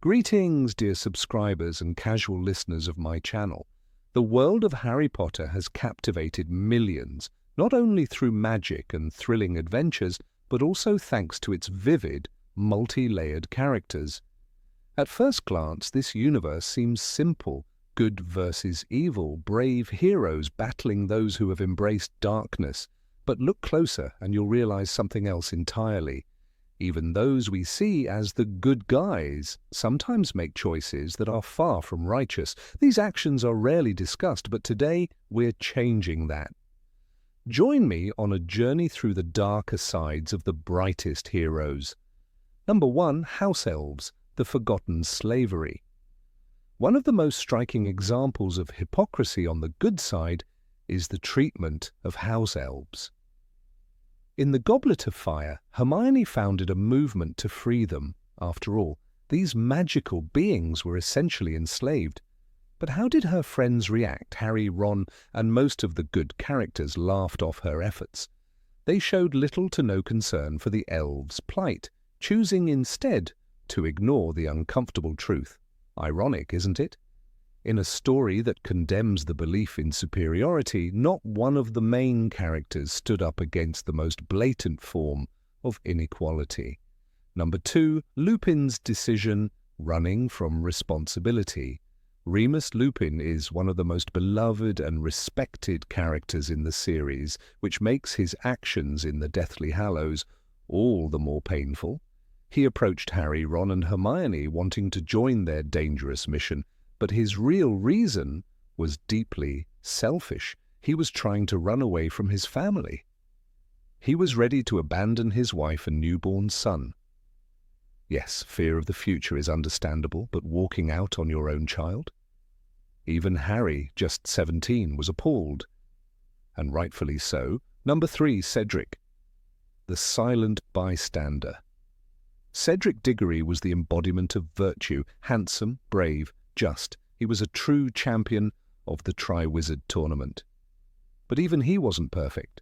Greetings, dear subscribers and casual listeners of my channel. The world of Harry Potter has captivated millions, not only through magic and thrilling adventures, but also thanks to its vivid, multi-layered characters. At first glance, this universe seems simple: good versus evil, brave heroes battling those who have embraced darkness. But look closer and you'll realize something else entirely. Even those we see as the good guys sometimes make choices that are far from righteous. These actions are rarely discussed, but today we're changing that. Join me on a journey through the darker sides of the brightest heroes. Number 1. House Elves, the forgotten slavery. One of the most striking examples of hypocrisy on the good side is the treatment of house elves. In the Goblet of Fire, Hermione founded a movement to free them. After all, these magical beings were essentially enslaved. But how did her friends react? Harry, Ron, and most of the good characters laughed off her efforts. They showed little to no concern for the elves' plight, choosing instead to ignore the uncomfortable truth. Ironic, isn't it? In a story that condemns the belief in superiority, not one of the main characters stood up against the most blatant form of inequality. Number 2. Lupin's decision: running from responsibility. Remus Lupin is one of the most beloved and respected characters in the series, which makes his actions in the Deathly Hallows all the more painful. He approached Harry, Ron, and Hermione wanting to join their dangerous mission, but his real reason was deeply selfish. He was trying to run away from his family. He was ready to abandon his wife and newborn son. Yes, fear of the future is understandable, but walking out on your own child? Even Harry, just 17, was appalled. And rightfully so. Number 3. Cedric, the silent bystander. Cedric Diggory was the embodiment of virtue: handsome, brave, just. He was a true champion of the Triwizard Tournament. But even he wasn't perfect.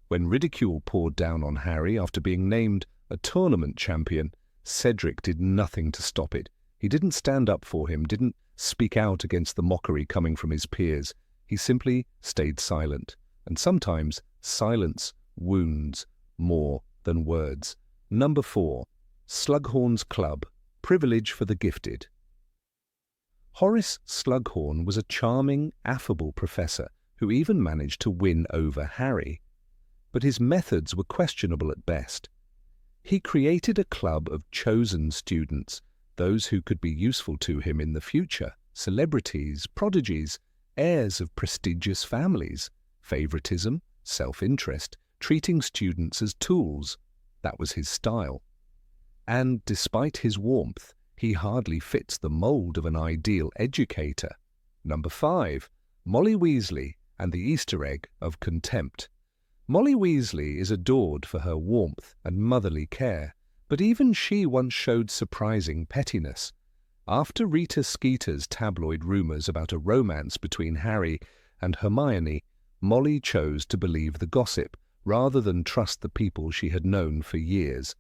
When ridicule poured down on Harry after being named a tournament champion, Cedric did nothing to stop it. He didn't stand up for him, didn't speak out against the mockery coming from his peers. He simply stayed silent. And sometimes silence wounds more than words. Number 4. Slughorn's Club, privilege for the gifted. Horace Slughorn was a charming, affable professor who even managed to win over Harry. But his methods were questionable at best. He created a club of chosen students, those who could be useful to him in the future: celebrities, prodigies, heirs of prestigious families. Favoritism, self-interest, treating students as tools. That was his style. And despite his warmth, he hardly fits the mold of an ideal educator. Number 5. Molly Weasley and the Easter egg of contempt. Molly Weasley is adored for her warmth and motherly care, but even she once showed surprising pettiness. After Rita Skeeter's tabloid rumors about a romance between Harry and Hermione, Molly chose to believe the gossip rather than trust the people she had known for years.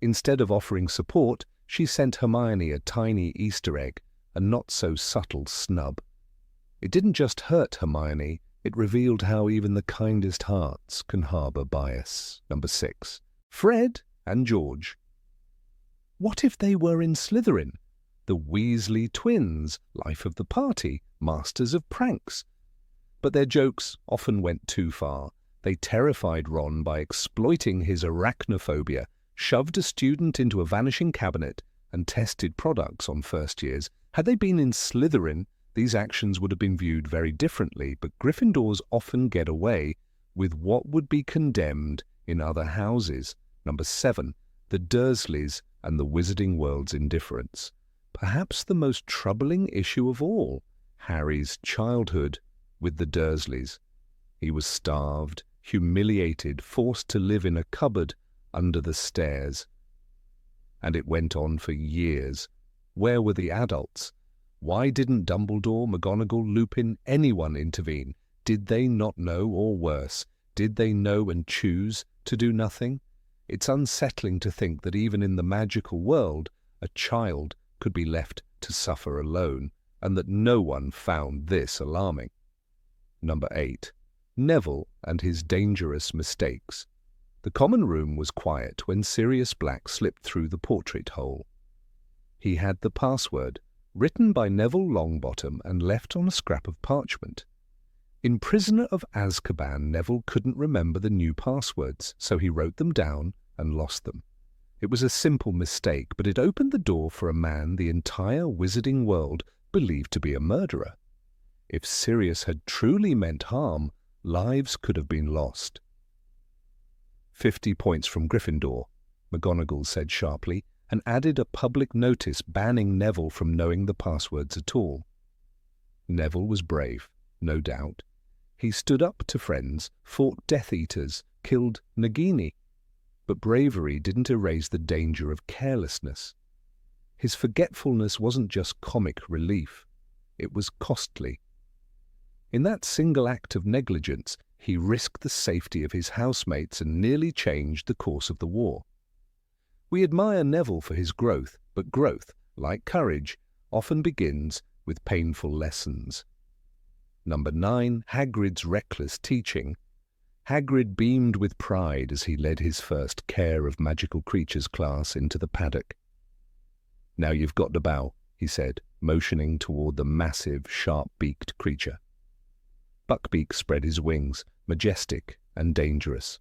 Instead of offering support, she sent Hermione a tiny Easter egg, a not-so-subtle snub. It didn't just hurt Hermione, it revealed how even the kindest hearts can harbor bias. Number 6. Fred and George. What if they were in Slytherin? The Weasley twins, life of the party, masters of pranks. But their jokes often went too far. They terrified Ron by exploiting his arachnophobia, shoved a student into a vanishing cabinet, and tested products on first years. Had they been in Slytherin, these actions would have been viewed very differently, but Gryffindors often get away with what would be condemned in other houses. Number 7. The Dursleys and the Wizarding World's indifference. Perhaps the most troubling issue of all, Harry's childhood with the Dursleys. He was starved, humiliated, forced to live in a cupboard under the stairs. And it went on for years. Where were the adults? Why didn't Dumbledore, McGonagall, Lupin, anyone intervene? Did they not know, or worse, did they know and choose to do nothing? It's unsettling to think that even in the magical world, a child could be left to suffer alone, and that no one found this alarming. Number 8. Neville and his dangerous mistakes. The common room was quiet when Sirius Black slipped through the portrait hole. He had the password, written by Neville Longbottom and left on a scrap of parchment. In Prisoner of Azkaban, Neville couldn't remember the new passwords, so he wrote them down and lost them. It was a simple mistake, but it opened the door for a man the entire wizarding world believed to be a murderer. If Sirius had truly meant harm, lives could have been lost. 50 points from Gryffindor, McGonagall said sharply, and added a public notice banning Neville from knowing the passwords at all. Neville was brave, no doubt. He stood up to friends, fought Death Eaters, killed Nagini. But bravery didn't erase the danger of carelessness. His forgetfulness wasn't just comic relief, it was costly. In that single act of negligence, he risked the safety of his housemates and nearly changed the course of the war. We admire Neville for his growth, but growth, like courage, often begins with painful lessons. Number 9. Hagrid's reckless teaching. Hagrid beamed with pride as he led his first Care of Magical Creatures class into the paddock. "Now you've got to bow," he said, motioning toward the massive, sharp-beaked creature. Buckbeak spread his wings, majestic and dangerous.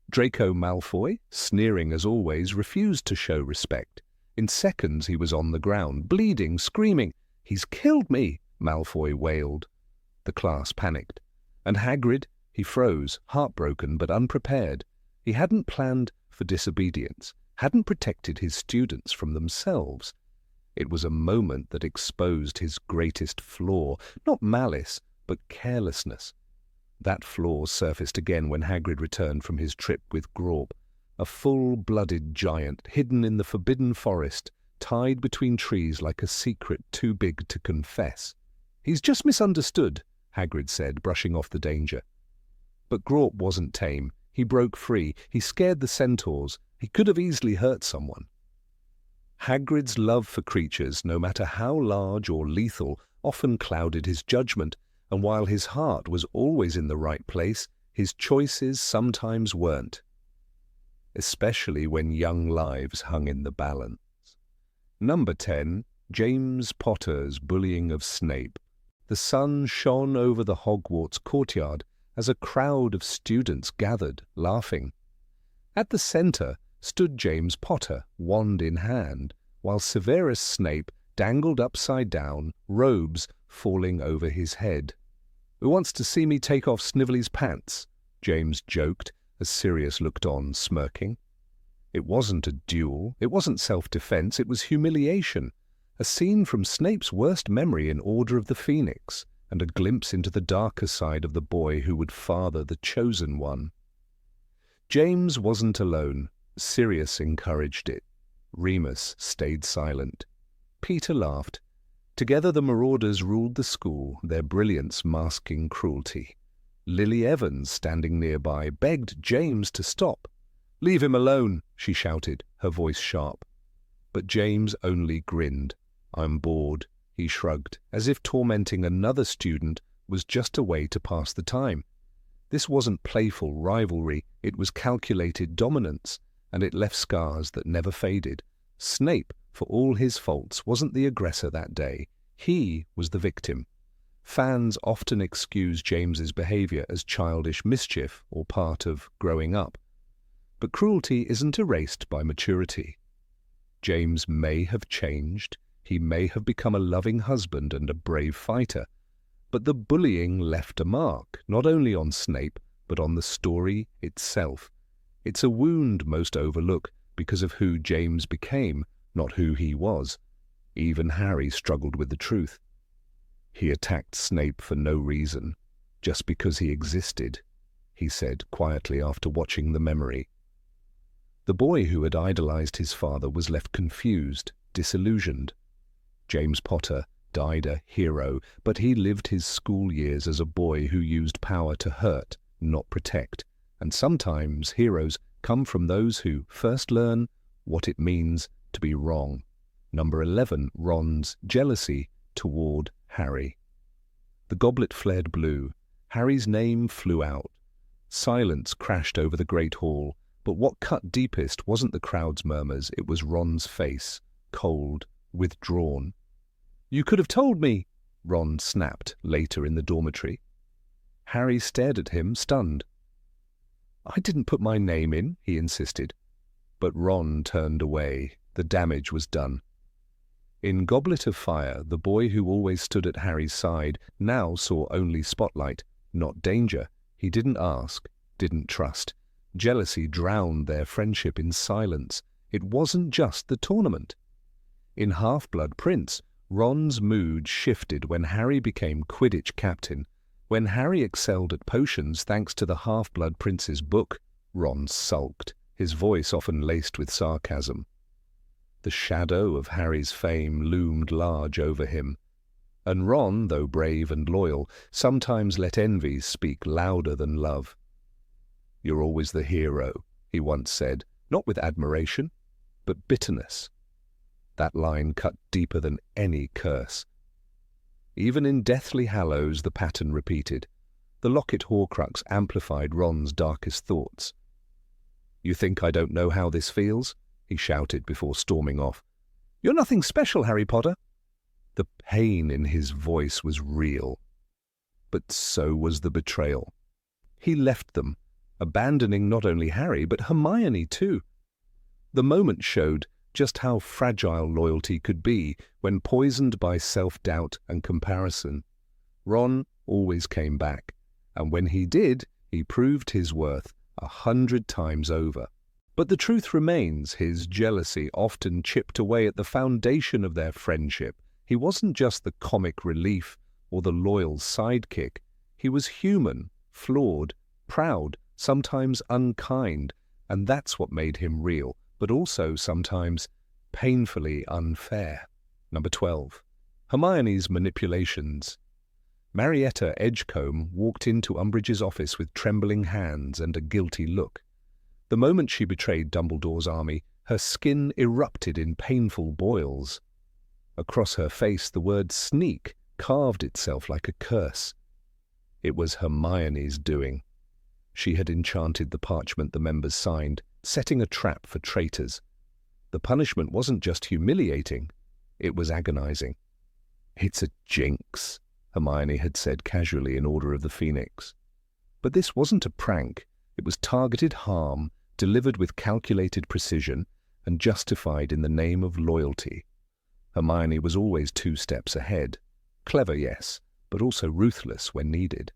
Draco Malfoy, sneering as always, refused to show respect. In seconds he was on the ground, bleeding, screaming. "He's killed me!" Malfoy wailed. The class panicked. And Hagrid, he froze, heartbroken but unprepared. He hadn't planned for disobedience, hadn't protected his students from themselves. It was a moment that exposed his greatest flaw, not malice, but carelessness. That flaw surfaced again when Hagrid returned from his trip with Grawp, a full-blooded giant hidden in the forbidden forest, tied between trees like a secret too big to confess. "He's just misunderstood," Hagrid said, brushing off the danger. But Grawp wasn't tame. He broke free. He scared the centaurs. He could have easily hurt someone. Hagrid's love for creatures, no matter how large or lethal, often clouded his judgment, and while his heart was always in the right place, his choices sometimes weren't, especially when young lives hung in the balance. Number 10. James Potter's bullying of Snape. The sun shone over the Hogwarts courtyard as a crowd of students gathered, laughing. At the centre stood James Potter, wand in hand, while Severus Snape dangled upside down, robes falling over his head. "Who wants to see me take off Snively's pants?" James joked as Sirius looked on, smirking. It wasn't a duel, it wasn't self-defense, it was humiliation. A scene from Snape's worst memory in Order of the Phoenix, and a glimpse into the darker side of the boy who would father the chosen one. James wasn't alone. Sirius encouraged it. Remus stayed silent. Peter laughed. Together the Marauders ruled the school, their brilliance masking cruelty. Lily Evans, standing nearby, begged James to stop. "Leave him alone," she shouted, her voice sharp. But James only grinned. "I'm bored," he shrugged, as if tormenting another student was just a way to pass the time. This wasn't playful rivalry, it was calculated dominance, and it left scars that never faded. Snape, for all his faults, wasn't the aggressor that day. He was the victim. Fans often excuse James's behavior as childish mischief or part of growing up. But cruelty isn't erased by maturity. James may have changed, he may have become a loving husband and a brave fighter, but the bullying left a mark, not only on Snape, but on the story itself. It's a wound most overlook because of who James became, not who he was. Even Harry struggled with the truth. He attacked Snape for no reason, just because he existed, he said quietly after watching the memory. The boy who had idolized his father was left confused, disillusioned. James Potter died a hero, but he lived his school years as a boy who used power to hurt, not protect. And sometimes heroes come from those who first learn what it means to be wrong, Number 11, Ron's jealousy toward Harry. The goblet flared blue. Harry's name flew out. Silence crashed over the great hall, but what cut deepest wasn't the crowd's murmurs, it was Ron's face, cold, withdrawn. "You could have told me," Ron snapped later in the dormitory. Harry stared at him, stunned. "I didn't put my name in," he insisted. But Ron turned away. The damage was done. In Goblet of Fire, the boy who always stood at Harry's side now saw only spotlight, not danger. He didn't ask, didn't trust. Jealousy drowned their friendship in silence. It wasn't just the tournament. In Half-Blood Prince, Ron's mood shifted when Harry became Quidditch captain. When Harry excelled at potions thanks to the Half-Blood Prince's book, Ron sulked, his voice often laced with sarcasm. The shadow of Harry's fame loomed large over him. And Ron, though brave and loyal, sometimes let envy speak louder than love. "You're always the hero," he once said, not with admiration, but bitterness. That line cut deeper than any curse. Even in Deathly Hallows the pattern repeated. The Locket Horcrux amplified Ron's darkest thoughts. "You think I don't know how this feels?" he shouted before storming off. "You're nothing special, Harry Potter." The pain in his voice was real. But so was the betrayal. He left them, abandoning not only Harry, but Hermione too. The moment showed just how fragile loyalty could be when poisoned by self-doubt and comparison. Ron always came back, and when he did, he proved his worth 100 times over. But the truth remains, his jealousy often chipped away at the foundation of their friendship. He wasn't just the comic relief or the loyal sidekick. He was human, flawed, proud, sometimes unkind, and that's what made him real, but also sometimes painfully unfair. Number 12. Hermione's manipulations. Marietta Edgecombe walked into Umbridge's office with trembling hands and a guilty look. The moment she betrayed Dumbledore's army, her skin erupted in painful boils. Across her face the word sneak carved itself like a curse. It was Hermione's doing. She had enchanted the parchment the members signed, setting a trap for traitors. The punishment wasn't just humiliating, it was agonizing. "It's a jinx," Hermione had said casually in Order of the Phoenix. But this wasn't a prank. It was targeted harm, delivered with calculated precision and justified in the name of loyalty. Hermione was always 2 steps ahead. Clever, yes, but also ruthless when needed.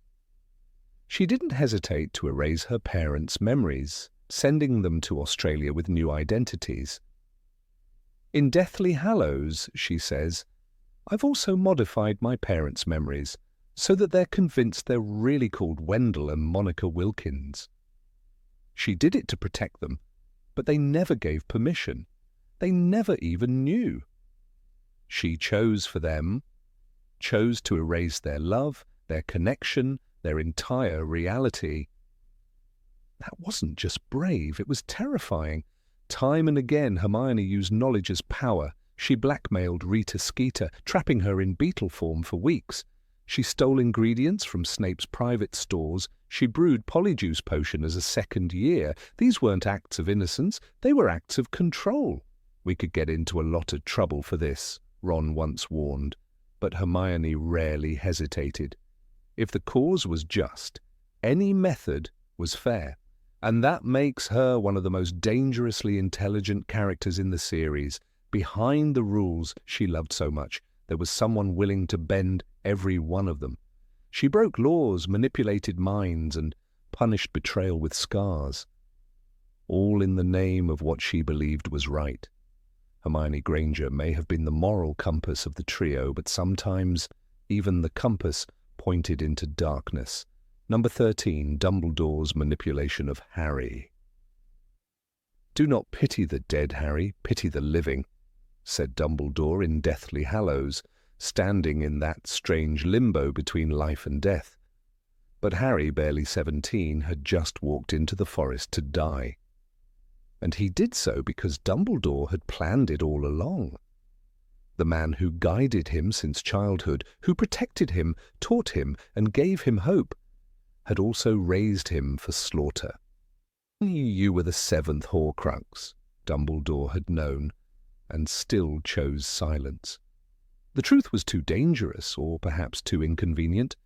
She didn't hesitate to erase her parents' memories, sending them to Australia with new identities. In Deathly Hallows, she says, "I've also modified my parents' memories so that they're convinced they're really called Wendell and Monica Wilkins." She did it to protect them, but they never gave permission. They never even knew. She chose for them, chose to erase their love, their connection, their entire reality. That wasn't just brave, it was terrifying. Time and again, Hermione used knowledge as power. She blackmailed Rita Skeeter, trapping her in beetle form for weeks. She stole ingredients from Snape's private stores. She brewed Polyjuice Potion as a second year. These weren't acts of innocence, they were acts of control. "We could get into a lot of trouble for this," Ron once warned, but Hermione rarely hesitated. If the cause was just, any method was fair. And that makes her one of the most dangerously intelligent characters in the series. Behind the rules she loved so much, there was someone willing to bend every one of them. She broke laws, manipulated minds, and punished betrayal with scars. All in the name of what she believed was right. Hermione Granger may have been the moral compass of the trio, but sometimes even the compass pointed into darkness. Number 13, Dumbledore's manipulation of Harry. "Do not pity the dead, Harry, pity the living," said Dumbledore in Deathly Hallows, standing in that strange limbo between life and death. But Harry, barely 17, had just walked into the forest to die. And he did so because Dumbledore had planned it all along. The man who guided him since childhood, who protected him, taught him, and gave him hope, had also raised him for slaughter. You were the seventh Horcrux, Dumbledore had known, and still chose silence. The truth was too dangerous, or perhaps too inconvenient.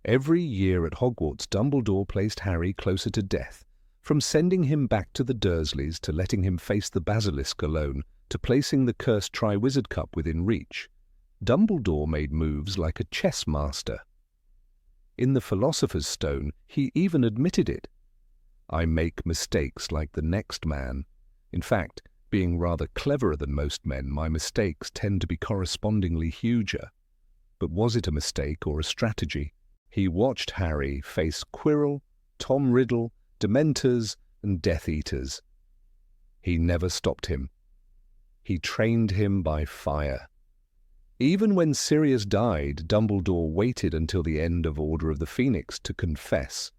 Every year at Hogwarts, Dumbledore placed Harry closer to death, from sending him back to the Dursleys to letting him face the basilisk alone, to placing the cursed Triwizard Cup within reach. Dumbledore made moves like a chess master. In the Philosopher's Stone, he even admitted it. I make mistakes like the next man. In fact, being rather cleverer than most men, my mistakes tend to be correspondingly huger. But was it a mistake or a strategy? He watched Harry face Quirrell, Tom Riddle, Dementors, and Death Eaters. He never stopped him. He trained him by fire. Even when Sirius died, Dumbledore waited until the end of Order of the Phoenix to confess.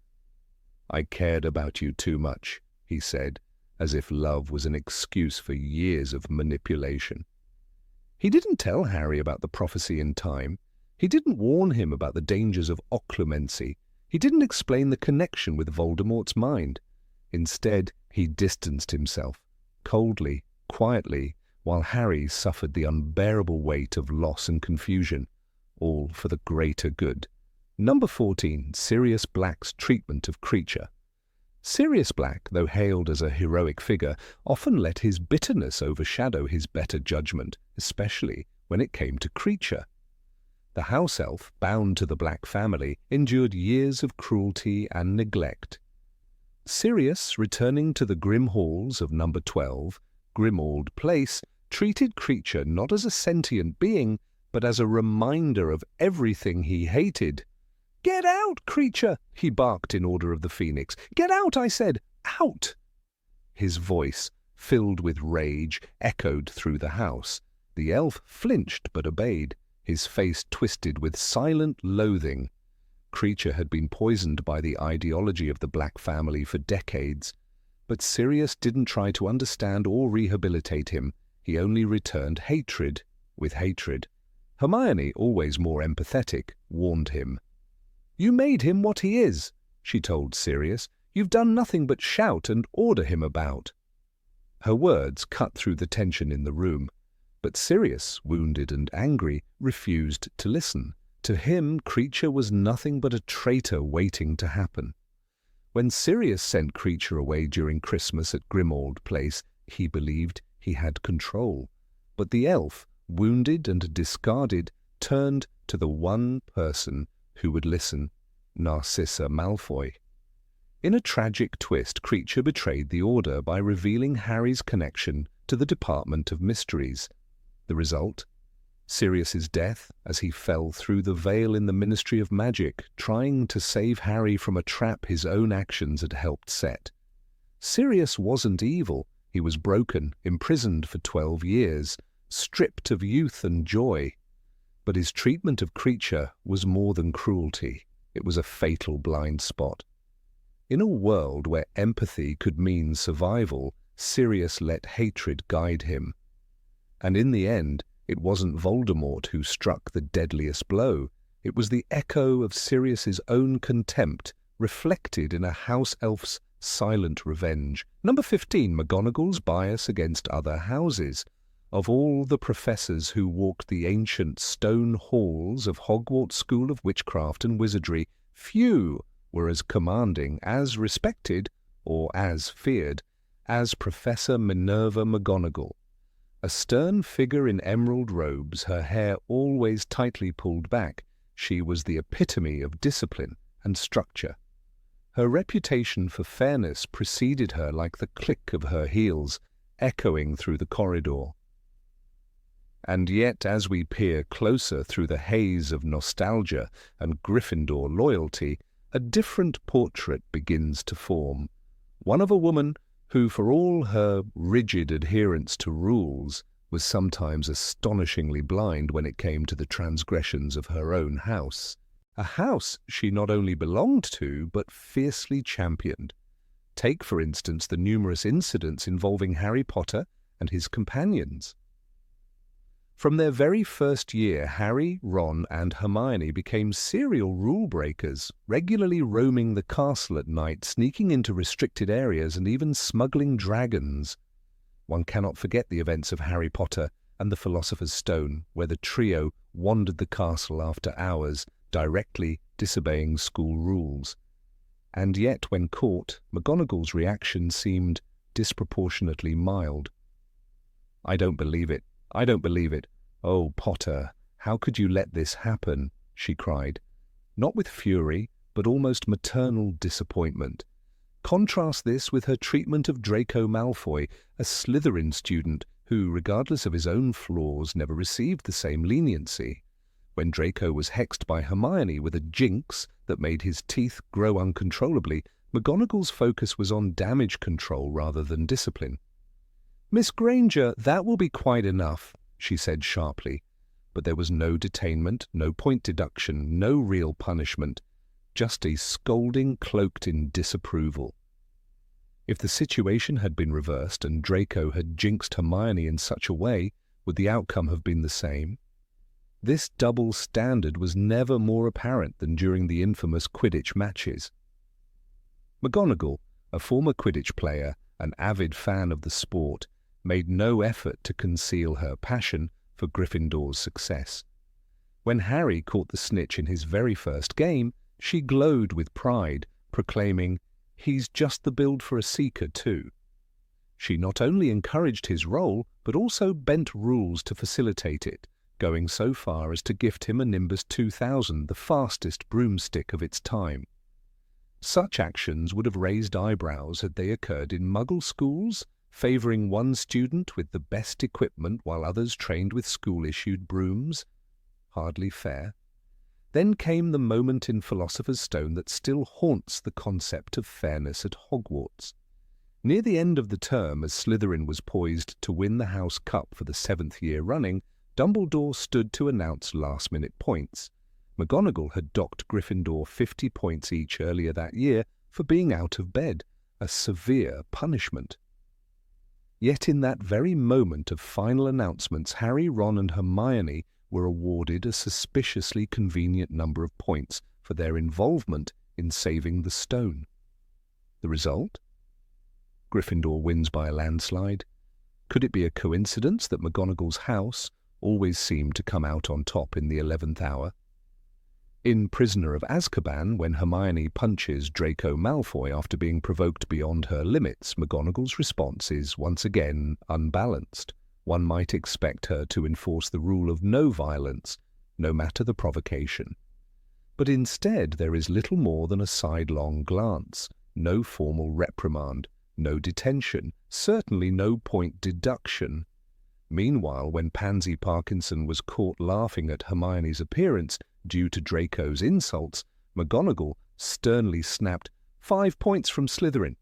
I cared about you too much, he said, as if love was an excuse for years of manipulation. He didn't tell Harry about the prophecy in time. He didn't warn him about the dangers of occlumency. He didn't explain the connection with Voldemort's mind. Instead, he distanced himself, coldly, quietly, while Harry suffered the unbearable weight of loss and confusion, all for the greater good. Number 14, Sirius Black's treatment of Kreacher. Sirius Black, though hailed as a heroic figure, often let his bitterness overshadow his better judgment, especially when it came to Kreacher. The house elf, bound to the Black family, endured years of cruelty and neglect. Sirius, returning to the grim halls of number 12, Grimmauld Place, treated Kreacher not as a sentient being, but as a reminder of everything he hated. "Get out, Kreacher!" he barked in Order of the Phoenix. "Get out, I said! Out!" His voice, filled with rage, echoed through the house. The elf flinched but obeyed, his face twisted with silent loathing. Kreacher had been poisoned by the ideology of the Black family for decades, but Sirius didn't try to understand or rehabilitate him. He only returned hatred with hatred. Hermione, always more empathetic, warned him. "You made him what he is," she told Sirius. "You've done nothing but shout and order him about." Her words cut through the tension in the room, but Sirius, wounded and angry, refused to listen. To him, Kreacher was nothing but a traitor waiting to happen. When Sirius sent Kreacher away during Christmas at Grimmauld Place, he believed he had control. But the elf, wounded and discarded, turned to the one person who would listen, Narcissa Malfoy. In a tragic twist, Kreacher betrayed the Order by revealing Harry's connection to the Department of Mysteries. The result? Sirius's death as he fell through the veil in the Ministry of Magic, trying to save Harry from a trap his own actions had helped set. Sirius wasn't evil. He was broken, imprisoned for 12 years, stripped of youth and joy. But his treatment of Kreacher was more than cruelty. It was a fatal blind spot. In a world where empathy could mean survival, Sirius let hatred guide him. And in the end, it wasn't Voldemort who struck the deadliest blow. It was the echo of Sirius's own contempt, reflected in a house elf's silent revenge. Number 15, McGonagall's bias against other houses. Of all the professors who walked the ancient stone halls of Hogwarts School of Witchcraft and Wizardry, few were as commanding, as respected, or as feared, as Professor Minerva McGonagall. A stern figure in emerald robes, her hair always tightly pulled back, she was the epitome of discipline and structure. Her reputation for fairness preceded her like the click of her heels, echoing through the corridor. And yet, as we peer closer through the haze of nostalgia and Gryffindor loyalty, a different portrait begins to form. One of a woman who, for all her rigid adherence to rules, was sometimes astonishingly blind when it came to the transgressions of her own house. A house she not only belonged to, but fiercely championed. Take, for instance, the numerous incidents involving Harry Potter and his companions. From their very first year, Harry, Ron, and Hermione became serial rule breakers, regularly roaming the castle at night, sneaking into restricted areas, and even smuggling dragons. One cannot forget the events of Harry Potter and the Philosopher's Stone, where the trio wandered the castle after hours, directly disobeying school rules. And yet, when caught, McGonagall's reaction seemed disproportionately mild. "I don't believe it. I don't believe it. Oh, Potter, how could you let this happen?" she cried, not with fury, but almost maternal disappointment. Contrast this with her treatment of Draco Malfoy, a Slytherin student who, regardless of his own flaws, never received the same leniency. When Draco was hexed by Hermione with a jinx that made his teeth grow uncontrollably, McGonagall's focus was on damage control rather than discipline. "Miss Granger, that will be quite enough," she said sharply. But there was no detainment, no point deduction, no real punishment, just a scolding cloaked in disapproval. If the situation had been reversed and Draco had jinxed Hermione in such a way, would the outcome have been the same? This double standard was never more apparent than during the infamous Quidditch matches. McGonagall, a former Quidditch player, an avid fan of the sport, made no effort to conceal her passion for Gryffindor's success. When Harry caught the snitch in his very first game, she glowed with pride, proclaiming, "He's just the build for a Seeker too." She not only encouraged his role, but also bent rules to facilitate it, going so far as to gift him a Nimbus 2000, the fastest broomstick of its time. Such actions would have raised eyebrows had they occurred in Muggle schools, favouring one student with the best equipment while others trained with school-issued brooms. Hardly fair. Then came the moment in Philosopher's Stone that still haunts the concept of fairness at Hogwarts. Near the end of the term, as Slytherin was poised to win the House Cup for the 7th year running, Dumbledore stood to announce last-minute points. McGonagall had docked Gryffindor 50 points each earlier that year for being out of bed, a severe punishment. Yet in that very moment of final announcements, Harry, Ron and Hermione were awarded a suspiciously convenient number of points for their involvement in saving the stone. The result? Gryffindor wins by a landslide. Could it be a coincidence that McGonagall's house always seemed to come out on top in the 11th hour? In Prisoner of Azkaban, when Hermione punches Draco Malfoy after being provoked beyond her limits, McGonagall's response is once again unbalanced. One might expect her to enforce the rule of no violence, no matter the provocation. But instead there is little more than a sidelong glance, no formal reprimand, no detention, certainly no point deduction. Meanwhile, when Pansy Parkinson was caught laughing at Hermione's appearance due to Draco's insults, McGonagall sternly snapped, 5 points from Slytherin.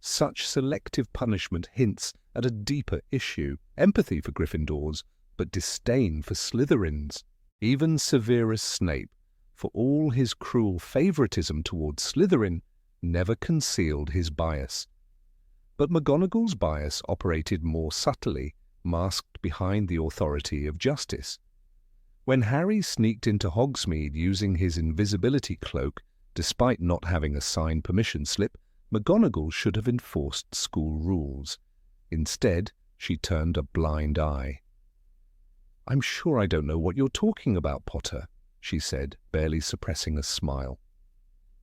Such selective punishment hints at a deeper issue, empathy for Gryffindors, but disdain for Slytherins. Even Severus Snape, for all his cruel favouritism towards Slytherin, never concealed his bias. But McGonagall's bias operated more subtly, masked behind the authority of justice. When Harry sneaked into Hogsmeade using his invisibility cloak, despite not having a signed permission slip, McGonagall should have enforced school rules. Instead, she turned a blind eye. "I'm sure I don't know what you're talking about, Potter," she said, barely suppressing a smile.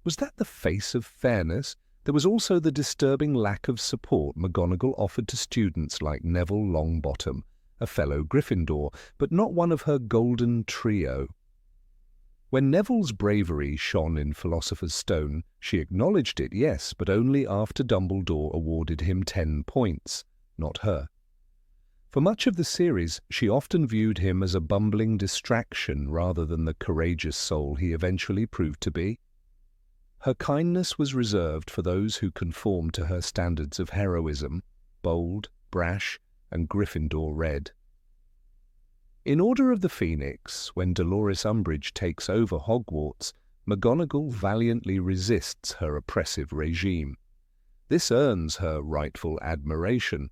Was that the face of fairness? There was also the disturbing lack of support McGonagall offered to students like Neville Longbottom, a fellow Gryffindor, but not one of her golden trio. When Neville's bravery shone in Philosopher's Stone, she acknowledged it, yes, but only after Dumbledore awarded him 10 points, not her. For much of the series, she often viewed him as a bumbling distraction rather than the courageous soul he eventually proved to be. Her kindness was reserved for those who conformed to her standards of heroism, bold, brash, and Gryffindor red. In Order of the Phoenix, when Dolores Umbridge takes over Hogwarts, McGonagall valiantly resists her oppressive regime. This earns her rightful admiration,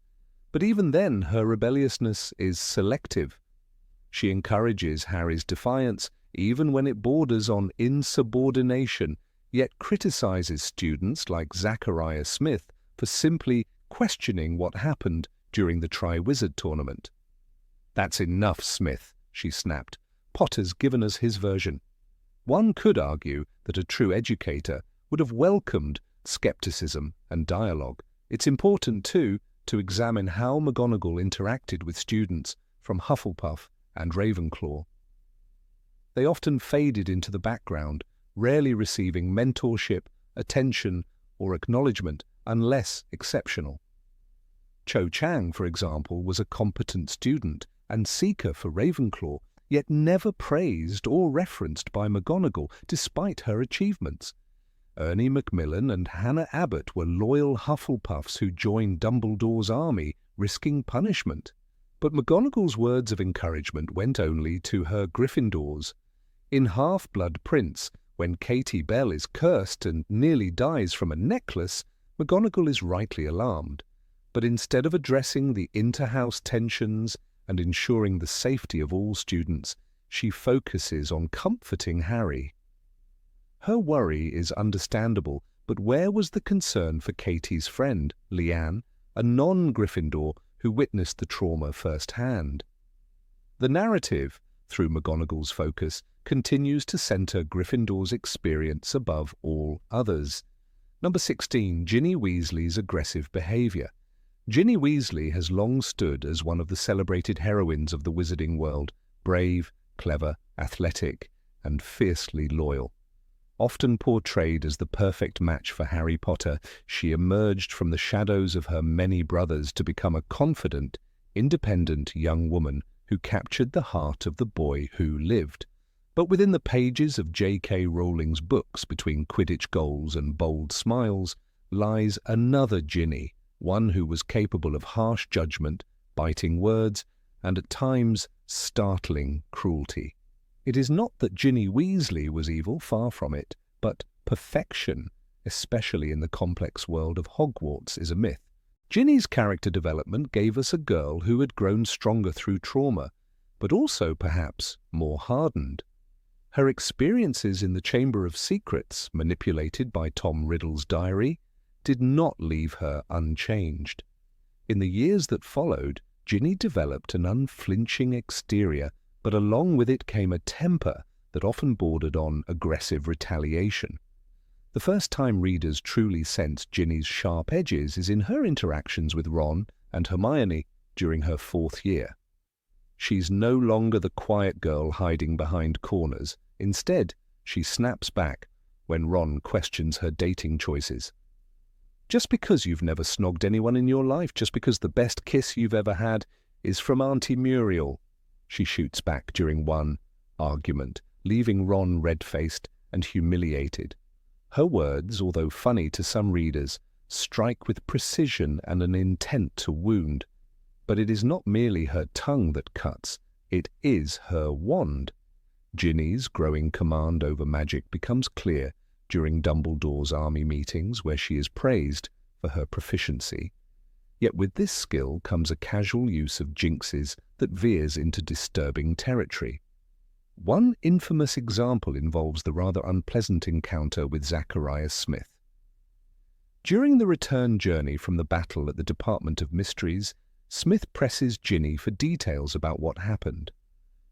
But even then, her rebelliousness is selective. She encourages Harry's defiance even when it borders on insubordination, yet criticizes students like Zachariah Smith for simply questioning what happened during the Triwizard Tournament. "That's enough, Smith," she snapped. "Potter's given us his version." One could argue that a true educator would have welcomed skepticism and dialogue. It's important, too, to examine how McGonagall interacted with students from Hufflepuff and Ravenclaw. They often faded into the background, rarely receiving mentorship, attention, or acknowledgement unless exceptional. Cho Chang, for example, was a competent student and seeker for Ravenclaw, yet never praised or referenced by McGonagall despite her achievements. Ernie Macmillan and Hannah Abbott were loyal Hufflepuffs who joined Dumbledore's army, risking punishment. But McGonagall's words of encouragement went only to her Gryffindors. In Half-Blood Prince, when Katie Bell is cursed and nearly dies from a necklace, McGonagall is rightly alarmed. But instead of addressing the inter-house tensions and ensuring the safety of all students, she focuses on comforting Harry. Her worry is understandable, but where was the concern for Katie's friend, Leanne, a non-Gryffindor who witnessed the trauma firsthand? The narrative, through McGonagall's focus, continues to centre Gryffindor's experience above all others. Number 16. Ginny Weasley's aggressive behaviour. Ginny Weasley has long stood as one of the celebrated heroines of the wizarding world, brave, clever, athletic, and fiercely loyal. Often portrayed as the perfect match for Harry Potter, she emerged from the shadows of her many brothers to become a confident, independent young woman who captured the heart of the boy who lived. But within the pages of J.K. Rowling's books, between Quidditch goals and bold smiles, lies another Ginny, one who was capable of harsh judgment, biting words, and at times startling cruelty. It is not that Ginny Weasley was evil, far from it, but perfection, especially in the complex world of Hogwarts, is a myth. Ginny's character development gave us a girl who had grown stronger through trauma, but also perhaps more hardened. Her experiences in the Chamber of Secrets, manipulated by Tom Riddle's diary, did not leave her unchanged. In the years that followed, Ginny developed an unflinching exterior, but along with it came a temper that often bordered on aggressive retaliation. The first time readers truly sensed Ginny's sharp edges is in her interactions with Ron and Hermione during her 4th year. She's no longer the quiet girl hiding behind corners. Instead, she snaps back when Ron questions her dating choices. Just because you've never snogged anyone in your life, just because the best kiss you've ever had is from Auntie Muriel, she shoots back during one argument, leaving Ron red-faced and humiliated. Her words, although funny to some readers, strike with precision and an intent to wound. But it is not merely her tongue that cuts, it is her wand. Ginny's growing command over magic becomes clear during Dumbledore's army meetings, where she is praised for her proficiency. Yet with this skill comes a casual use of jinxes that veers into disturbing territory. One infamous example involves the rather unpleasant encounter with Zachariah Smith. During the return journey from the battle at the Department of Mysteries, Smith presses Ginny for details about what happened.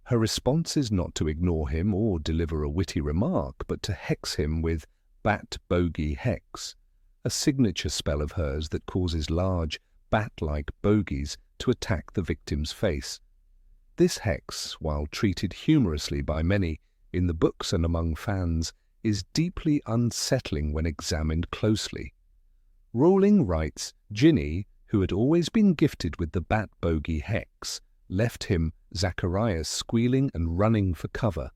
Her response is not to ignore him or deliver a witty remark, but to hex him with Bat Bogey Hex, a signature spell of hers that causes large, bat-like bogies to attack the victim's face. This hex, while treated humorously by many in the books and among fans, is deeply unsettling when examined closely. Rowling writes, Ginny, who had always been gifted with the Bat Bogey Hex, left him, Zacharias, squealing and running for cover.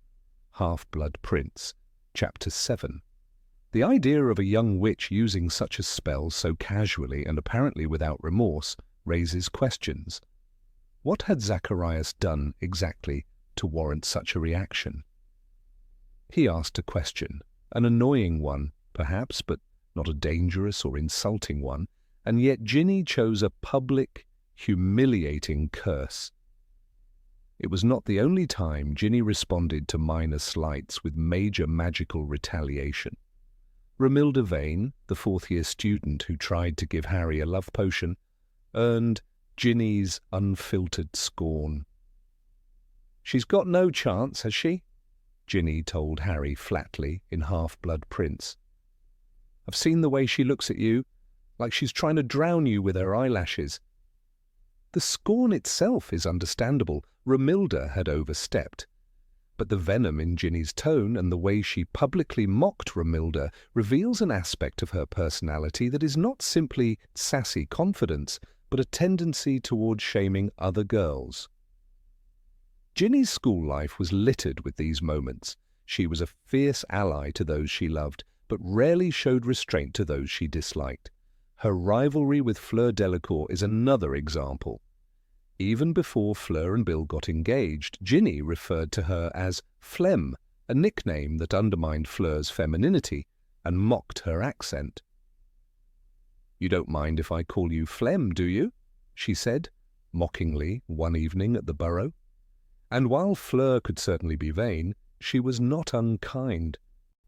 Half-Blood Prince, Chapter 7. The idea of a young witch using such a spell so casually and apparently without remorse raises questions. What had Zacharias done exactly to warrant such a reaction? He asked a question, an annoying one, perhaps, but not a dangerous or insulting one, and yet Ginny chose a public, humiliating curse. It was not the only time Ginny responded to minor slights with major magical retaliation. Romilda Vane, the fourth-year student who tried to give Harry a love potion, earned Ginny's unfiltered scorn. "She's got no chance, has she?" Ginny told Harry flatly in Half-Blood Prince. "I've seen the way she looks at you, like she's trying to drown you with her eyelashes." The scorn itself is understandable. Romilda had overstepped. But the venom in Ginny's tone and the way she publicly mocked Romilda reveals an aspect of her personality that is not simply sassy confidence, but a tendency toward shaming other girls. Ginny's school life was littered with these moments. She was a fierce ally to those she loved, but rarely showed restraint to those she disliked. Her rivalry with Fleur Delacour is another example. Even before Fleur and Bill got engaged, Ginny referred to her as Flem, a nickname that undermined Fleur's femininity and mocked her accent. "You don't mind if I call you Flem, do you?" she said, mockingly, one evening at the Burrow. And while Fleur could certainly be vain, she was not unkind.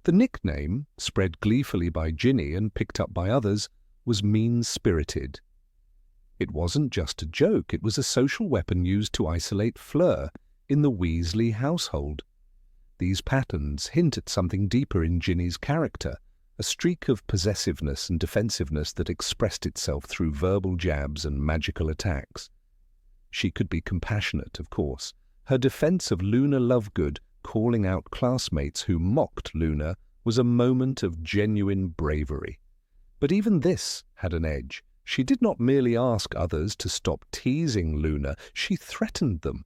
The nickname, spread gleefully by Ginny and picked up by others, was mean-spirited. It wasn't just a joke, it was a social weapon used to isolate Fleur in the Weasley household. These patterns hint at something deeper in Ginny's character, a streak of possessiveness and defensiveness that expressed itself through verbal jabs and magical attacks. She could be compassionate, of course. Her defense of Luna Lovegood, calling out classmates who mocked Luna, was a moment of genuine bravery. But even this had an edge. She did not merely ask others to stop teasing Luna, she threatened them.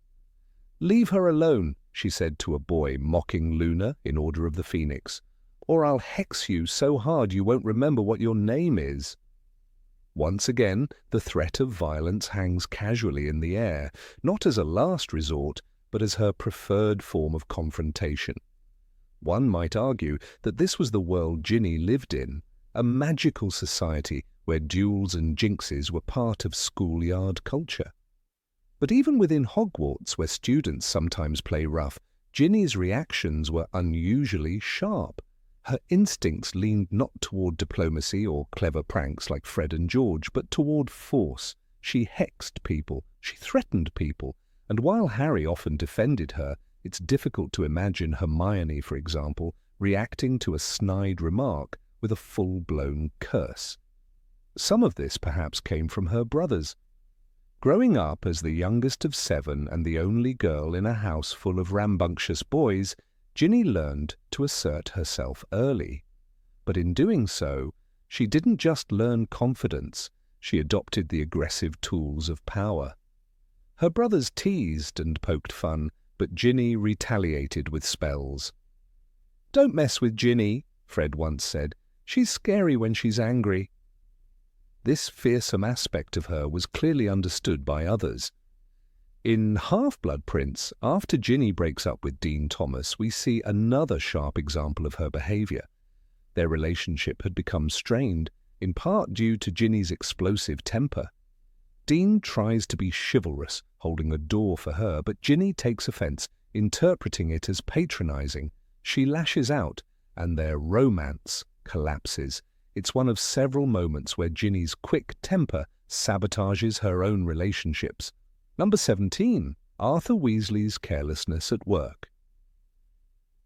"Leave her alone," she said to a boy mocking Luna in Order of the Phoenix, "or I'll hex you so hard you won't remember what your name is." Once again, the threat of violence hangs casually in the air, not as a last resort, but as her preferred form of confrontation. One might argue that this was the world Ginny lived in, a magical society where duels and jinxes were part of schoolyard culture. But even within Hogwarts, where students sometimes play rough, Ginny's reactions were unusually sharp. Her instincts leaned not toward diplomacy or clever pranks like Fred and George, but toward force. She hexed people, she threatened people, and while Harry often defended her, it's difficult to imagine Hermione, for example, reacting to a snide remark with a full-blown curse. Some of this perhaps came from her brothers. Growing up as the youngest of 7 and the only girl in a house full of rambunctious boys, Ginny learned to assert herself early. But in doing so, she didn't just learn confidence, she adopted the aggressive tools of power. Her brothers teased and poked fun, but Ginny retaliated with spells. "Don't mess with Ginny," Fred once said. "She's scary when she's angry." This fearsome aspect of her was clearly understood by others. In Half-Blood Prince, after Ginny breaks up with Dean Thomas, we see another sharp example of her behaviour. Their relationship had become strained, in part due to Ginny's explosive temper. Dean tries to be chivalrous, holding a door for her, but Ginny takes offence, interpreting it as patronising. She lashes out, and their romance collapses. It's one of several moments where Ginny's quick temper sabotages her own relationships. Number 17. Arthur Weasley's carelessness at work.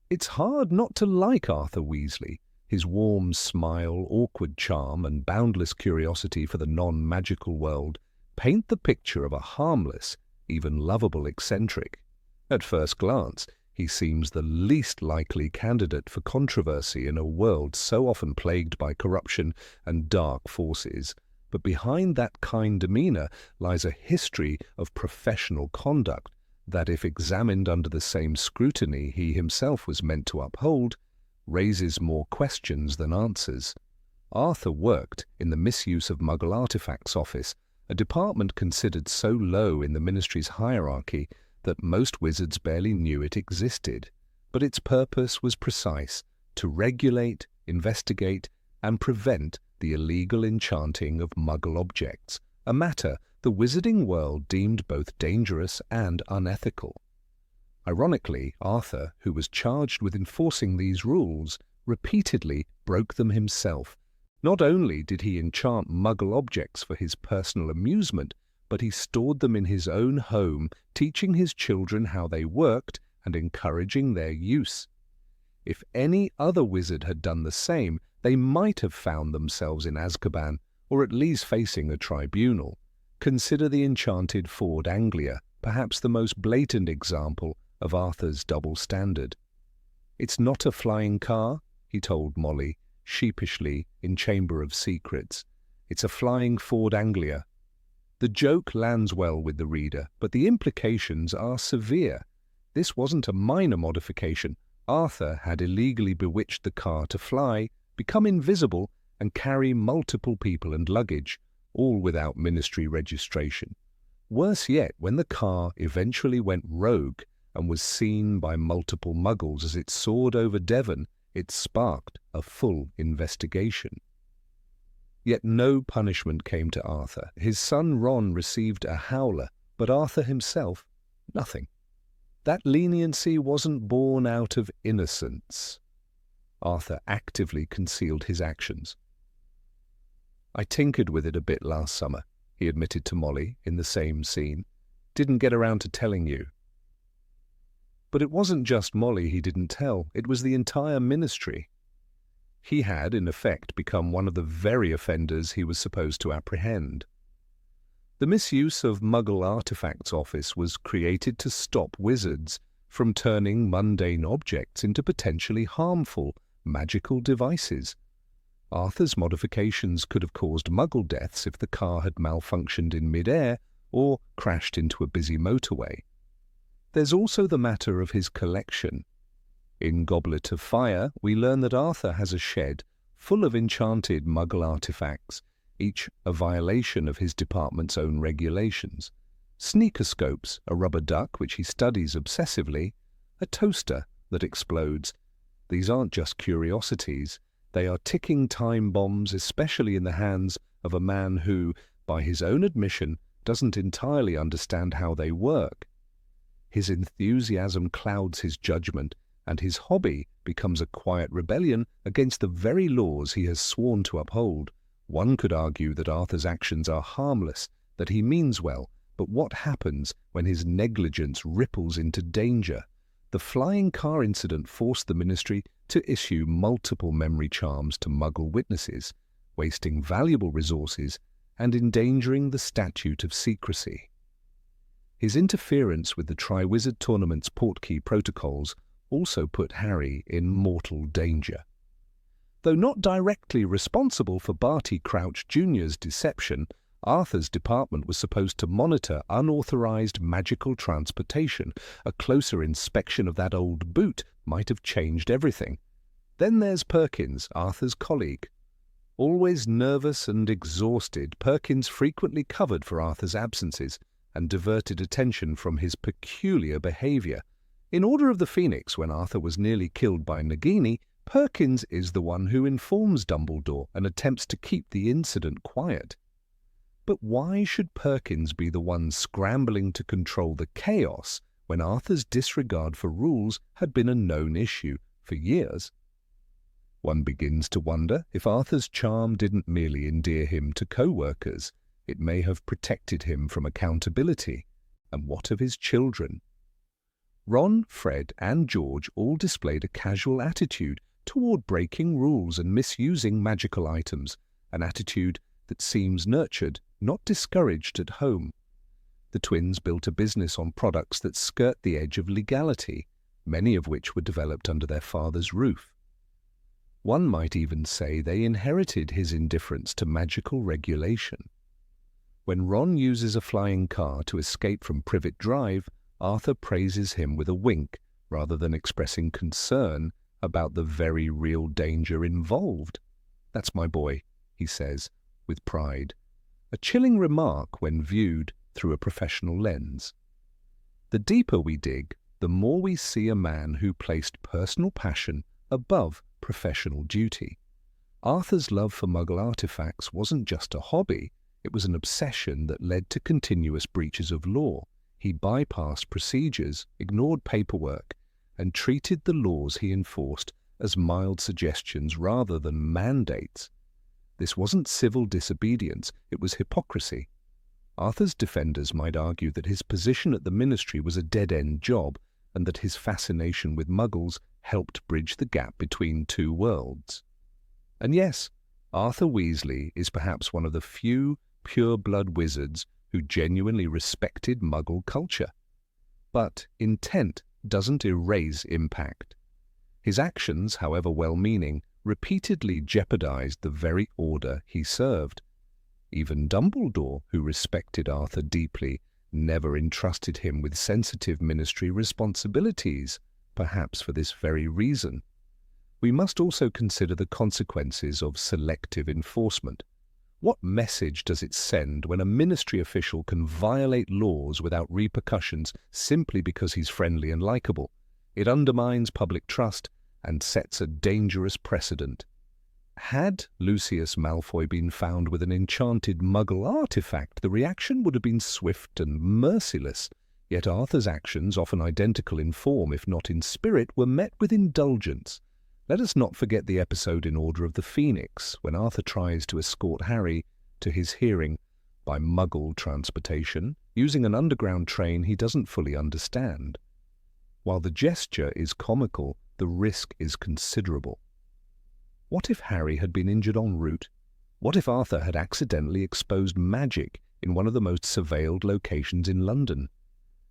It's hard not to like Arthur Weasley. His warm smile, awkward charm, and boundless curiosity for the non-magical world paint the picture of a harmless, even lovable eccentric. At first glance, he seems the least likely candidate for controversy in a world so often plagued by corruption and dark forces. But behind that kind demeanour lies a history of professional conduct that, if examined under the same scrutiny he himself was meant to uphold, raises more questions than answers. Arthur worked in the Misuse of Muggle Artifacts Office, a department considered so low in the Ministry's hierarchy that most wizards barely knew it existed. But its purpose was precise: to regulate, investigate, and prevent the illegal enchanting of Muggle objects, a matter the wizarding world deemed both dangerous and unethical. Ironically, Arthur, who was charged with enforcing these rules, repeatedly broke them himself. Not only did he enchant Muggle objects for his personal amusement, but he stored them in his own home, teaching his children how they worked and encouraging their use. If any other wizard had done the same, they might have found themselves in Azkaban, or at least facing a tribunal. Consider the enchanted Ford Anglia, perhaps the most blatant example of Arthur's double standard. "It's not a flying car," he told Molly, sheepishly in Chamber of Secrets. "It's a flying Ford Anglia." The joke lands well with the reader, but the implications are severe. This wasn't a minor modification. Arthur had illegally bewitched the car to fly, become invisible, and carry multiple people and luggage, all without ministry registration. Worse yet, when the car eventually went rogue and was seen by multiple Muggles as it soared over Devon, it sparked a full investigation. Yet no punishment came to Arthur. His son Ron received a howler, but Arthur himself, nothing. That leniency wasn't born out of innocence. Arthur actively concealed his actions. "I tinkered with it a bit last summer," he admitted to Molly in the same scene. "Didn't get around to telling you." But it wasn't just Molly he didn't tell, it was the entire ministry. He had, in effect, become one of the very offenders he was supposed to apprehend. The Misuse of Muggle Artifacts Office was created to stop wizards from turning mundane objects into potentially harmful magical devices. Arthur's modifications could have caused Muggle deaths if the car had malfunctioned in mid-air or crashed into a busy motorway. There's also the matter of his collection. In Goblet of Fire, we learn that Arthur has a shed full of enchanted Muggle artifacts, each a violation of his department's own regulations. Sneakoscopes, a rubber duck which he studies obsessively, a toaster that explodes. These aren't just curiosities, they are ticking time bombs, especially in the hands of a man who, by his own admission, doesn't entirely understand how they work. His enthusiasm clouds his judgment, and his hobby becomes a quiet rebellion against the very laws he has sworn to uphold. One could argue that Arthur's actions are harmless, that he means well, but what happens when his negligence ripples into danger? The flying car incident forced the ministry to issue multiple memory charms to Muggle witnesses, wasting valuable resources and endangering the statute of secrecy. His interference with the Triwizard Tournament's portkey protocols also put Harry in mortal danger. Though not directly responsible for Barty Crouch Jr.'s deception, Arthur's department was supposed to monitor unauthorized magical transportation. A closer inspection of that old boot might have changed everything. Then there's Perkins, Arthur's colleague. Always nervous and exhausted, Perkins frequently covered for Arthur's absences and diverted attention from his peculiar behavior. In Order of the Phoenix, when Arthur was nearly killed by Nagini, Perkins is the one who informs Dumbledore and attempts to keep the incident quiet. But why should Perkins be the one scrambling to control the chaos when Arthur's disregard for rules had been a known issue for years? One begins to wonder if Arthur's charm didn't merely endear him to co-workers. It may have protected him from accountability. And what of his children? Ron, Fred, and George all displayed a casual attitude toward breaking rules and misusing magical items, an attitude that seems nurtured, not discouraged at home. The twins built a business on products that skirt the edge of legality, many of which were developed under their father's roof. One might even say they inherited his indifference to magical regulation. When Ron uses a flying car to escape from Privet Drive, Arthur praises him with a wink rather than expressing concern about the very real danger involved. "That's my boy," he says, with pride. A chilling remark when viewed through a professional lens. The deeper we dig, the more we see a man who placed personal passion above professional duty. Arthur's love for Muggle artifacts wasn't just a hobby, It was an obsession that led to continuous breaches of law. He bypassed procedures, ignored paperwork, and treated the laws he enforced as mild suggestions rather than mandates. This wasn't civil disobedience, it was hypocrisy. Arthur's defenders might argue that his position at the ministry was a dead-end job and that his fascination with muggles helped bridge the gap between two worlds. And yes, Arthur Weasley is perhaps one of the few pure-blood wizards who genuinely respected muggle culture. But intent doesn't erase impact. His actions, however well-meaning, repeatedly jeopardized the very order he served. Even Dumbledore, who respected Arthur deeply, never entrusted him with sensitive ministry responsibilities, perhaps for this very reason. We must also consider the consequences of selective enforcement. What message does it send when a ministry official can violate laws without repercussions simply because he's friendly and likable? It undermines public trust and sets a dangerous precedent. Had Lucius Malfoy been found with an enchanted muggle artifact, the reaction would have been swift and merciless. Yet Arthur's actions, often identical in form if not in spirit, were met with indulgence. Let us not forget the episode in Order of the Phoenix, when Arthur tries to escort Harry to his hearing by muggle transportation, using an underground train he doesn't fully understand. While the gesture is comical, the risk is considerable. What if Harry had been injured en route? What if Arthur had accidentally exposed magic in one of the most surveilled locations in London?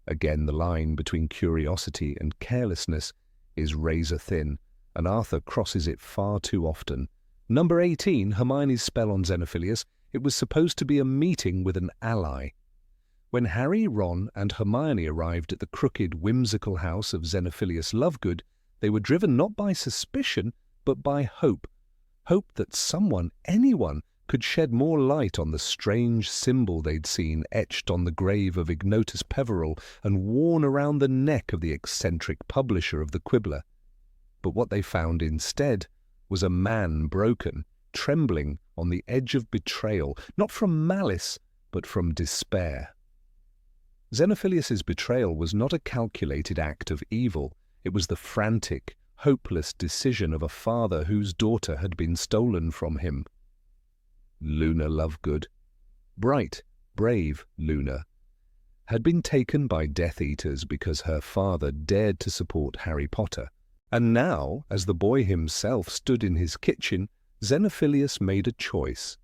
Again, the line between curiosity and carelessness is razor thin, and Arthur crosses it far too often. Number 18, Hermione's spell on Xenophilius, it was supposed to be a meeting with an ally. When Harry, Ron, and Hermione arrived at the crooked, whimsical house of Xenophilius Lovegood, they were driven not by suspicion, but by hope. Hope that someone, anyone, could shed more light on the strange symbol they'd seen etched on the grave of Ignotus Peverell and worn around the neck of the eccentric publisher of the Quibbler. But what they found instead was a man broken, trembling on the edge of betrayal, not from malice, but from despair. Xenophilius's betrayal was not a calculated act of evil. It was the frantic, hopeless decision of a father whose daughter had been stolen from him. Luna Lovegood, bright, brave Luna, had been taken by Death Eaters because her father dared to support Harry Potter. And now, as the boy himself stood in his kitchen, Xenophilius made a choice.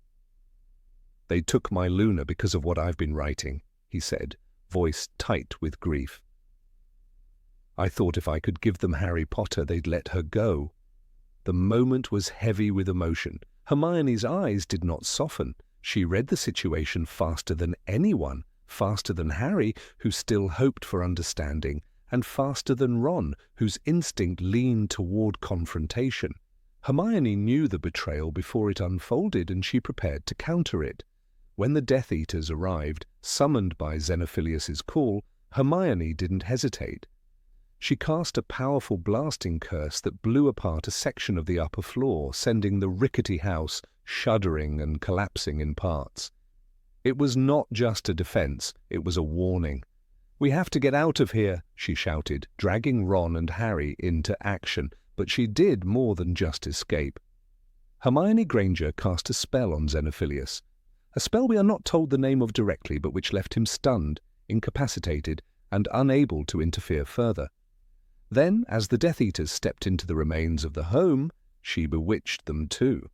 "They took my Luna because of what I've been writing," he said, voice tight with grief. "I thought if I could give them Harry Potter, they'd let her go." The moment was heavy with emotion. Hermione's eyes did not soften. She read the situation faster than anyone, faster than Harry, who still hoped for understanding, and faster than Ron, whose instinct leaned toward confrontation. Hermione knew the betrayal before it unfolded, and she prepared to counter it. When the Death Eaters arrived, summoned by Xenophilius's call, Hermione didn't hesitate. She cast a powerful blasting curse that blew apart a section of the upper floor, sending the rickety house shuddering and collapsing in parts. It was not just a defense, it was a warning. "We have to get out of here," she shouted, dragging Ron and Harry into action, but she did more than just escape. Hermione Granger cast a spell on Xenophilius, a spell we are not told the name of directly, but which left him stunned, incapacitated, and unable to interfere further. Then, as the Death Eaters stepped into the remains of the home, she bewitched them too.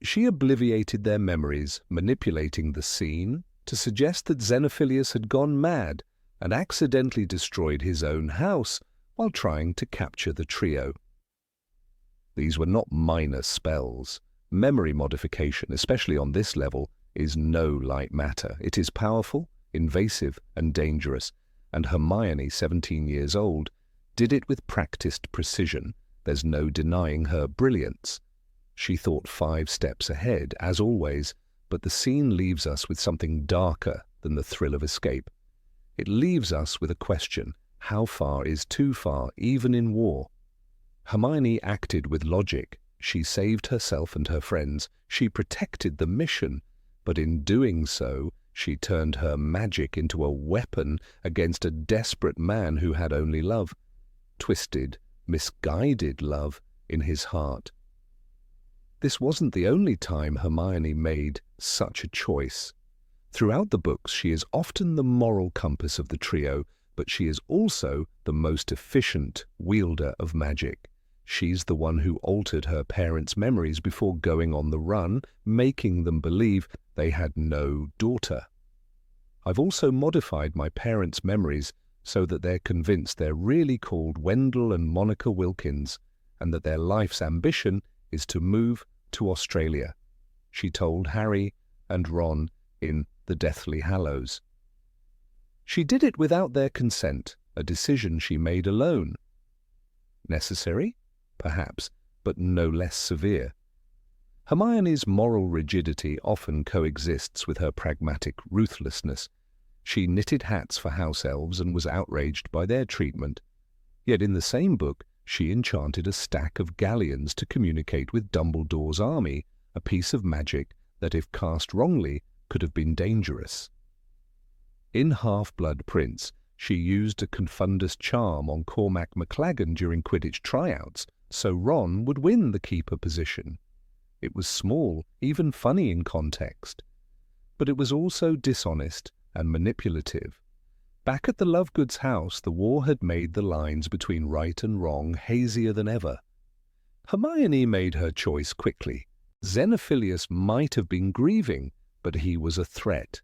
She obliviated their memories, manipulating the scene to suggest that Xenophilius had gone mad and accidentally destroyed his own house while trying to capture the trio. These were not minor spells. Memory modification, especially on this level, is no light matter. It is powerful, invasive, and dangerous, and Hermione, 17 years old, did it with practiced precision. There's no denying her brilliance. She thought 5 steps ahead, as always, but the scene leaves us with something darker than the thrill of escape. It leaves us with a question: how far is too far, even in war? Hermione acted with logic. She saved herself and her friends. She protected the mission. but in doing so, she turned her magic into a weapon against a desperate man who had only love, twisted, misguided love in his heart. This wasn't the only time Hermione made such a choice. Throughout the books, she is often the moral compass of the trio, but she is also the most efficient wielder of magic. She's the one who altered her parents' memories before going on the run, making them believe they had no daughter. I've also modified my parents' memories so that they're convinced they're really called Wendell and Monica Wilkins, and that their life's ambition is to move to Australia, she told Harry and Ron in The Deathly Hallows. She did it without their consent, a decision she made alone. Necessary? Perhaps, but no less severe. Hermione's moral rigidity often coexists with her pragmatic ruthlessness. She knitted hats for house elves and was outraged by their treatment. Yet in the same book, she enchanted a stack of galleons to communicate with Dumbledore's army, a piece of magic that, if cast wrongly, could have been dangerous. In Half-Blood Prince, she used a confundus charm on Cormac McLaggen during Quidditch tryouts, so Ron would win the keeper position. It was small, even funny in context. But it was also dishonest and manipulative. Back at the Lovegoods house, the war had made the lines between right and wrong hazier than ever. Hermione made her choice quickly. Xenophilius might have been grieving, but he was a threat,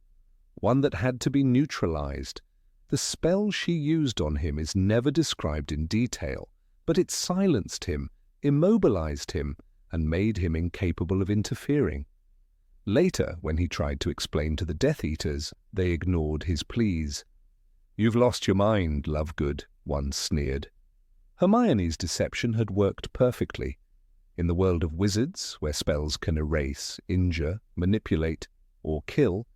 one that had to be neutralized. The spell she used on him is never described in detail, but it silenced him, immobilized him, and made him incapable of interfering. Later, when he tried to explain to the Death Eaters, they ignored his pleas. "You've lost your mind, Lovegood," one sneered. Hermione's deception had worked perfectly. In the world of wizards, where spells can erase, injure, manipulate, or kill,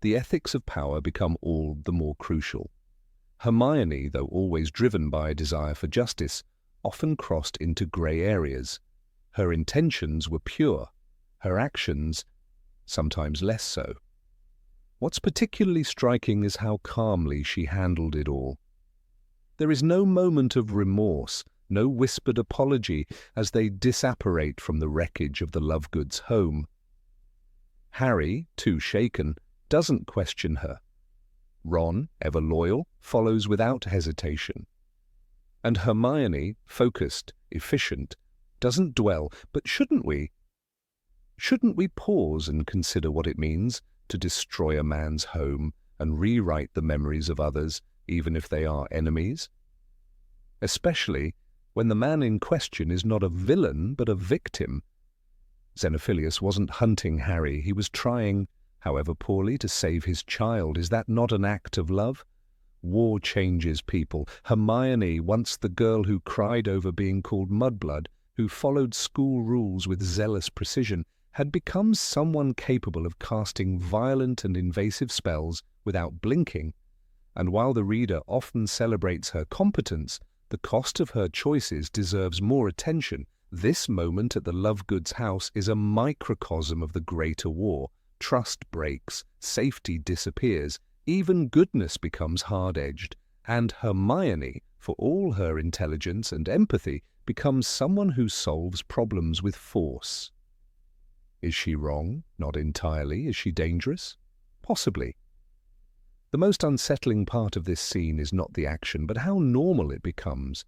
the ethics of power become all the more crucial. Hermione, though always driven by a desire for justice, often crossed into grey areas. Her intentions were pure, her actions sometimes less so. What's particularly striking is how calmly she handled it all. There is no moment of remorse, no whispered apology as they disapparate from the wreckage of the Lovegoods home. Harry, too shaken, doesn't question her. Ron, ever loyal, follows without hesitation. And Hermione, focused, efficient, doesn't dwell, but shouldn't we? Shouldn't we pause and consider what it means to destroy a man's home and rewrite the memories of others, even if they are enemies? Especially when the man in question is not a villain, but a victim. Xenophilius wasn't hunting Harry, he was trying, however poorly, to save his child. Is that not an act of love? War changes people. Hermione, once the girl who cried over being called Mudblood, who followed school rules with zealous precision, had become someone capable of casting violent and invasive spells without blinking. And while the reader often celebrates her competence, the cost of her choices deserves more attention. This moment at the Lovegoods house is a microcosm of the greater war. Trust breaks, safety disappears, even goodness becomes hard-edged, and Hermione, for all her intelligence and empathy, becomes someone who solves problems with force. Is she wrong? Not entirely. Is she dangerous? Possibly. The most unsettling part of this scene is not the action, but how normal it becomes.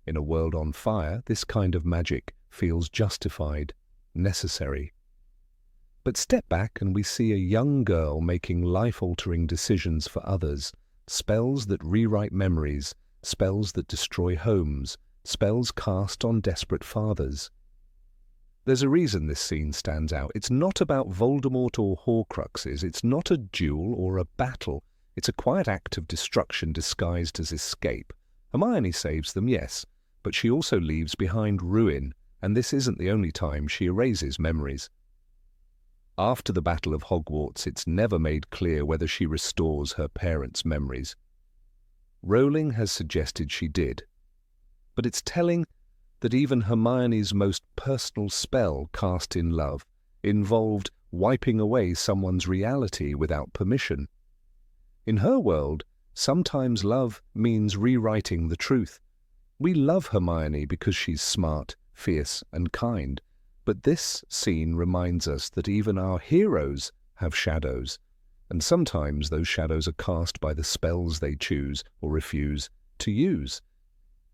In a world on fire, this kind of magic feels justified, necessary. But step back and we see a young girl making life-altering decisions for others, spells that rewrite memories, spells that destroy homes, spells cast on desperate fathers. There's a reason this scene stands out. It's not about Voldemort or Horcruxes. It's not a duel or a battle. It's a quiet act of destruction disguised as escape. Hermione saves them, yes, but she also leaves behind ruin, and this isn't the only time she erases memories. After the Battle of Hogwarts, it's never made clear whether she restores her parents' memories. Rowling has suggested she did, but it's telling that even Hermione's most personal spell, cast in love, involved wiping away someone's reality without permission. In her world, sometimes love means rewriting the truth. We love Hermione because she's smart, fierce, and kind, but this scene reminds us that even our heroes have shadows, and sometimes those shadows are cast by the spells they choose or refuse to use.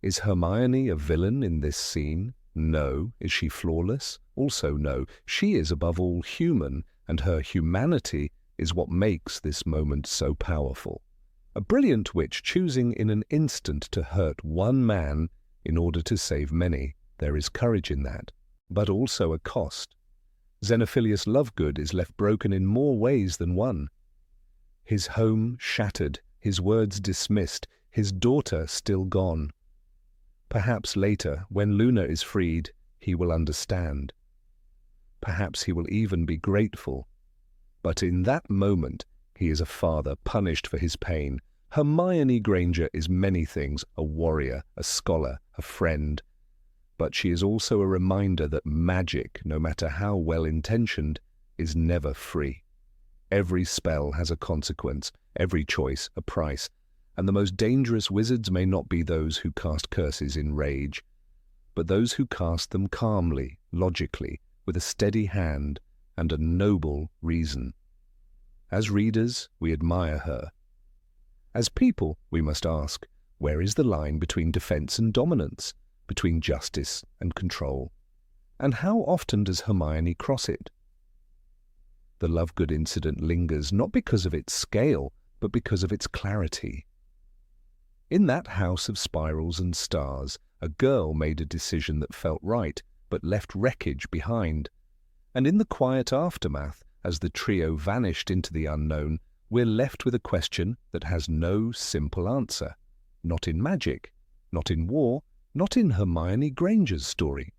Is Hermione a villain in this scene? No. Is she flawless? Also no. She is above all human, and her humanity is what makes this moment so powerful. A brilliant witch choosing in an instant to hurt one man in order to save many. There is courage in that, but also a cost. Xenophilius Lovegood is left broken in more ways than one. His home shattered, his words dismissed, his daughter still gone. Perhaps later, when Luna is freed, he will understand. Perhaps he will even be grateful. But in that moment, he is a father punished for his pain. Hermione Granger is many things, a warrior, a scholar, a friend. But she is also a reminder that magic, no matter how well-intentioned, is never free. Every spell has a consequence, every choice a price, and the most dangerous wizards may not be those who cast curses in rage, but those who cast them calmly, logically, with a steady hand and a noble reason. As readers, we admire her. As people, we must ask, where is the line between defense and dominance, between justice and control? And how often does Hermione cross it? The Lovegood incident lingers not because of its scale, but because of its clarity. In that house of spirals and stars, a girl made a decision that felt right, but left wreckage behind. And in the quiet aftermath, as the trio vanished into the unknown, we're left with a question that has no simple answer. Not in magic, not in war, not in Hermione Granger's story.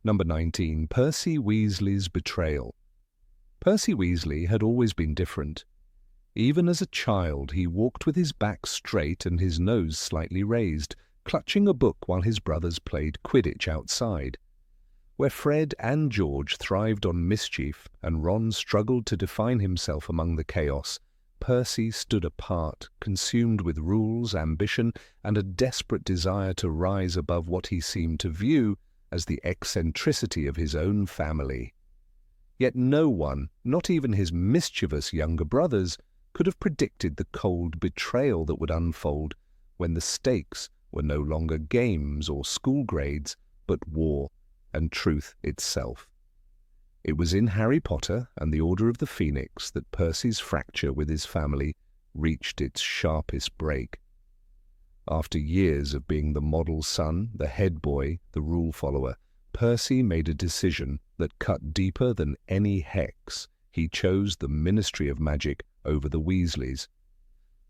Number 19, Percy Weasley's betrayal. Percy Weasley had always been different. Even as a child, he walked with his back straight and his nose slightly raised, clutching a book while his brothers played Quidditch outside. Where Fred and George thrived on mischief and Ron struggled to define himself among the chaos, Percy stood apart, consumed with rules, ambition, and a desperate desire to rise above what he seemed to view as the eccentricity of his own family. Yet no one, not even his mischievous younger brothers, could have predicted the cold betrayal that would unfold when the stakes were no longer games or school grades, but war and truth itself. It was in Harry Potter and the Order of the Phoenix that Percy's fracture with his family reached its sharpest break. After years of being the model son, the head boy, the rule follower, Percy made a decision that cut deeper than any hex. He chose the Ministry of Magic over the Weasleys.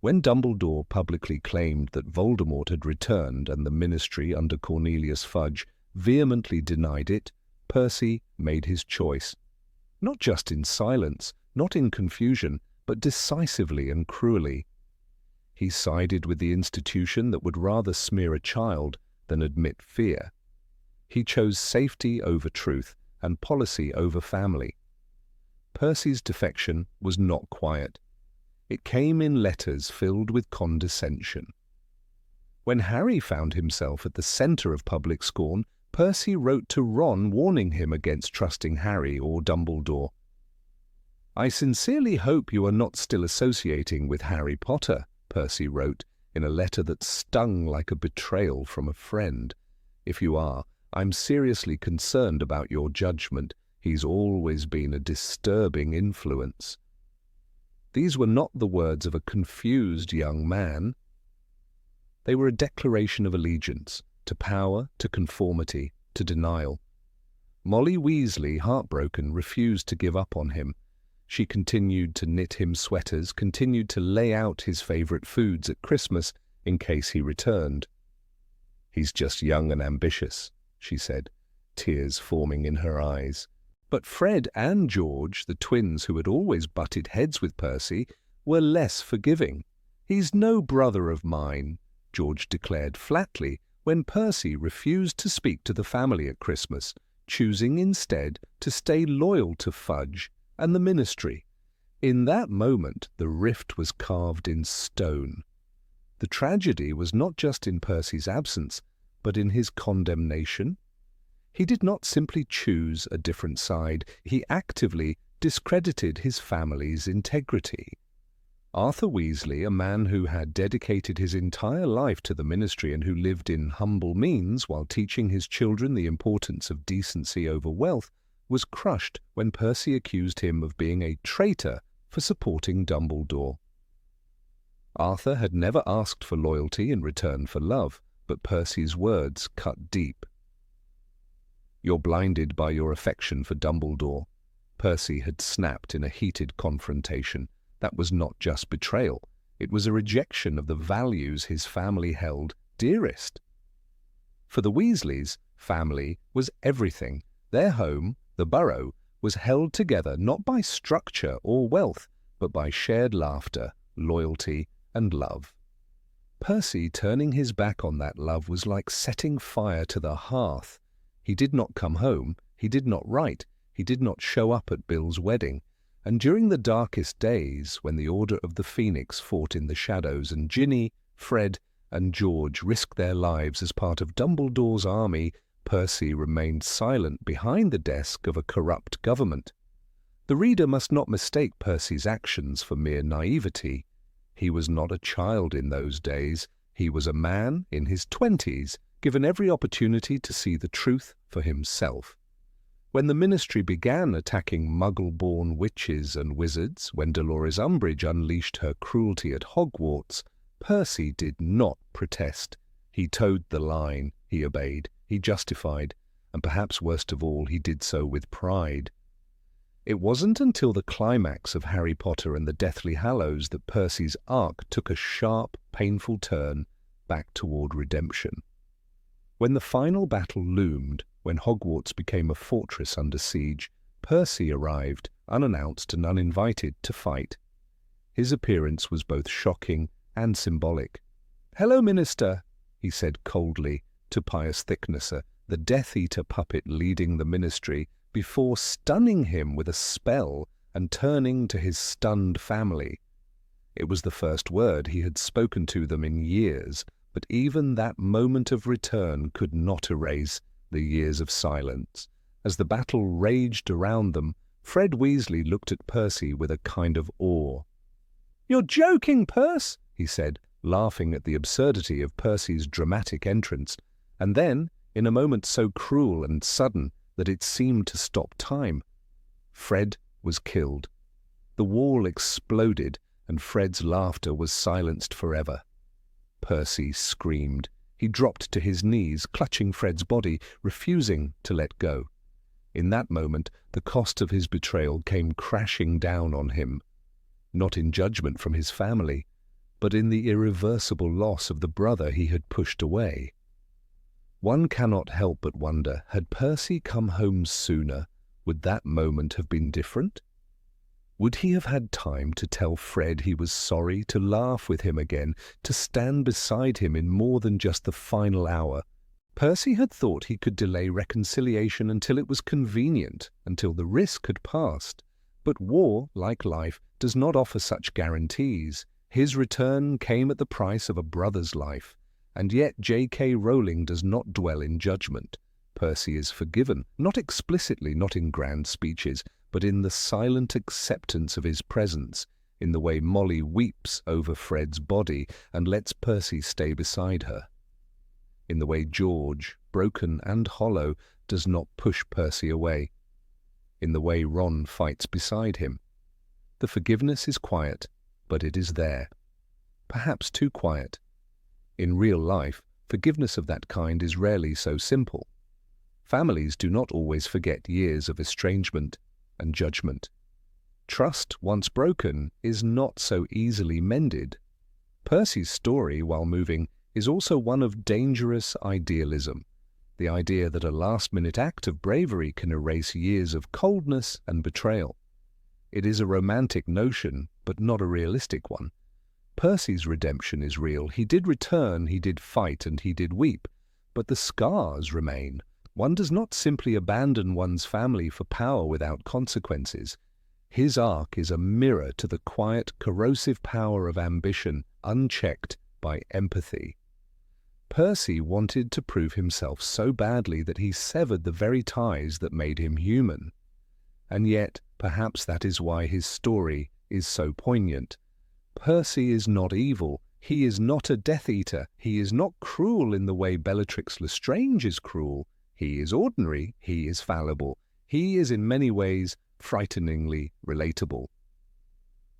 When Dumbledore publicly claimed that Voldemort had returned and the Ministry under Cornelius Fudge vehemently denied it, Percy made his choice. Not just in silence, not in confusion, but decisively and cruelly. He sided with the institution that would rather smear a child than admit fear. He chose safety over truth and policy over family. Percy's defection was not quiet. It came in letters filled with condescension. When Harry found himself at the centre of public scorn, Percy wrote to Ron warning him against trusting Harry or Dumbledore. "I sincerely hope you are not still associating with Harry Potter," Percy wrote in a letter that stung like a betrayal from a friend. "If you are, I'm seriously concerned about your judgment. He's always been a disturbing influence." These were not the words of a confused young man. They were a declaration of allegiance to power, to conformity, to denial. Molly Weasley, heartbroken, refused to give up on him. She continued to knit him sweaters, continued to lay out his favorite foods at Christmas in case he returned. "He's just young and ambitious," she said, tears forming in her eyes. But Fred and George, the twins who had always butted heads with Percy, were less forgiving. "He's no brother of mine," George declared flatly when Percy refused to speak to the family at Christmas, choosing instead to stay loyal to Fudge and the ministry. In that moment, the rift was carved in stone. The tragedy was not just in Percy's absence, but in his condemnation. He did not simply choose a different side, he actively discredited his family's integrity. Arthur Weasley, a man who had dedicated his entire life to the ministry and who lived in humble means while teaching his children the importance of decency over wealth, was crushed when Percy accused him of being a traitor for supporting Dumbledore. Arthur had never asked for loyalty in return for love, but Percy's words cut deep. "You're blinded by your affection for Dumbledore," Percy had snapped in a heated confrontation. That was not just betrayal, it was a rejection of the values his family held dearest. For the Weasleys, family was everything. Their home, the Burrow, was held together not by structure or wealth, but by shared laughter, loyalty, and love. Percy turning his back on that love was like setting fire to the hearth. He did not come home, he did not write, he did not show up at Bill's wedding, and during the darkest days, when the Order of the Phoenix fought in the shadows and Ginny, Fred, and George risked their lives as part of Dumbledore's army, Percy remained silent behind the desk of a corrupt government. The reader must not mistake Percy's actions for mere naivety. He was not a child in those days. He was a man in his 20s, given every opportunity to see the truth for himself. When the ministry began attacking Muggle-born witches and wizards, when Dolores Umbridge unleashed her cruelty at Hogwarts, Percy did not protest. He toed the line, he obeyed, he justified, and perhaps worst of all, he did so with pride. It wasn't until the climax of Harry Potter and the Deathly Hallows that Percy's arc took a sharp, painful turn back toward redemption. When the final battle loomed, when Hogwarts became a fortress under siege, Percy arrived, unannounced and uninvited, to fight. His appearance was both shocking and symbolic. "Hello, Minister," he said coldly to Pius Thicknesser, the Death Eater puppet leading the ministry, before stunning him with a spell and turning to his stunned family. It was the first word he had spoken to them in years, but even that moment of return could not erase the years of silence. As the battle raged around them, Fred Weasley looked at Percy with a kind of awe. "You're joking, Perce," he said, laughing at the absurdity of Percy's dramatic entrance, and then, in a moment so cruel and sudden that it seemed to stop time, Fred was killed. The wall exploded, and Fred's laughter was silenced forever. Percy screamed. He dropped to his knees, clutching Fred's body, refusing to let go. In that moment, the cost of his betrayal came crashing down on him, not in judgment from his family, but in the irreversible loss of the brother he had pushed away. One cannot help but wonder, had Percy come home sooner, would that moment have been different? Would he have had time to tell Fred he was sorry, to laugh with him again, to stand beside him in more than just the final hour? Percy had thought he could delay reconciliation until it was convenient, until the risk had passed. But war, like life, does not offer such guarantees. His return came at the price of a brother's life. And yet J.K. Rowling does not dwell in judgment. Percy is forgiven, not explicitly, not in grand speeches, but in the silent acceptance of his presence, in the way Molly weeps over Fred's body and lets Percy stay beside her, in the way George, broken and hollow, does not push Percy away, in the way Ron fights beside him. The forgiveness is quiet, but it is there. Perhaps too quiet. In real life, forgiveness of that kind is rarely so simple. Families do not always forget years of estrangement and judgment. Trust, once broken, is not so easily mended. Percy's story, while moving, is also one of dangerous idealism, the idea that a last-minute act of bravery can erase years of coldness and betrayal. It is a romantic notion, but not a realistic one. Percy's redemption is real. He did return, he did fight, and he did weep, but the scars remain. One does not simply abandon one's family for power without consequences. His arc is a mirror to the quiet, corrosive power of ambition, unchecked by empathy. Percy wanted to prove himself so badly that he severed the very ties that made him human. And yet, perhaps that is why his story is so poignant. Percy is not evil. He is not a Death Eater. He is not cruel in the way Bellatrix Lestrange is cruel. He is ordinary. He is fallible. He is in many ways frighteningly relatable.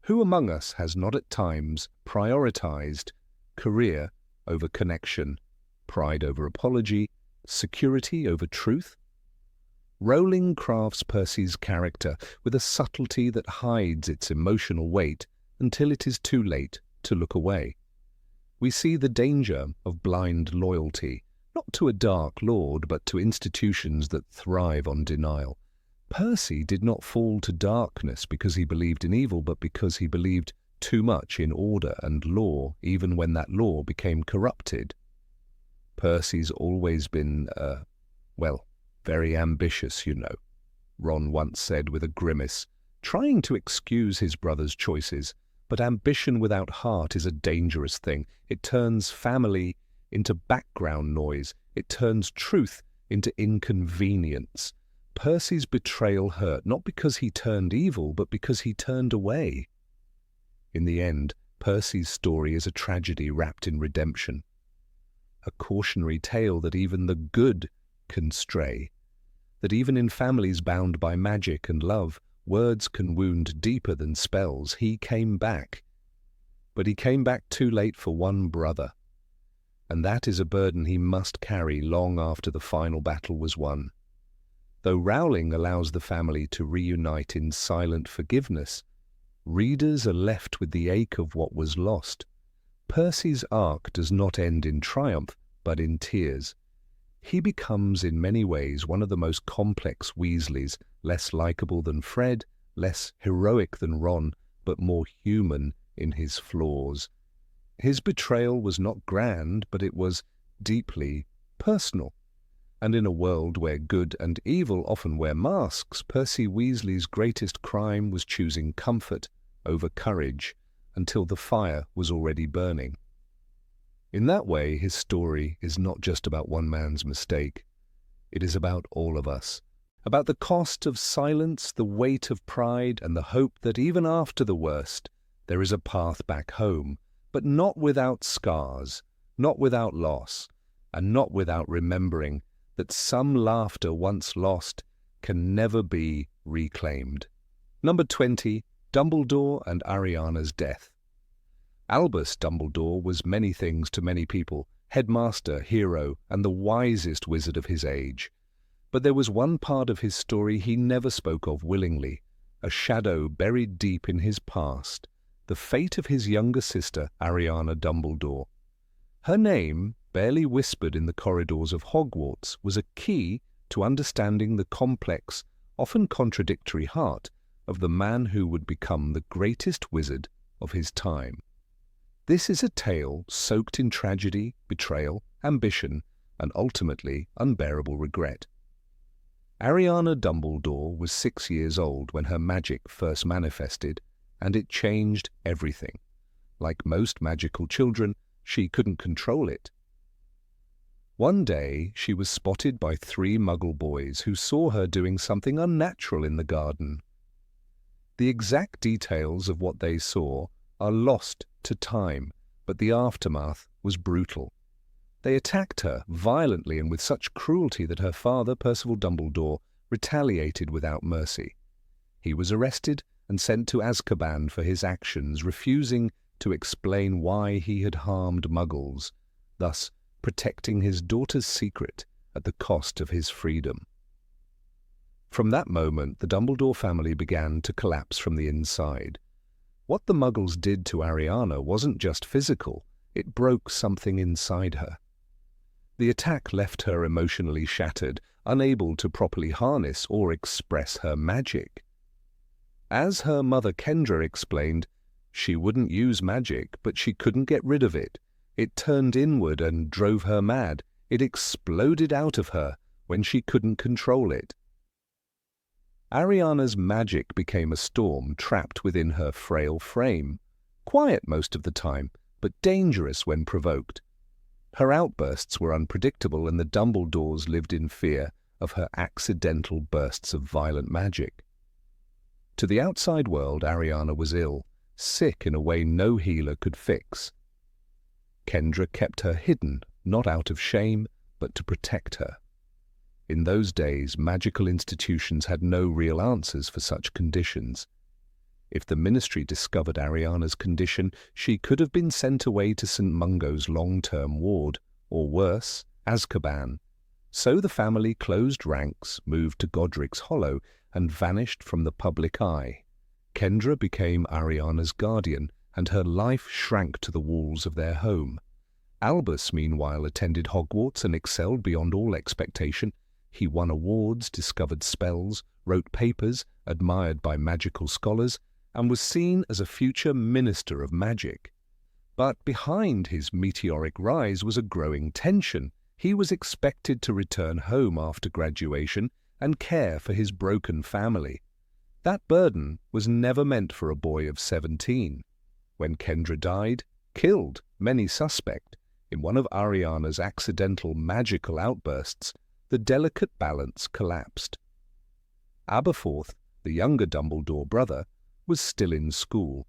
Who among us has not at times prioritized career over connection, pride over apology, security over truth? Rowling crafts Percy's character with a subtlety that hides its emotional weight until it is too late to look away. We see the danger of blind loyalty, not to a dark lord, but to institutions that thrive on denial. Percy did not fall to darkness because he believed in evil, but because he believed too much in order and law, even when that law became corrupted. Percy's always been, very ambitious, you know, Ron once said with a grimace, trying to excuse his brother's choices. But ambition without heart is a dangerous thing. It turns family into background noise. It turns truth into inconvenience. Percy's betrayal hurt, not because he turned evil, but because he turned away. In the end, Percy's story is a tragedy wrapped in redemption. A cautionary tale that even the good can stray, that even in families bound by magic and love, words can wound deeper than spells. He came back, but he came back too late for one brother, and that is a burden he must carry long after the final battle was won. Though Rowling allows the family to reunite in silent forgiveness, readers are left with the ache of what was lost. Percy's arc does not end in triumph, but in tears. He becomes in many ways one of the most complex Weasleys, less likable than Fred, less heroic than Ron, but more human in his flaws. His betrayal was not grand, but it was deeply personal. And in a world where good and evil often wear masks, Percy Weasley's greatest crime was choosing comfort over courage until the fire was already burning. In that way, his story is not just about one man's mistake. It is about all of us, about the cost of silence, the weight of pride, and the hope that even after the worst, there is a path back home, but not without scars, not without loss, and not without remembering that some laughter once lost can never be reclaimed. Number 20, Dumbledore and Ariana's death. Albus Dumbledore was many things to many people, headmaster, hero, and the wisest wizard of his age. But there was one part of his story he never spoke of willingly, a shadow buried deep in his past, the fate of his younger sister, Ariana Dumbledore. Her name, barely whispered in the corridors of Hogwarts, was a key to understanding the complex, often contradictory heart of the man who would become the greatest wizard of his time. This is a tale soaked in tragedy, betrayal, ambition, and ultimately unbearable regret. Ariana Dumbledore was 6 years old when her magic first manifested, and it changed everything. Like most magical children, she couldn't control it. One day, she was spotted by 3 Muggle boys who saw her doing something unnatural in the garden. The exact details of what they saw are lost to time, but the aftermath was brutal. They attacked her violently and with such cruelty that her father, Percival Dumbledore, retaliated without mercy. He was arrested and sent to Azkaban for his actions, refusing to explain why he had harmed Muggles, thus protecting his daughter's secret at the cost of his freedom. From that moment, the Dumbledore family began to collapse from the inside. What the Muggles did to Ariana wasn't just physical, it broke something inside her. The attack left her emotionally shattered, unable to properly harness or express her magic. As her mother Kendra explained, she wouldn't use magic, but she couldn't get rid of it. It turned inward and drove her mad. It exploded out of her when she couldn't control it. Ariana's magic became a storm trapped within her frail frame, quiet most of the time, but dangerous when provoked. Her outbursts were unpredictable, and the Dumbledores lived in fear of her accidental bursts of violent magic. To the outside world, Ariana was ill, sick in a way no healer could fix. Kendra kept her hidden, not out of shame, but to protect her. In those days, magical institutions had no real answers for such conditions. If the Ministry discovered Ariana's condition, she could have been sent away to St. Mungo's long-term ward, or worse, Azkaban. So the family closed ranks, moved to Godric's Hollow, and vanished from the public eye. Kendra became Ariana's guardian, and her life shrank to the walls of their home. Albus, meanwhile, attended Hogwarts and excelled beyond all expectation. He won awards, discovered spells, wrote papers, admired by magical scholars, and was seen as a future minister of magic. But behind his meteoric rise was a growing tension. He was expected to return home after graduation and care for his broken family. That burden was never meant for a boy of 17. When Kendra died, killed, many suspect, in one of Ariana's accidental magical outbursts, the delicate balance collapsed. Aberforth, the younger Dumbledore brother, was still in school.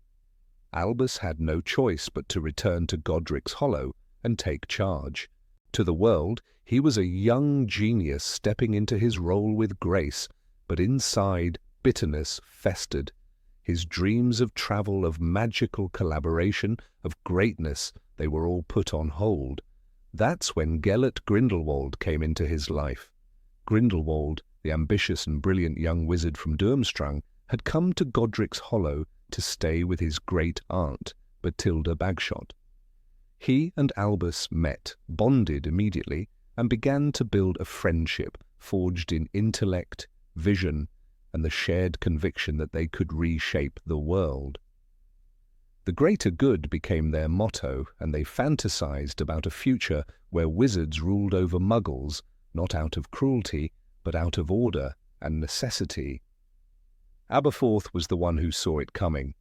Albus had no choice but to return to Godric's Hollow and take charge. To the world, he was a young genius stepping into his role with grace, but inside, bitterness festered. His dreams of travel, of magical collaboration, of greatness, they were all put on hold. That's when Gellert Grindelwald came into his life. Grindelwald, the ambitious and brilliant young wizard from Durmstrang, had come to Godric's Hollow to stay with his great-aunt, Bathilda Bagshot. He and Albus met, bonded immediately, and began to build a friendship forged in intellect, vision, and the shared conviction that they could reshape the world. The greater good became their motto, and they fantasized about a future where wizards ruled over muggles, not out of cruelty, but out of order and necessity. Aberforth was the one who saw it coming,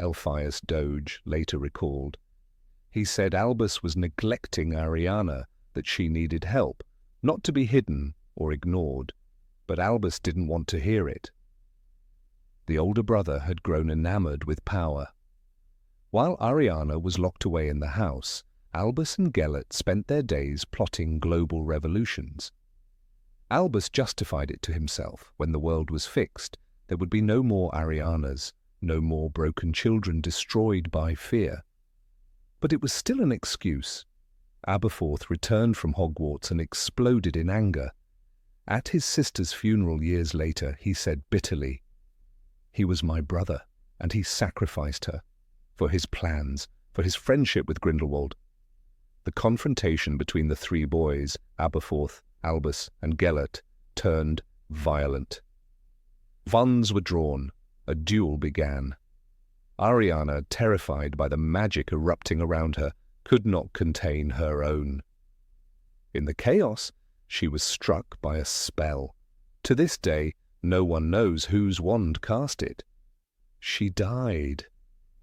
Elphias Doge later recalled. He said Albus was neglecting Ariana, that she needed help, not to be hidden or ignored, but Albus didn't want to hear it. The older brother had grown enamored with power. While Ariana was locked away in the house, Albus and Gellert spent their days plotting global revolutions. Albus justified it to himself. When the world was fixed, there would be no more Arianas, no more broken children destroyed by fear. But it was still an excuse. Aberforth returned from Hogwarts and exploded in anger. At his sister's funeral years later, he said bitterly, "He was my brother, and he sacrificed her, for his plans, for his friendship with Grindelwald." The confrontation between the three boys, Aberforth, Albus, and Gellert, turned violent. Wands were drawn. A duel began. Ariana, terrified by the magic erupting around her, could not contain her own. In the chaos, she was struck by a spell. To this day, no one knows whose wand cast it. She died,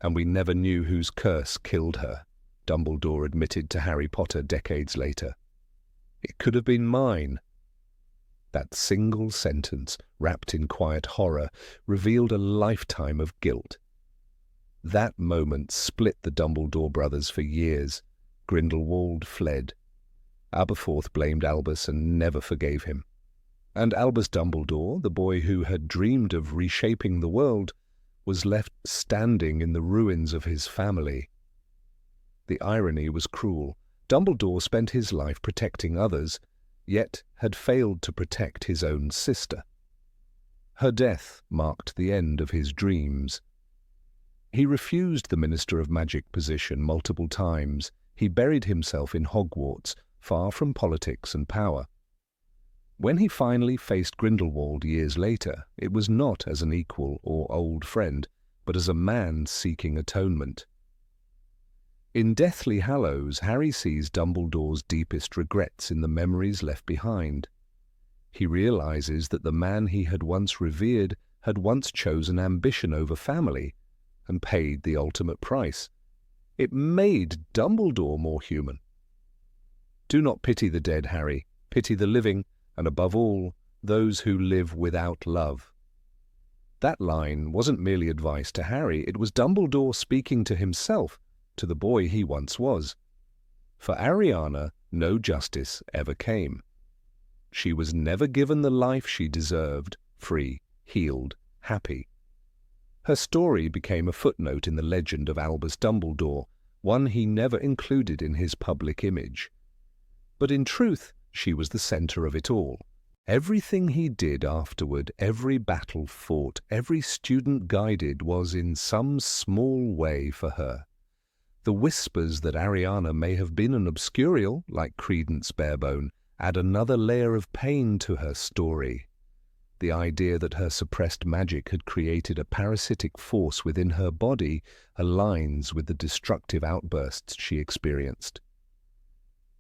and we never knew whose curse killed her, Dumbledore admitted to Harry Potter decades later. "It could have been mine." That single sentence, wrapped in quiet horror, revealed a lifetime of guilt. That moment split the Dumbledore brothers for years. Grindelwald fled. Aberforth blamed Albus and never forgave him. And Albus Dumbledore, the boy who had dreamed of reshaping the world, was left standing in the ruins of his family. The irony was cruel. Dumbledore spent his life protecting others, yet had failed to protect his own sister. Her death marked the end of his dreams. He refused the Minister of Magic position multiple times. He buried himself in Hogwarts, far from politics and power. When he finally faced Grindelwald years later, it was not as an equal or old friend, but as a man seeking atonement. In Deathly Hallows, Harry sees Dumbledore's deepest regrets in the memories left behind. He realizes that the man he had once revered had once chosen ambition over family and paid the ultimate price. It made Dumbledore more human. Do not pity the dead, Harry. Pity the living, and above all, those who live without love. That line wasn't merely advice to Harry, it was Dumbledore speaking to himself, to the boy he once was. For Ariana, no justice ever came. She was never given the life she deserved, free, healed, happy. Her story became a footnote in the legend of Albus Dumbledore, one he never included in his public image. But in truth, she was the center of it all. Everything he did afterward, every battle fought, every student guided was in some small way for her. The whispers that Ariana may have been an obscurial, like Credence Barebone, add another layer of pain to her story. The idea that her suppressed magic had created a parasitic force within her body aligns with the destructive outbursts she experienced.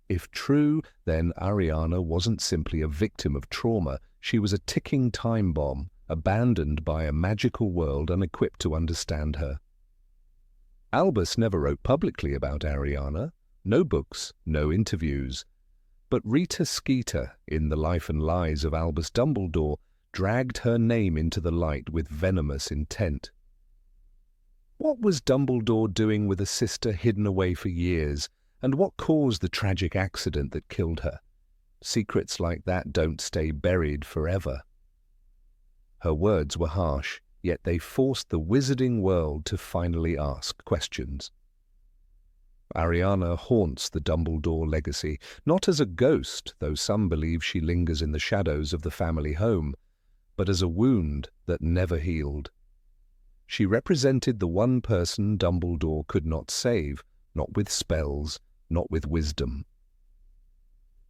If true, then Ariana wasn't simply a victim of trauma, she was a ticking time bomb, abandoned by a magical world unequipped to understand her. Albus never wrote publicly about Ariana, no books, no interviews. But Rita Skeeter, in The Life and Lies of Albus Dumbledore, dragged her name into the light with venomous intent. What was Dumbledore doing with a sister hidden away for years, and what caused the tragic accident that killed her? Secrets like that don't stay buried forever. Her words were harsh, yet they forced the wizarding world to finally ask questions. Ariana haunts the Dumbledore legacy, not as a ghost, though some believe she lingers in the shadows of the family home, but as a wound that never healed. She represented the one person Dumbledore could not save, not with spells, not with wisdom.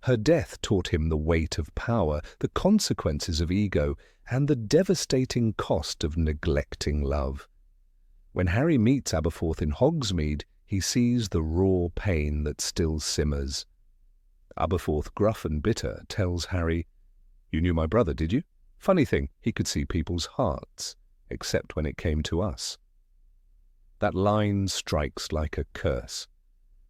Her death taught him the weight of power, the consequences of ego, and the devastating cost of neglecting love. When Harry meets Aberforth in Hogsmeade, he sees the raw pain that still simmers. Aberforth, gruff and bitter, tells Harry, "You knew my brother, did you? Funny thing, he could see people's hearts, except when it came to us." That line strikes like a curse.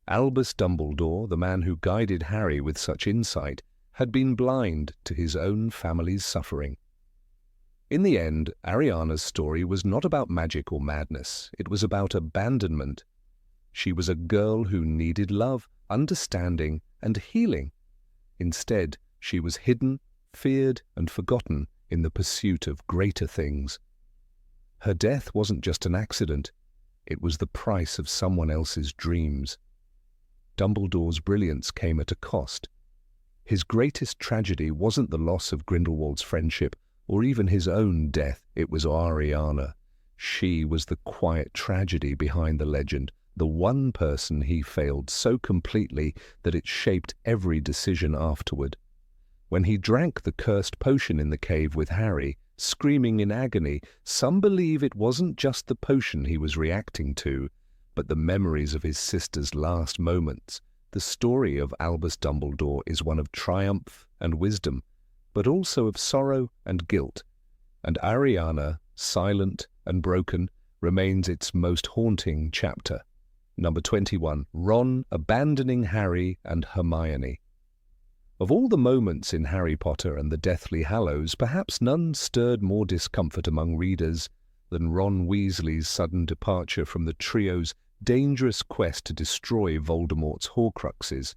Albus Dumbledore, the man who guided Harry with such insight, had been blind to his own family's suffering. In the end, Ariana's story was not about magic or madness. It was about abandonment. She was a girl who needed love, understanding, and healing. Instead, she was hidden, feared, and forgotten in the pursuit of greater things. Her death wasn't just an accident. It was the price of someone else's dreams. Dumbledore's brilliance came at a cost. His greatest tragedy wasn't the loss of Grindelwald's friendship or even his own death, it was Ariana. She was the quiet tragedy behind the legend, the one person he failed so completely that it shaped every decision afterward. When he drank the cursed potion in the cave with Harry, screaming in agony, some believe it wasn't just the potion he was reacting to, but the memories of his sister's last moments. The story of Albus Dumbledore is one of triumph and wisdom, but also of sorrow and guilt. And Ariana, silent and broken, remains its most haunting chapter. Number 21. Ron abandoning Harry and Hermione. Of all the moments in Harry Potter and the Deathly Hallows, perhaps none stirred more discomfort among readers than Ron Weasley's sudden departure from the trio's dangerous quest to destroy Voldemort's Horcruxes.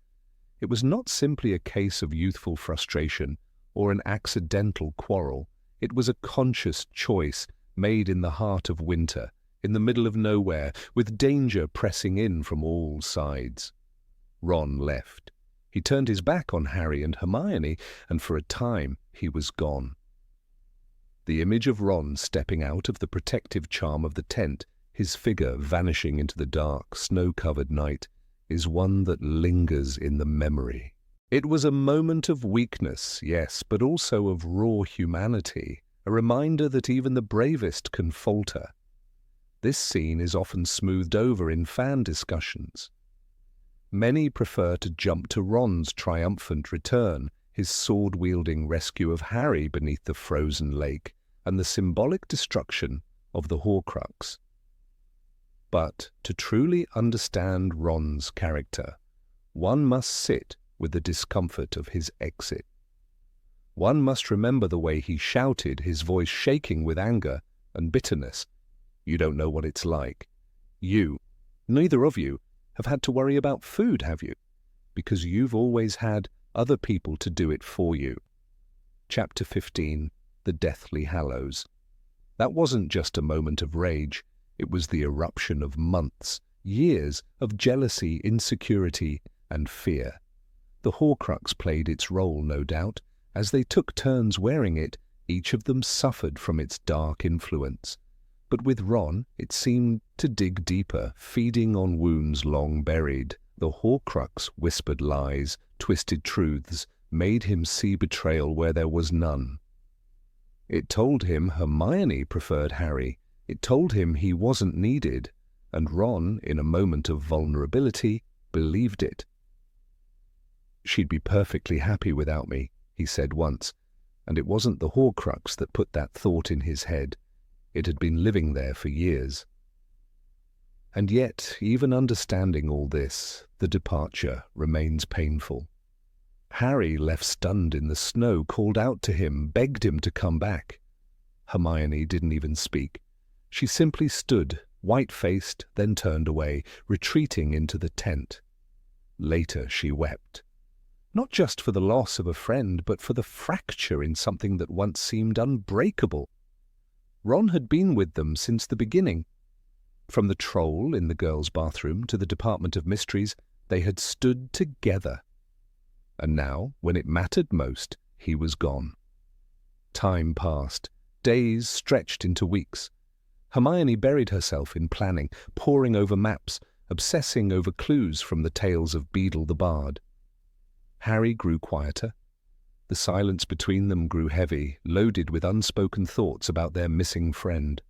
It was not simply a case of youthful frustration or an accidental quarrel. It was a conscious choice made in the heart of winter, in the middle of nowhere, with danger pressing in from all sides. Ron left. He turned his back on Harry and Hermione, and for a time he was gone. The image of Ron stepping out of the protective charm of the tent, his figure vanishing into the dark, snow-covered night, is one that lingers in the memory. It was a moment of weakness, yes, but also of raw humanity, a reminder that even the bravest can falter. This scene is often smoothed over in fan discussions. Many prefer to jump to Ron's triumphant return, his sword-wielding rescue of Harry beneath the frozen lake, and the symbolic destruction of the Horcrux. But to truly understand Ron's character, one must sit with the discomfort of his exit. One must remember the way he shouted, his voice shaking with anger and bitterness. You don't know what it's like. Neither of you, have had to worry about food, have you? Because you've always had other people to do it for you. Chapter 15, The Deathly Hallows. That wasn't just a moment of rage. It was the eruption of months, years of jealousy, insecurity, and fear. The Horcrux played its role, no doubt. As they took turns wearing it, each of them suffered from its dark influence. But with Ron, it seemed to dig deeper, feeding on wounds long buried. The Horcrux whispered lies, twisted truths, made him see betrayal where there was none. It told him Hermione preferred Harry. It told him he wasn't needed. And Ron, in a moment of vulnerability, believed it. "She'd be perfectly happy without me," he said once, and it wasn't the Horcrux that put that thought in his head. It had been living there for years. And yet, even understanding all this, the departure remains painful. Harry, left stunned in the snow, called out to him, begged him to come back. Hermione didn't even speak. She simply stood, white-faced, then turned away, retreating into the tent. Later she wept. Not just for the loss of a friend, but for the fracture in something that once seemed unbreakable. Ron had been with them since the beginning. From the troll in the girls' bathroom to the Department of Mysteries, they had stood together. And now, when it mattered most, he was gone. Time passed. Days stretched into weeks. Hermione buried herself in planning, poring over maps, obsessing over clues from the tales of Beedle the Bard. Harry grew quieter. The silence between them grew heavy, loaded with unspoken thoughts about their missing friend.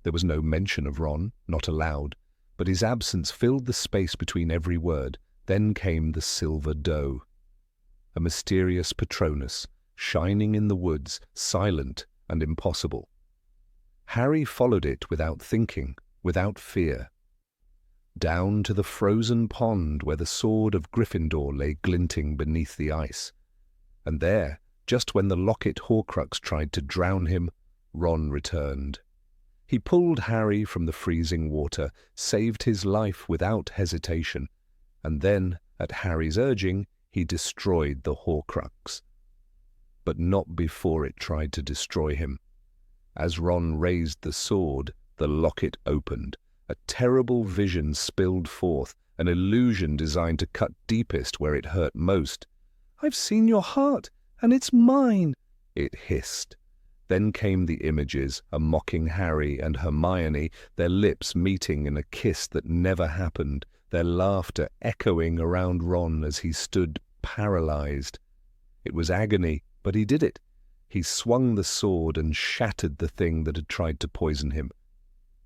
There was no mention of Ron, not aloud, but his absence filled the space between every word. Then came the silver doe, a mysterious Patronus, shining in the woods, silent and impossible. Harry followed it without thinking, without fear. Down to the frozen pond where the sword of Gryffindor lay glinting beneath the ice. And there, just when the Locket Horcrux tried to drown him, Ron returned. He pulled Harry from the freezing water, saved his life without hesitation, and then, at Harry's urging, he destroyed the Horcrux. But not before it tried to destroy him. As Ron raised the sword, the locket opened. A terrible vision spilled forth, an illusion designed to cut deepest where it hurt most. "I've seen your heart, and it's mine," it hissed. Then came the images, a mocking Harry and Hermione, their lips meeting in a kiss that never happened, their laughter echoing around Ron as he stood paralyzed. It was agony, but he did it. He swung the sword and shattered the thing that had tried to poison him.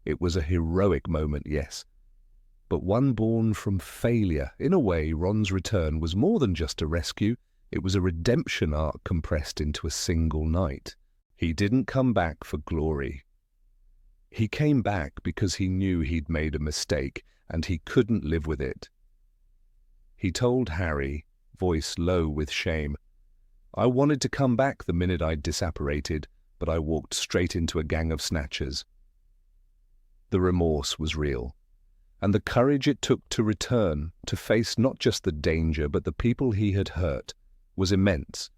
It was a heroic moment, yes, but one born from failure. In a way, Ron's return was more than just a rescue. It was a redemption arc compressed into a single night. He didn't come back for glory. He came back because he knew he'd made a mistake, and he couldn't live with it. He told Harry, voice low with shame, "I wanted to come back the minute I'd disapparated, but I walked straight into a gang of snatchers." The remorse was real, and the courage it took to return, to face not just the danger but the people he had hurt, was immense.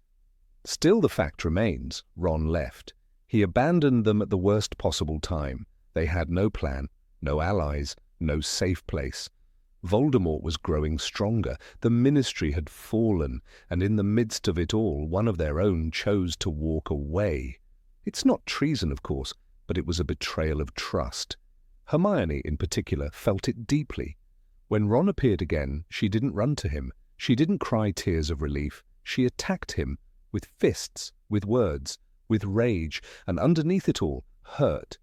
Still, the fact remains, Ron left. He abandoned them at the worst possible time. They had no plan, no allies, no safe place. Voldemort was growing stronger. The Ministry had fallen, and in the midst of it all, one of their own chose to walk away. It's not treason, of course, but it was a betrayal of trust. Hermione, in particular, felt it deeply. When Ron appeared again, she didn't run to him. She didn't cry tears of relief. She attacked him, with fists, with words, with rage, and underneath it all, hurt.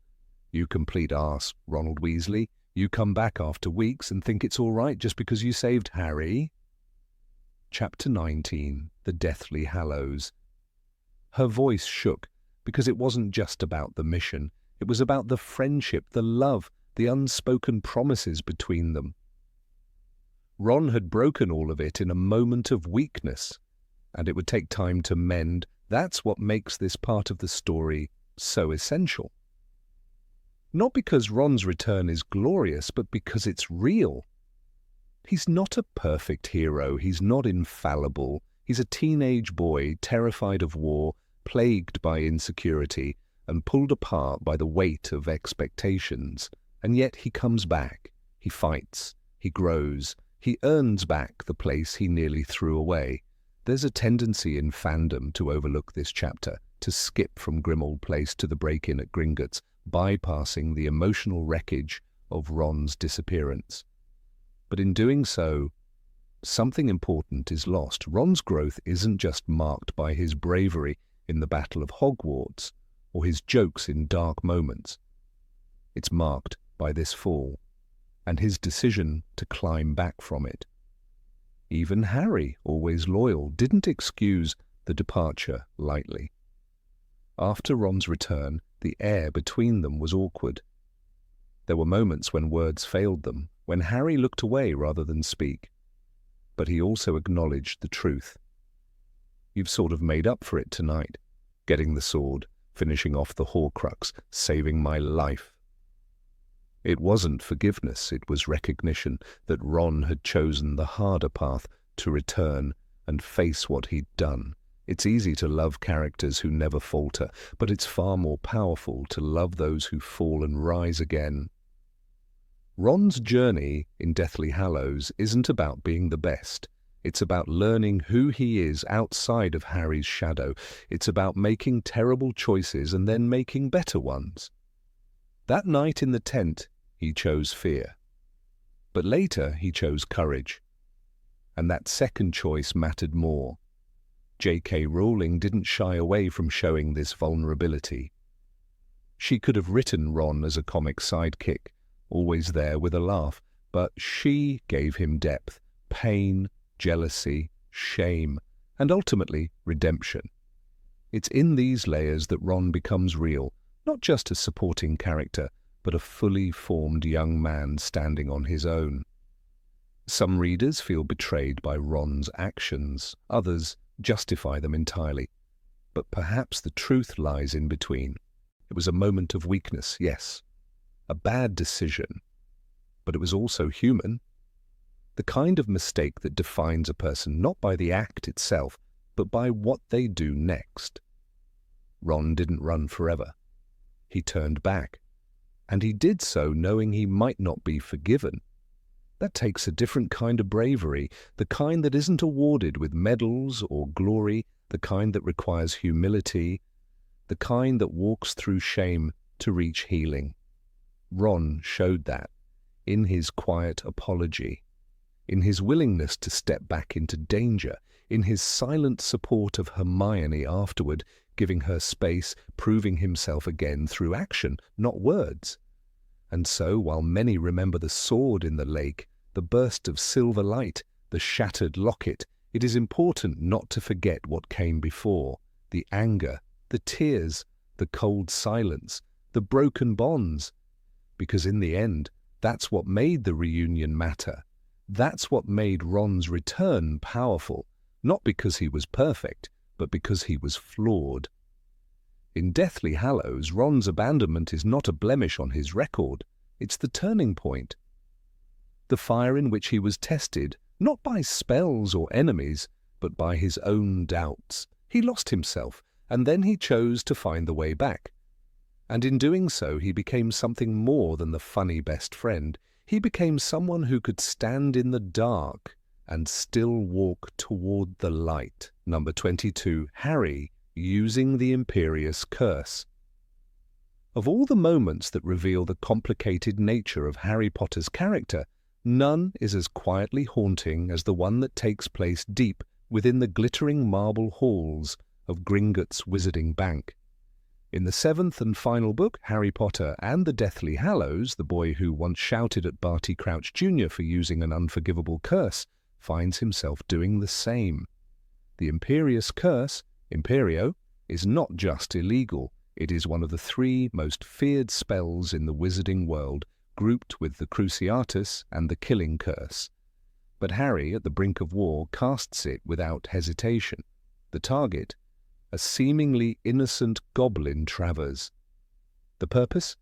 "You complete arse, Ronald Weasley. You come back after weeks and think it's all right just because you saved Harry?" Chapter 19, The Deathly Hallows. Her voice shook because it wasn't just about the mission. It was about the friendship, the love, the unspoken promises between them. Ron had broken all of it in a moment of weakness, and it would take time to mend. That's what makes this part of the story so essential. Not because Ron's return is glorious, but because it's real. He's not a perfect hero. He's not infallible. He's a teenage boy, terrified of war, plagued by insecurity, and pulled apart by the weight of expectations. And yet he comes back. He fights. He grows. He earns back the place he nearly threw away. There's a tendency in fandom to overlook this chapter, to skip from Grimmauld Place to the break-in at Gringotts, bypassing the emotional wreckage of Ron's disappearance. But in doing so, something important is lost. Ron's growth isn't just marked by his bravery in the Battle of Hogwarts or his jokes in dark moments. It's marked by this fall and his decision to climb back from it. Even Harry, always loyal, didn't excuse the departure lightly. After Ron's return, the air between them was awkward. There were moments when words failed them, when Harry looked away rather than speak. But he also acknowledged the truth. You've sort of made up for it tonight, getting the sword, finishing off the Horcrux, saving my life. It wasn't forgiveness, it was recognition that Ron had chosen the harder path to return and face what he'd done. It's easy to love characters who never falter, but it's far more powerful to love those who fall and rise again. Ron's journey in Deathly Hallows isn't about being the best. It's about learning who he is outside of Harry's shadow. It's about making terrible choices and then making better ones. That night in the tent, he chose fear. But later, he chose courage. And that second choice mattered more. J.K. Rowling didn't shy away from showing this vulnerability. She could have written Ron as a comic sidekick, always there with a laugh, but she gave him depth, pain, jealousy, shame, and ultimately redemption. It's in these layers that Ron becomes real, not just a supporting character, but a fully formed young man standing on his own. Some readers feel betrayed by Ron's actions, others justify them entirely. But perhaps the truth lies in between. It was a moment of weakness, yes. A bad decision. But it was also human. The kind of mistake that defines a person not by the act itself, but by what they do next. Ron didn't run forever. He turned back. And he did so knowing he might not be forgiven. That takes a different kind of bravery, the kind that isn't awarded with medals or glory, the kind that requires humility, the kind that walks through shame to reach healing. Ron showed that in his quiet apology, in his willingness to step back into danger, in his silent support of Hermione afterward, giving her space, proving himself again through action, not words. And so, while many remember the sword in the lake, the burst of silver light, the shattered locket, it is important not to forget what came before, the anger, the tears, the cold silence, the broken bonds. Because in the end, that's what made the reunion matter. That's what made Ron's return powerful, not because he was perfect, but because he was flawed. In Deathly Hallows, Ron's abandonment is not a blemish on his record. It's the turning point. The fire in which he was tested, not by spells or enemies, but by his own doubts. He lost himself, and then he chose to find the way back. And in doing so, he became something more than the funny best friend. He became someone who could stand in the dark and still walk toward the light. Number 22, Harry using the Imperious Curse. Of all the moments that reveal the complicated nature of Harry Potter's character, none is as quietly haunting as the one that takes place deep within the glittering marble halls of Gringotts' Wizarding Bank. In the seventh and final book, Harry Potter and the Deathly Hallows, the boy who once shouted at Barty Crouch Jr. for using an unforgivable curse, finds himself doing the same. The Imperious Curse, Imperio, is not just illegal, it is one of the 3 most feared spells in the wizarding world, grouped with the Cruciatus and the Killing Curse. But Harry, at the brink of war, casts it without hesitation. The target? A seemingly innocent goblin Travers. The purpose?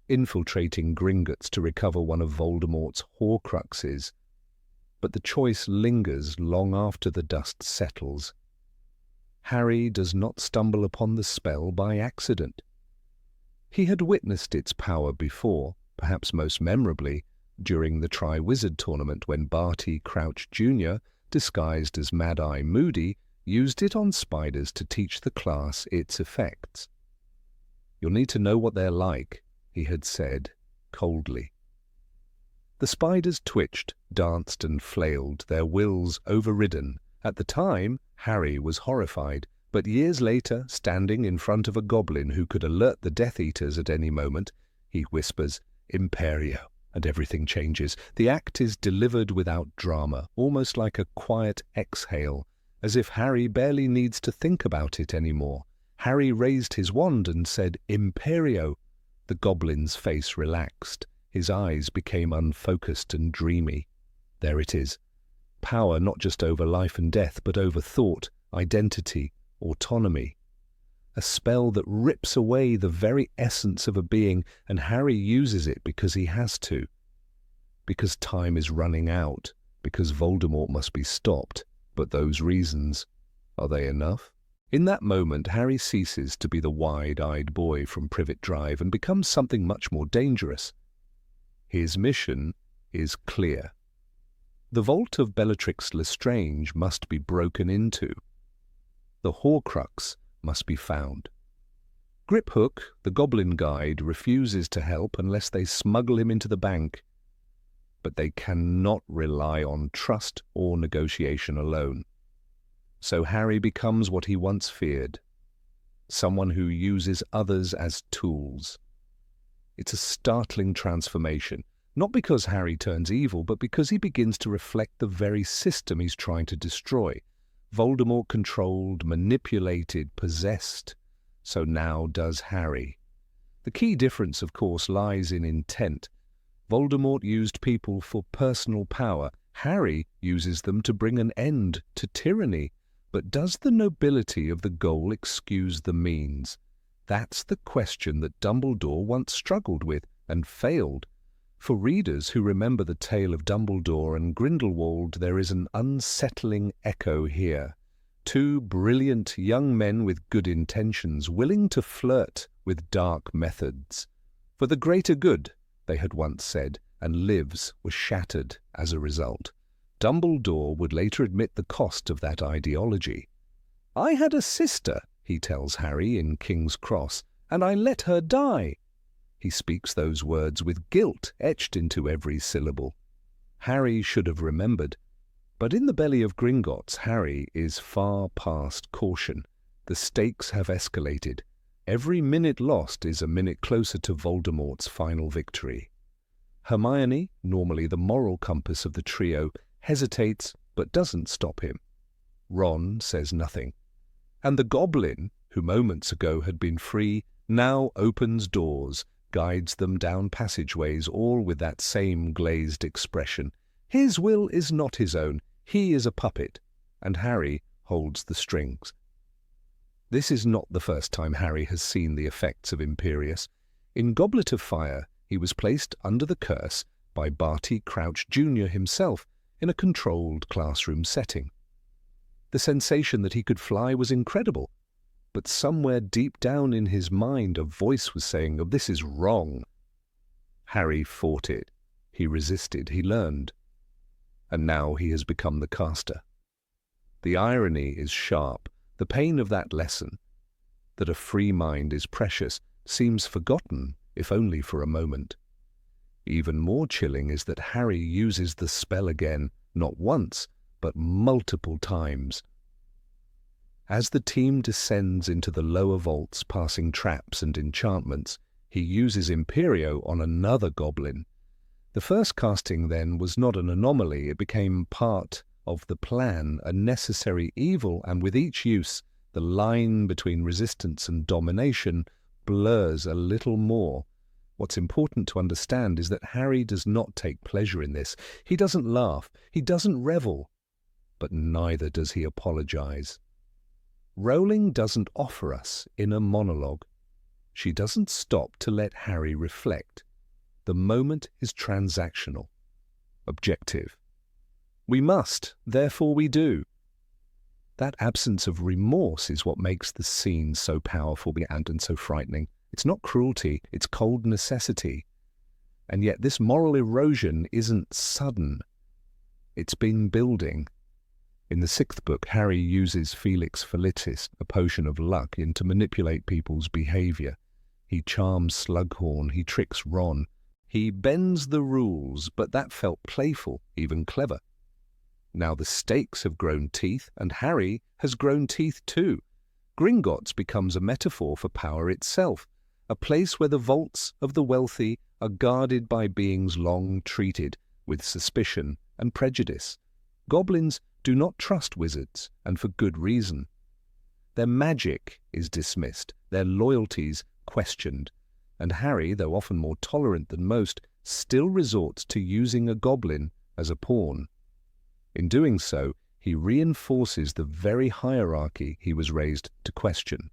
Infiltrating Gringotts to recover one of Voldemort's Horcruxes. But the choice lingers long after the dust settles. Harry does not stumble upon the spell by accident. He had witnessed its power before, perhaps most memorably, during the Tri-Wizard tournament when Barty Crouch Jr., disguised as Mad-Eye Moody, used it on spiders to teach the class its effects. "You'll need to know what they're like," he had said, coldly. The spiders twitched, danced and flailed, their wills overridden. At the time, Harry was horrified, but years later, standing in front of a goblin who could alert the Death Eaters at any moment, he whispers, "Imperio," and everything changes. The act is delivered without drama, almost like a quiet exhale, as if Harry barely needs to think about it anymore. Harry raised his wand and said, "Imperio." The goblin's face relaxed. His eyes became unfocused and dreamy. There it is. Power not just over life and death, but over thought, identity, autonomy. A spell that rips away the very essence of a being, and Harry uses it because he has to. Because time is running out, because Voldemort must be stopped. But those reasons, are they enough? In that moment, Harry ceases to be the wide-eyed boy from Privet Drive and becomes something much more dangerous. His mission is clear. The vault of Bellatrix Lestrange must be broken into. The Horcrux must be found. Griphook, the goblin guide, refuses to help unless they smuggle him into the bank. But they cannot rely on trust or negotiation alone. So Harry becomes what he once feared, someone who uses others as tools. It's a startling transformation, not because Harry turns evil, but because he begins to reflect the very system he's trying to destroy. Voldemort controlled, manipulated, possessed. So now does Harry. The key difference, of course, lies in intent. Voldemort used people for personal power. Harry uses them to bring an end to tyranny. But does the nobility of the goal excuse the means? That's the question that Dumbledore once struggled with and failed. For readers who remember the tale of Dumbledore and Grindelwald, there is an unsettling echo here. 2 brilliant young men with good intentions, willing to flirt with dark methods. For the greater good, they had once said, and lives were shattered as a result. Dumbledore would later admit the cost of that ideology. "I had a sister," he tells Harry in King's Cross, "and I let her die." He speaks those words with guilt etched into every syllable. Harry should have remembered. But in the belly of Gringotts, Harry is far past caution. The stakes have escalated. Every minute lost is a minute closer to Voldemort's final victory. Hermione, normally the moral compass of the trio, hesitates but doesn't stop him. Ron says nothing. And the goblin, who moments ago had been free, now opens doors, guides them down passageways, all with that same glazed expression. His will is not his own. He is a puppet, and Harry holds the strings. This is not the first time Harry has seen the effects of Imperius. In Goblet of Fire, he was placed under the curse by Barty Crouch Jr. himself in a controlled classroom setting. The sensation that he could fly was incredible, but somewhere deep down in his mind a voice was saying, "Oh, this is wrong." Harry fought it. He resisted. He learned. And now he has become the caster. The irony is sharp. The pain of that lesson, that a free mind is precious, seems forgotten, if only for a moment. Even more chilling is that Harry uses the spell again, not once, but multiple times. As the team descends into the lower vaults, passing traps and enchantments, he uses Imperio on another goblin. The first casting, then, was not an anomaly. It became part of the plan a necessary evil, and with each use, the line between resistance and domination blurs a little more. What's important to understand is that Harry does not take pleasure in this. He doesn't laugh, he doesn't revel, but neither does he apologize. Rowling doesn't offer us inner monologue. She doesn't stop to let Harry reflect. The moment is transactional, objective. We must, therefore we do. That absence of remorse is what makes the scene so powerful and so frightening. It's not cruelty, it's cold necessity. And yet this moral erosion isn't sudden. It's been building. In the 6th book, Harry uses Felix Felicis, a potion of luck, to manipulate people's behavior. He charms Slughorn, he tricks Ron. He bends the rules, but that felt playful, even clever. Now the stakes have grown teeth, and Harry has grown teeth too. Gringotts becomes a metaphor for power itself, a place where the vaults of the wealthy are guarded by beings long treated with suspicion and prejudice. Goblins do not trust wizards, and for good reason. Their magic is dismissed, their loyalties questioned, and Harry, though often more tolerant than most, still resorts to using a goblin as a pawn. In doing so, he reinforces the very hierarchy he was raised to question.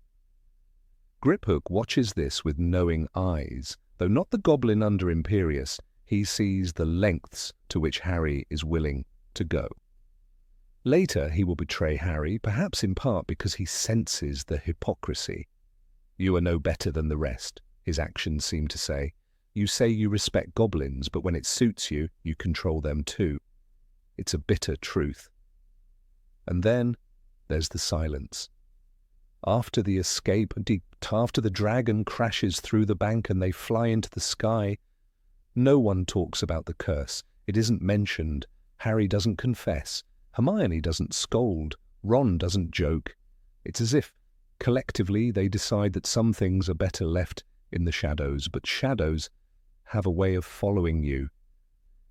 Griphook watches this with knowing eyes. Though not the goblin under Imperius, he sees the lengths to which Harry is willing to go. Later he will betray Harry, perhaps in part because he senses the hypocrisy. "You are no better than the rest," his actions seem to say. "You say you respect goblins, but when it suits you, you control them too." It's a bitter truth. And then there's the silence. After the escape, after the dragon crashes through the bank and they fly into the sky, no one talks about the curse. It isn't mentioned. Harry doesn't confess. Hermione doesn't scold. Ron doesn't joke. It's as if, collectively, they decide that some things are better left in the shadows, but shadows have a way of following you.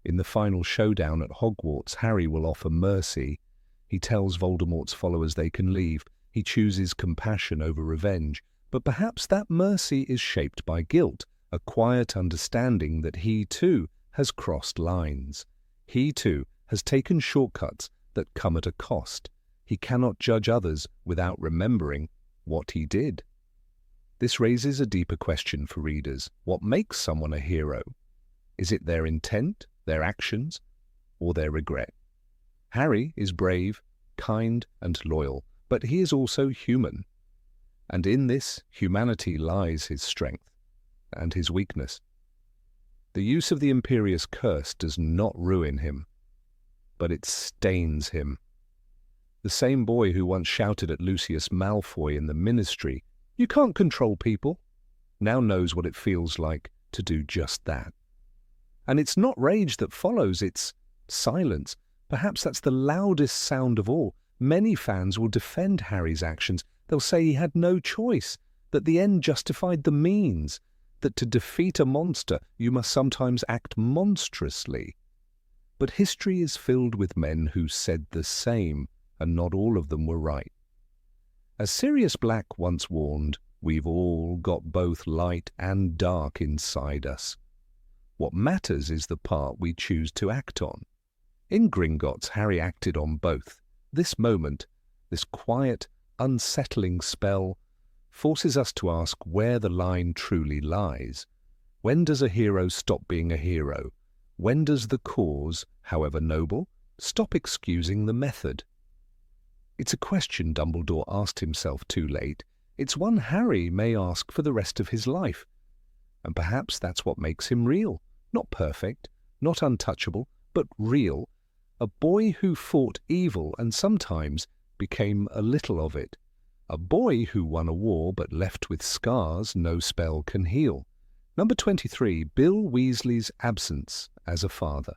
In the final showdown at Hogwarts, Harry will offer mercy. He tells Voldemort's followers they can leave. He chooses compassion over revenge. But perhaps that mercy is shaped by guilt, a quiet understanding that he too has crossed lines. He too has taken shortcuts that come at a cost. He cannot judge others without remembering what he did. This raises a deeper question for readers. What makes someone a hero? Is it their intent, their actions, or their regret? Harry is brave, kind, and loyal, but he is also human. And in this humanity lies his strength and his weakness. The use of the Imperius curse does not ruin him, but it stains him. The same boy who once shouted at Lucius Malfoy in the Ministry, "You can't control people," now knows what it feels like to do just that. And it's not rage that follows, it's silence. Perhaps that's the loudest sound of all. Many fans will defend Harry's actions. They'll say he had no choice, that the end justified the means, that to defeat a monster you must sometimes act monstrously. But history is filled with men who said the same, and not all of them were right. As Sirius Black once warned, we've all got both light and dark inside us. What matters is the part we choose to act on. In Gringotts, Harry acted on both. This moment, this quiet, unsettling spell, forces us to ask where the line truly lies. When does a hero stop being a hero? When does the cause, however noble, stop excusing the method? It's a question Dumbledore asked himself too late. It's one Harry may ask for the rest of his life. And perhaps that's what makes him real. Not perfect, not untouchable, but real. A boy who fought evil and sometimes became a little of it. A boy who won a war but left with scars no spell can heal. Number 23, Bill Weasley's absence as a father.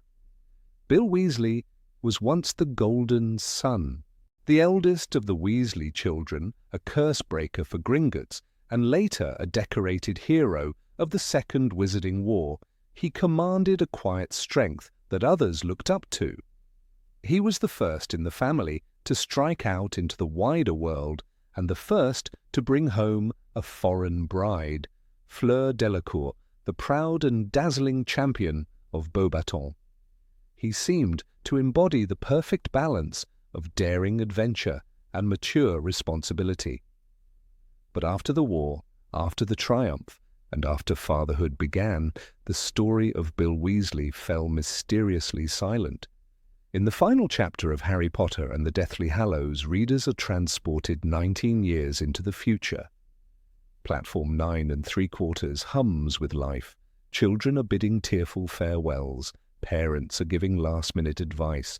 Bill Weasley was once the golden son, the eldest of the Weasley children, a curse breaker for Gringotts, and later a decorated hero of the Second Wizarding War. He commanded a quiet strength that others looked up to. He was the first in the family to strike out into the wider world and the first to bring home a foreign bride, Fleur Delacour, the proud and dazzling champion of Beauxbatons. He seemed to embody the perfect balance of daring adventure and mature responsibility. But after the war, after the triumph, and after fatherhood began, the story of Bill Weasley fell mysteriously silent. In the final chapter of Harry Potter and the Deathly Hallows, readers are transported 19 years into the future. Platform 9 3/4 hums with life. Children are bidding tearful farewells. Parents are giving last-minute advice.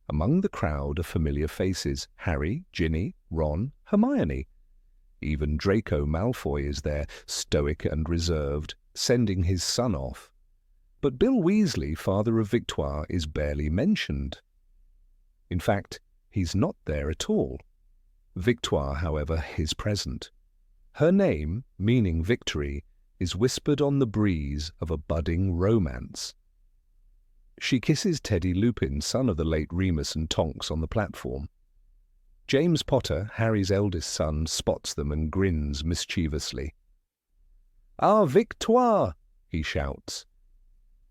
Among the crowd are familiar faces: Harry, Ginny, Ron, Hermione. Even Draco Malfoy is there, stoic and reserved, sending his son off. But Bill Weasley, father of Victoire, is barely mentioned. In fact, he's not there at all. Victoire, however, is present. Her name, meaning victory, is whispered on the breeze of a budding romance. She kisses Teddy Lupin, son of the late Remus and Tonks, on the platform. James Potter, Harry's eldest son, spots them and grins mischievously. "Ah, Victoire!" he shouts.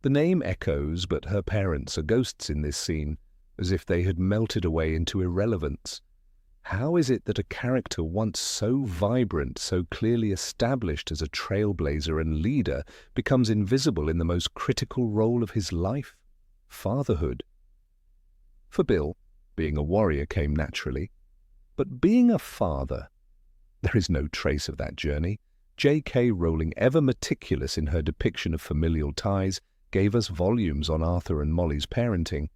The name echoes, but her parents are ghosts in this scene, as if they had melted away into irrelevance. How is it that a character once so vibrant, so clearly established as a trailblazer and leader, becomes invisible in the most critical role of his life? Fatherhood. For Bill, being a warrior came naturally. But being a father, there is no trace of that journey. J.K. Rowling, ever meticulous in her depiction of familial ties, gave us volumes on Arthur and Molly's parenting.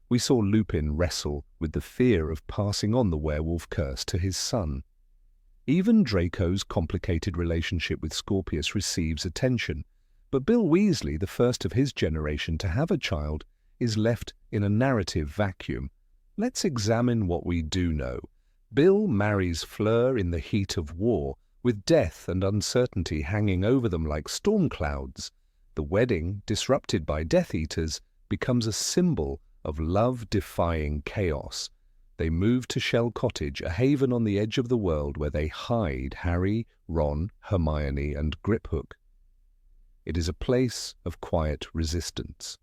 We saw Lupin wrestle with the fear of passing on the werewolf curse to his son. Even Draco's complicated relationship with Scorpius receives attention, but Bill Weasley, the first of his generation to have a child, is left in a narrative vacuum. Let's examine what we do know. Bill marries Fleur in the heat of war, with death and uncertainty hanging over them like storm clouds. The wedding, disrupted by Death Eaters, becomes a symbol of love-defying chaos. They move to Shell Cottage, a haven on the edge of the world where they hide Harry, Ron, Hermione, and Griphook. It is a place of quiet resistance.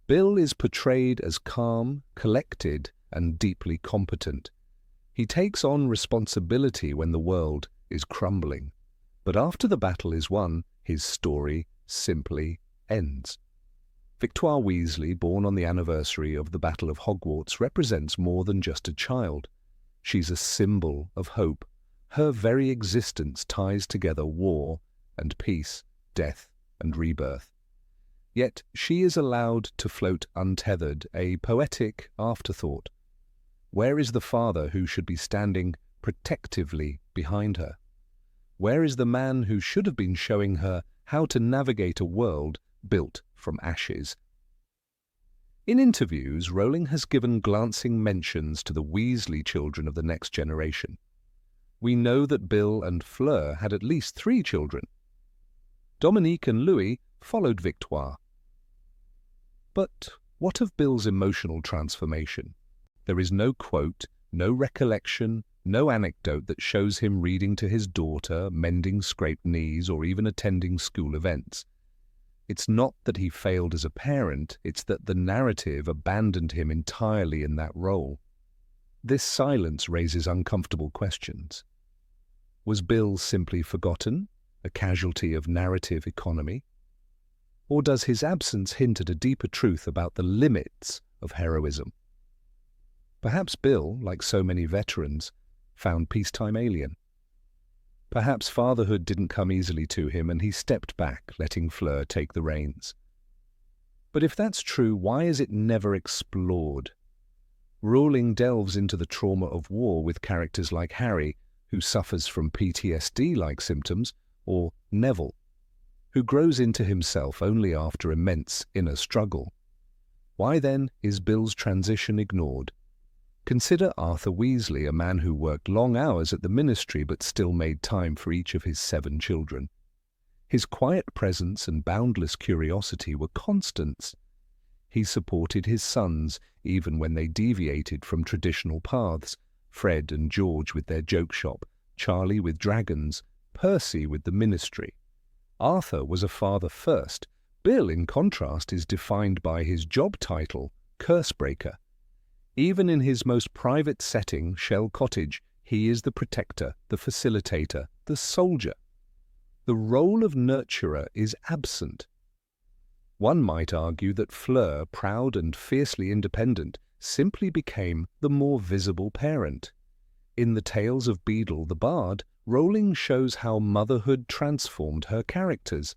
Bill is portrayed as calm, collected, and deeply competent. He takes on responsibility when the world is crumbling. But after the battle is won, his story simply ends. Victoire Weasley, born on the anniversary of the Battle of Hogwarts, represents more than just a child. She's a symbol of hope. Her very existence ties together war and peace, death and rebirth. Yet she is allowed to float untethered, a poetic afterthought. Where is the father who should be standing protectively behind her? Where is the man who should have been showing her how to navigate a world built from ashes? In interviews, Rowling has given glancing mentions to the Weasley children of the next generation. We know that Bill and Fleur had at least 3 children. Dominique and Louis followed Victoire. But what of Bill's emotional transformation? There is no quote, no recollection, no anecdote that shows him reading to his daughter, mending scraped knees, or even attending school events. It's not that he failed as a parent, it's that the narrative abandoned him entirely in that role. This silence raises uncomfortable questions. Was Bill simply forgotten, a casualty of narrative economy? Or does his absence hint at a deeper truth about the limits of heroism? Perhaps Bill, like so many veterans, found peacetime alien. Perhaps fatherhood didn't come easily to him and he stepped back, letting Fleur take the reins. But if that's true, why is it never explored? Rowling delves into the trauma of war with characters like Harry, who suffers from PTSD-like symptoms, or Neville, who grows into himself only after immense inner struggle. Why then is Bill's transition ignored? Consider Arthur Weasley, a man who worked long hours at the ministry but still made time for each of his 7 children. His quiet presence and boundless curiosity were constants. He supported his sons even when they deviated from traditional paths, Fred and George with their joke shop, Charlie with dragons, Percy with the ministry. Arthur was a father first. Bill, in contrast, is defined by his job title, Cursebreaker. Even in his most private setting, Shell Cottage, he is the protector, the facilitator, the soldier. The role of nurturer is absent. One might argue that Fleur, proud and fiercely independent, simply became the more visible parent. In the Tales of Beadle the Bard, Rowling shows how motherhood transformed her characters.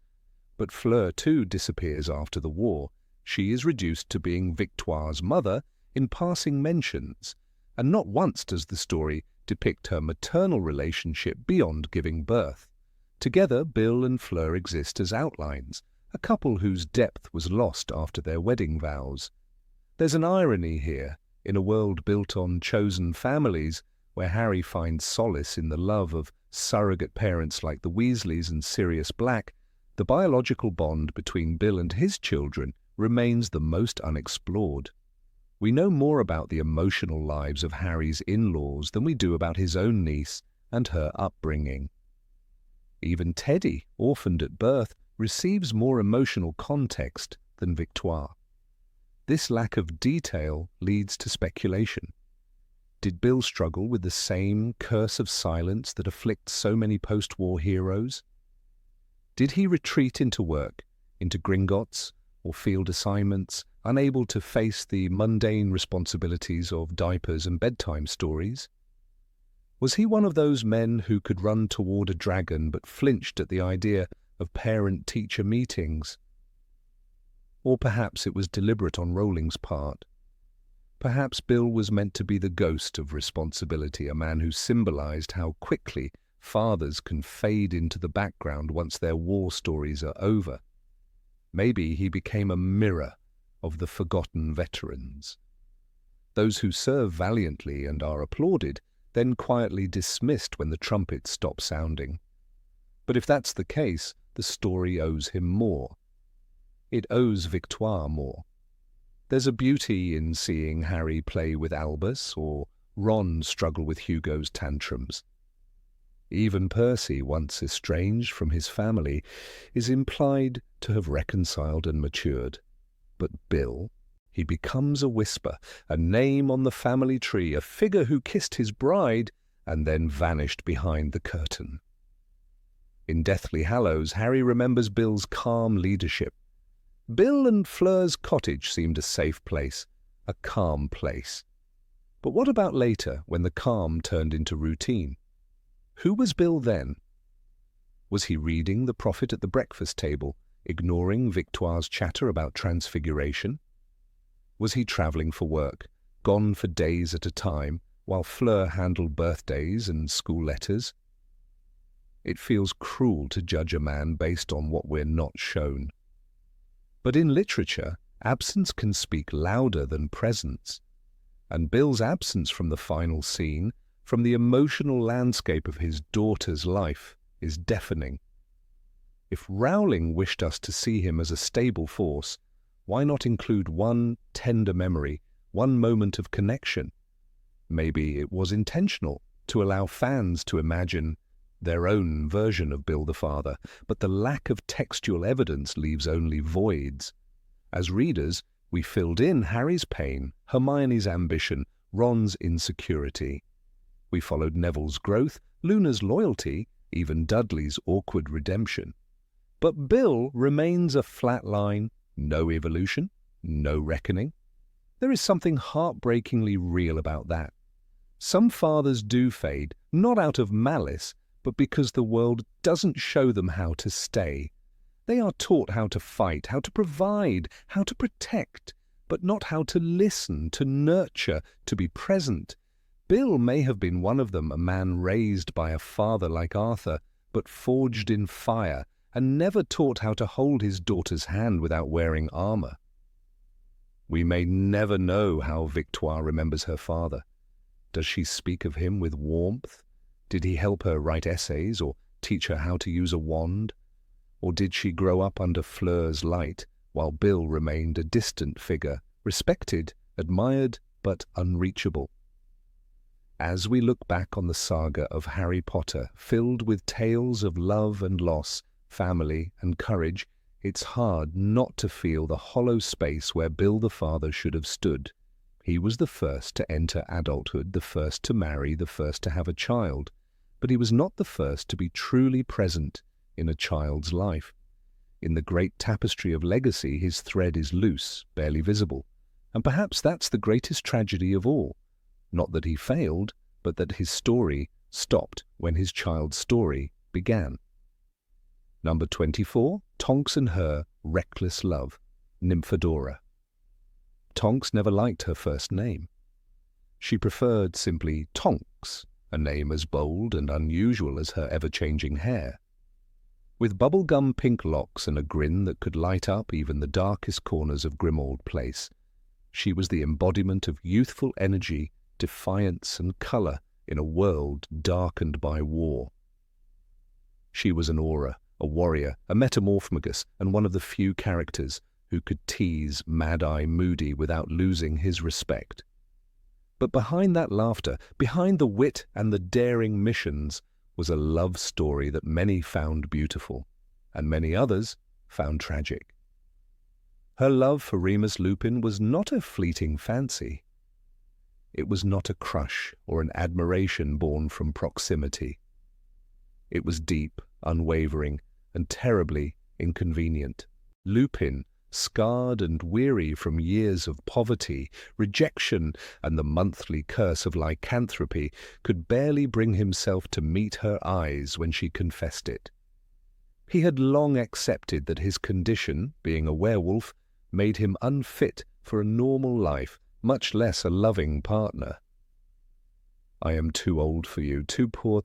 But Fleur too disappears after the war. She is reduced to being Victoire's mother in passing mentions, and not once does the story depict her maternal relationship beyond giving birth. Together, Bill and Fleur exist as outlines, a couple whose depth was lost after their wedding vows. There's an irony here. In a world built on chosen families, where Harry finds solace in the love of surrogate parents like the Weasleys and Sirius Black, the biological bond between Bill and his children remains the most unexplored. We know more about the emotional lives of Harry's in-laws than we do about his own niece and her upbringing. Even Teddy, orphaned at birth, receives more emotional context than Victoire. This lack of detail leads to speculation. Did Bill struggle with the same curse of silence that afflicts so many post-war heroes? Did he retreat into work, into Gringotts or field assignments, unable to face the mundane responsibilities of diapers and bedtime stories? Was he one of those men who could run toward a dragon but flinched at the idea of parent-teacher meetings? Or perhaps it was deliberate on Rowling's part. Perhaps Bill was meant to be the ghost of responsibility, a man who symbolized how quickly fathers can fade into the background once their war stories are over. Maybe he became a mirror of the forgotten veterans. Those who serve valiantly and are applauded, then quietly dismissed when the trumpets stop sounding. But if that's the case, the story owes him more. It owes Victoire more. There's a beauty in seeing Harry play with Albus or Ron struggle with Hugo's tantrums. Even Percy, once estranged from his family, is implied to have reconciled and matured. But Bill, he becomes a whisper, a name on the family tree, a figure who kissed his bride and then vanished behind the curtain. In Deathly Hallows, Harry remembers Bill's calm leadership. Bill and Fleur's cottage seemed a safe place, a calm place. But what about later, when the calm turned into routine? Who was Bill then? Was he reading The Prophet at the breakfast table, ignoring Victoire's chatter about transfiguration? Was he travelling for work, gone for days at a time, while Fleur handled birthdays and school letters? It feels cruel to judge a man based on what we're not shown. But in literature, absence can speak louder than presence. And Bill's absence from the final scene, from the emotional landscape of his daughter's life, is deafening. If Rowling wished us to see him as a stable force, why not include one tender memory, one moment of connection? Maybe it was intentional to allow fans to imagine their own version of Bill the Father, but the lack of textual evidence leaves only voids. As readers, we filled in Harry's pain, Hermione's ambition, Ron's insecurity. We followed Neville's growth, Luna's loyalty, even Dudley's awkward redemption. But Bill remains a flat line, no evolution, no reckoning. There is something heartbreakingly real about that. Some fathers do fade, not out of malice, but because the world doesn't show them how to stay. They are taught how to fight, how to provide, how to protect, but not how to listen, to nurture, to be present. Bill may have been one of them, a man raised by a father like Arthur, but forged in fire, and never taught how to hold his daughter's hand without wearing armor. We may never know how Victoire remembers her father. Does she speak of him with warmth? Did he help her write essays or teach her how to use a wand? Or did she grow up under Fleur's light, while Bill remained a distant figure, respected, admired, but unreachable. As we look back on the saga of Harry Potter, filled with tales of love and loss, family and courage, it's hard not to feel the hollow space where Bill the father should have stood. He was the first to enter adulthood, the first to marry, the first to have a child, but he was not the first to be truly present in a child's life. In the great tapestry of legacy, his thread is loose, barely visible, and perhaps that's the greatest tragedy of all. Not that he failed, but that his story stopped when his child's story began. Number 24, Tonks and her reckless love, Nymphadora. Tonks never liked her first name. She preferred simply Tonks, a name as bold and unusual as her ever-changing hair. With bubblegum pink locks and a grin that could light up even the darkest corners of Grimmauld Place, she was the embodiment of youthful energy, defiance and colour in a world darkened by war. She was an aura, a warrior, a metamorphmagus, and one of the few characters who could tease Mad-Eye Moody without losing his respect. But behind that laughter, behind the wit and the daring missions, was a love story that many found beautiful, and many others found tragic. Her love for Remus Lupin was not a fleeting fancy. It was not a crush or an admiration born from proximity. It was deep, unwavering, and terribly inconvenient. Lupin, scarred and weary from years of poverty, rejection, and the monthly curse of lycanthropy, could barely bring himself to meet her eyes when she confessed it. He had long accepted that his condition, being a werewolf, made him unfit for a normal life, much less a loving partner. "I am too old for you, too poor,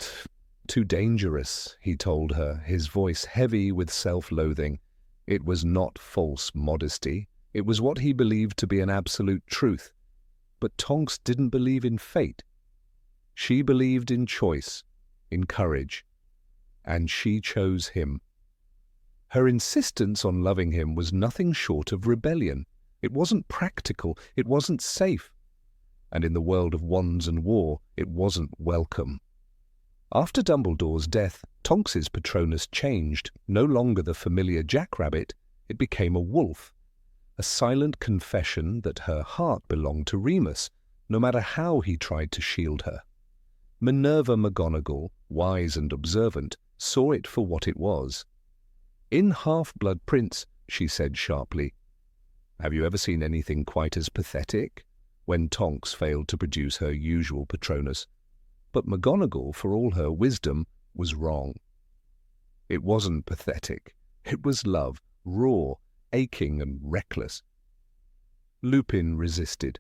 too dangerous," he told her, his voice heavy with self-loathing. It was not false modesty. It was what he believed to be an absolute truth. But Tonks didn't believe in fate. She believed in choice, in courage, and she chose him. Her insistence on loving him was nothing short of rebellion. It wasn't practical, it wasn't safe, and in the world of wands and war, it wasn't welcome. After Dumbledore's death, Tonks's Patronus changed. No longer the familiar jackrabbit, it became a wolf. A silent confession that her heart belonged to Remus, no matter how he tried to shield her. Minerva McGonagall, wise and observant, saw it for what it was. "In Half-Blood Prince," she said sharply, "have you ever seen anything quite as pathetic?" when Tonks failed to produce her usual Patronus. But McGonagall, for all her wisdom, was wrong. It wasn't pathetic. It was love, raw, aching and reckless. Lupin resisted.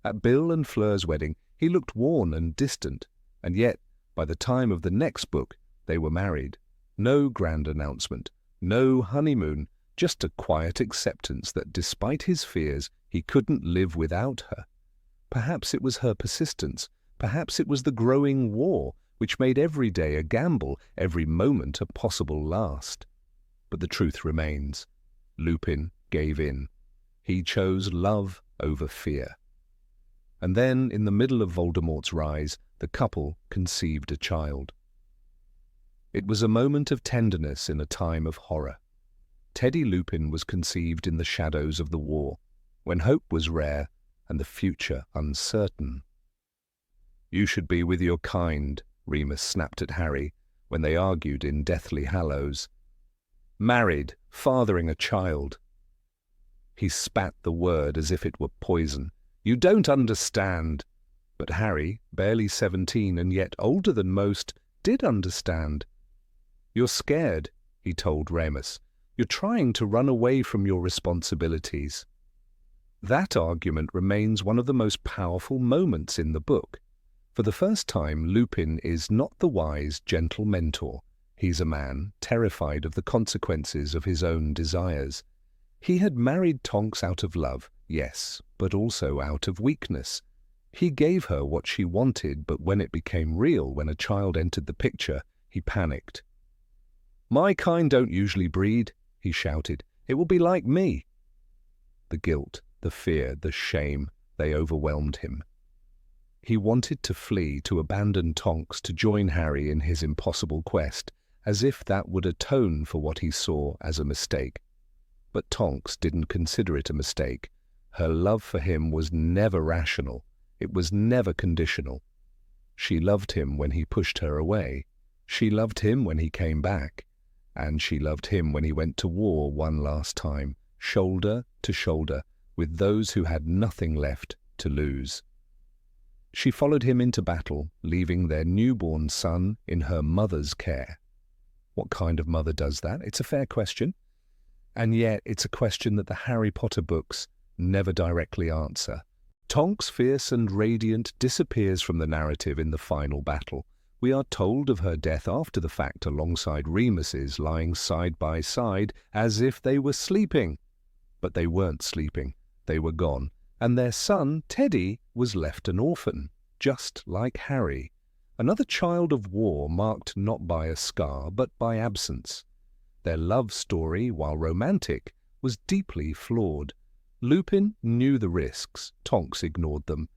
At Bill and Fleur's wedding, he looked worn and distant, and yet, by the time of the next book, they were married. No grand announcement, no honeymoon, just a quiet acceptance that despite his fears, he couldn't live without her. Perhaps it was her persistence. Perhaps it was the growing war, which made every day a gamble, every moment a possible last. But the truth remains. Lupin gave in. He chose love over fear. And then, in the middle of Voldemort's rise, the couple conceived a child. It was a moment of tenderness in a time of horror. Teddy Lupin was conceived in the shadows of the war, when hope was rare and the future uncertain. "You should be with your kind," Remus snapped at Harry when they argued in Deathly Hallows. "Married, fathering a child." He spat the word as if it were poison. "You don't understand." But Harry, barely 17 and yet older than most, did understand. "You're scared," he told Remus. "You're trying to run away from your responsibilities." That argument remains one of the most powerful moments in the book. For the first time, Lupin is not the wise, gentle mentor. He's a man terrified of the consequences of his own desires. He had married Tonks out of love, yes, but also out of weakness. He gave her what she wanted, but when it became real, when a child entered the picture, he panicked. "My kind don't usually breed," he shouted, It will be like me. The guilt, the fear, the shame, they overwhelmed him. He wanted to flee, to abandon Tonks, to join Harry in his impossible quest, as if that would atone for what he saw as a mistake. But Tonks didn't consider it a mistake. Her love for him was never rational. It was never conditional. She loved him when he pushed her away. She loved him when he came back. And she loved him when he went to war one last time, shoulder to shoulder, with those who had nothing left to lose. She followed him into battle, leaving their newborn son in her mother's care. What kind of mother does that? It's a fair question. And yet it's a question that the Harry Potter books never directly answer. Tonks, fierce and radiant, disappears from the narrative in the final battle. We are told of her death after the fact alongside Remus's, lying side by side as if they were sleeping. But they weren't sleeping. They were gone. And their son, Teddy, was left an orphan, just like Harry. Another child of war marked not by a scar, but by absence. Their love story, while romantic, was deeply flawed. Lupin knew the risks. Tonks ignored them.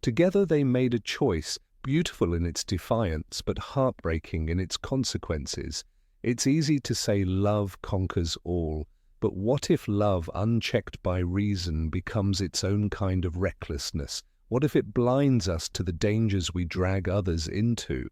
Together they made a choice, beautiful in its defiance, but heartbreaking in its consequences. It's easy to say love conquers all, but what if love, unchecked by reason, becomes its own kind of recklessness? What if it blinds us to the dangers we drag others into?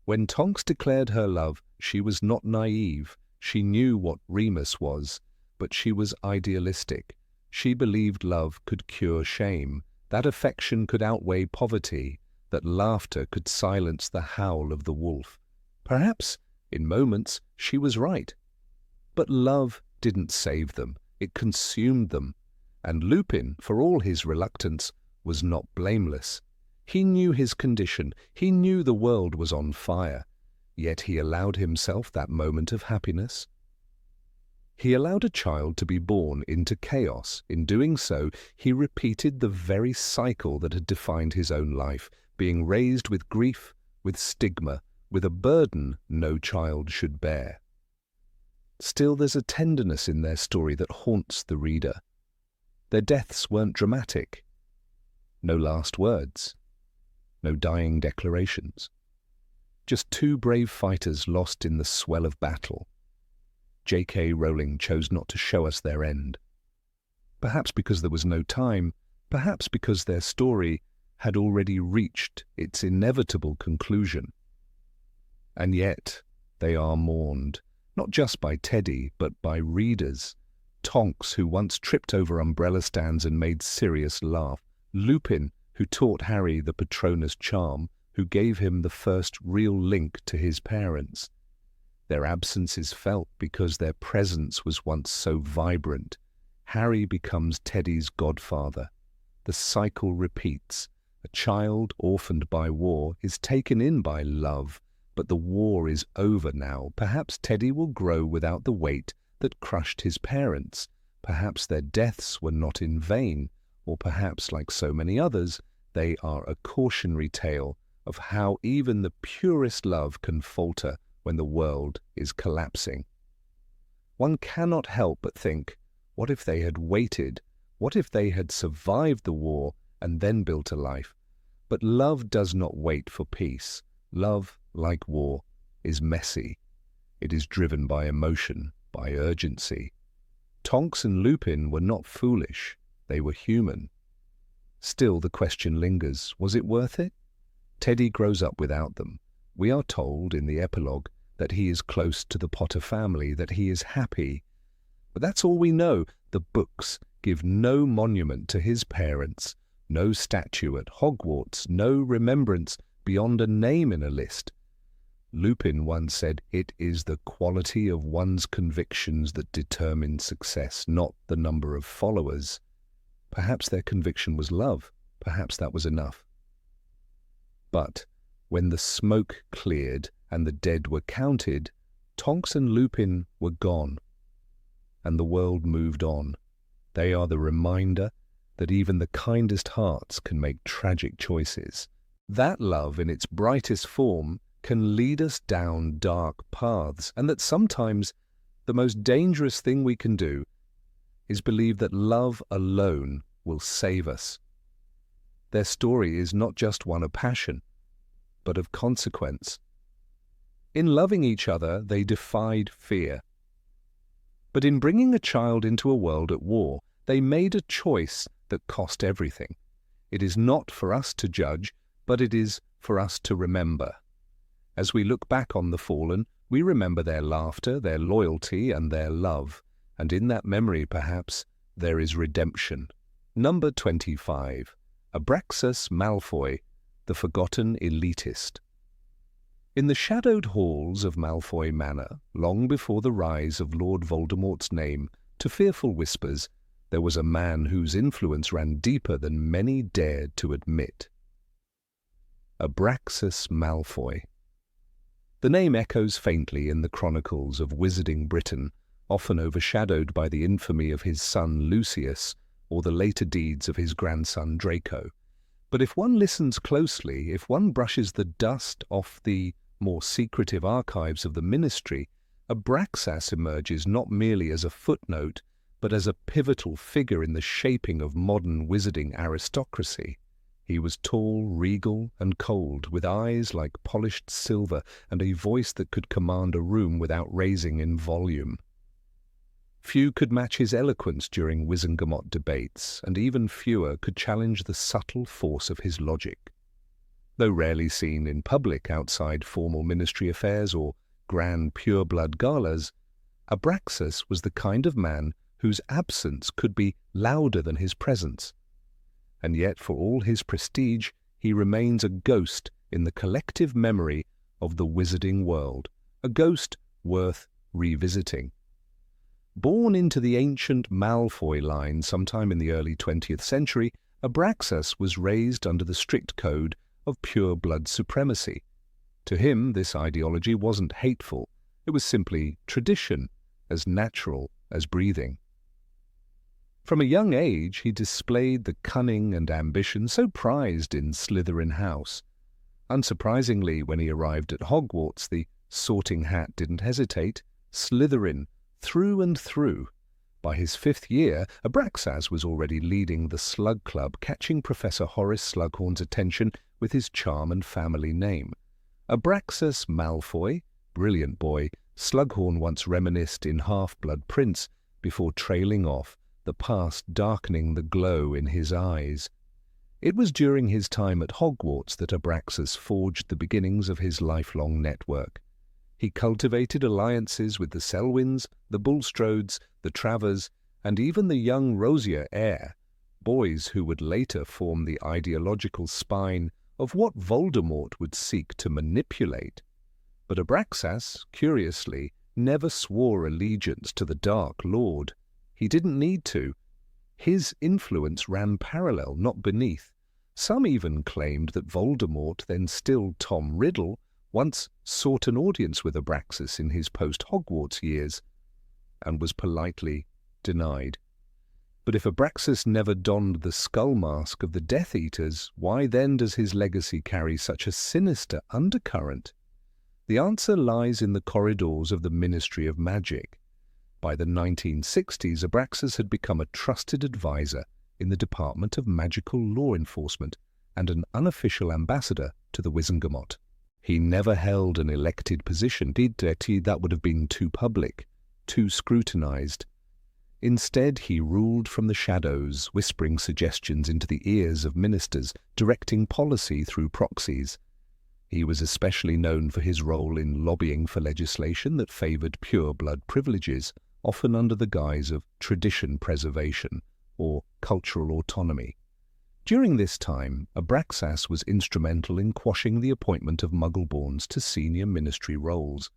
When Tonks declared her love, she was not naive. She knew what Remus was, but she was idealistic. She believed love could cure shame, that affection could outweigh poverty, that laughter could silence the howl of the wolf. Perhaps, in moments, she was right. But love didn't save them. It consumed them. And Lupin, for all his reluctance, was not blameless. He knew his condition. He knew the world was on fire. Yet he allowed himself that moment of happiness. He allowed a child to be born into chaos. In doing so, he repeated the very cycle that had defined his own life, being raised with grief, with stigma, with a burden no child should bear. Still, there's a tenderness in their story that haunts the reader. Their deaths weren't dramatic. No last words. No dying declarations. Just two brave fighters lost in the swell of battle. J.K. Rowling chose not to show us their end. Perhaps because there was no time, perhaps because their story had already reached its inevitable conclusion. And yet they are mourned, not just by Teddy, but by readers. Tonks, who once tripped over umbrella stands and made Sirius laugh. Lupin, who taught Harry the Patronus charm, who gave him the first real link to his parents. Their absence is felt because their presence was once so vibrant. Harry becomes Teddy's godfather. The cycle repeats. A child orphaned by war is taken in by love, but the war is over now. Perhaps Teddy will grow without the weight that crushed his parents. Perhaps their deaths were not in vain, or perhaps, like so many others, they are a cautionary tale of how even the purest love can falter when the world is collapsing. One cannot help but think, what if they had waited? What if they had survived the war and then built a life? But love does not wait for peace. Love, like war, is messy. It is driven by emotion, by urgency. Tonks and Lupin were not foolish. They were human. Still, the question lingers, was it worth it? Teddy grows up without them. We are told in the epilogue that he is close to the Potter family, that he is happy. But that's all we know. The books give no monument to his parents, no statue at Hogwarts, no remembrance beyond a name in a list. Lupin once said, "It is the quality of one's convictions that determine success, not the number of followers." Perhaps their conviction was love. Perhaps that was enough. But when the smoke cleared and the dead were counted, Tonks and Lupin were gone, and the world moved on. They are the reminder that even the kindest hearts can make tragic choices. That love, in its brightest form, can lead us down dark paths, and that sometimes the most dangerous thing we can do is believed that love alone will save us. Their story is not just one of passion, but of consequence. In loving each other, they defied fear. But in bringing a child into a world at war, they made a choice that cost everything. It is not for us to judge, but it is for us to remember. As we look back on the fallen, we remember their laughter, their loyalty, and their love. And in that memory, perhaps, there is redemption. Number 25. Abraxas Malfoy, the Forgotten Elitist. In the shadowed halls of Malfoy Manor, long before the rise of Lord Voldemort's name to fearful whispers, there was a man whose influence ran deeper than many dared to admit. Abraxas Malfoy. The name echoes faintly in the chronicles of Wizarding Britain, often overshadowed by the infamy of his son Lucius or the later deeds of his grandson Draco. But if one listens closely, if one brushes the dust off the more secretive archives of the Ministry, Abraxas emerges not merely as a footnote, but as a pivotal figure in the shaping of modern wizarding aristocracy. He was tall, regal, and cold, with eyes like polished silver and a voice that could command a room without raising in volume. Few could match his eloquence during Wizengamot debates, and even fewer could challenge the subtle force of his logic. Though rarely seen in public outside formal ministry affairs or grand pure-blood galas, Abraxas was the kind of man whose absence could be louder than his presence. And yet, for all his prestige, he remains a ghost in the collective memory of the wizarding world, a ghost worth revisiting. Born into the ancient Malfoy line sometime in the early 20th century, Abraxas was raised under the strict code of pure-blood supremacy. To him, this ideology wasn't hateful. It was simply tradition, as natural as breathing. From a young age, he displayed the cunning and ambition so prized in Slytherin House. Unsurprisingly, when he arrived at Hogwarts, the Sorting Hat didn't hesitate. Slytherin, through and through. By his 5th year, Abraxas was already leading the Slug Club, catching Professor Horace Slughorn's attention with his charm and family name. Abraxas Malfoy, brilliant boy, Slughorn once reminisced in Half-Blood Prince before trailing off, the past darkening the glow in his eyes. It was during his time at Hogwarts that Abraxas forged the beginnings of his lifelong network. He cultivated alliances with the Selwyns, the Bulstrodes, the Travers, and even the young Rosier heir, boys who would later form the ideological spine of what Voldemort would seek to manipulate. But Abraxas, curiously, never swore allegiance to the Dark Lord. He didn't need to. His influence ran parallel, not beneath. Some even claimed that Voldemort, then still Tom Riddle, once sought an audience with Abraxas in his post-Hogwarts years, and was politely denied. But if Abraxas never donned the skull mask of the Death Eaters, why then does his legacy carry such a sinister undercurrent? The answer lies in the corridors of the Ministry of Magic. By the 1960s, Abraxas had become a trusted advisor in the Department of Magical Law Enforcement and an unofficial ambassador to the Wizengamot. He never held an elected position. That would have been too public, too scrutinized. Instead, he ruled from the shadows, whispering suggestions into the ears of ministers, directing policy through proxies. He was especially known for his role in lobbying for legislation that favored pure-blood privileges, often under the guise of tradition preservation or cultural autonomy. During this time, Abraxas was instrumental in quashing the appointment of Muggleborns to senior ministry roles.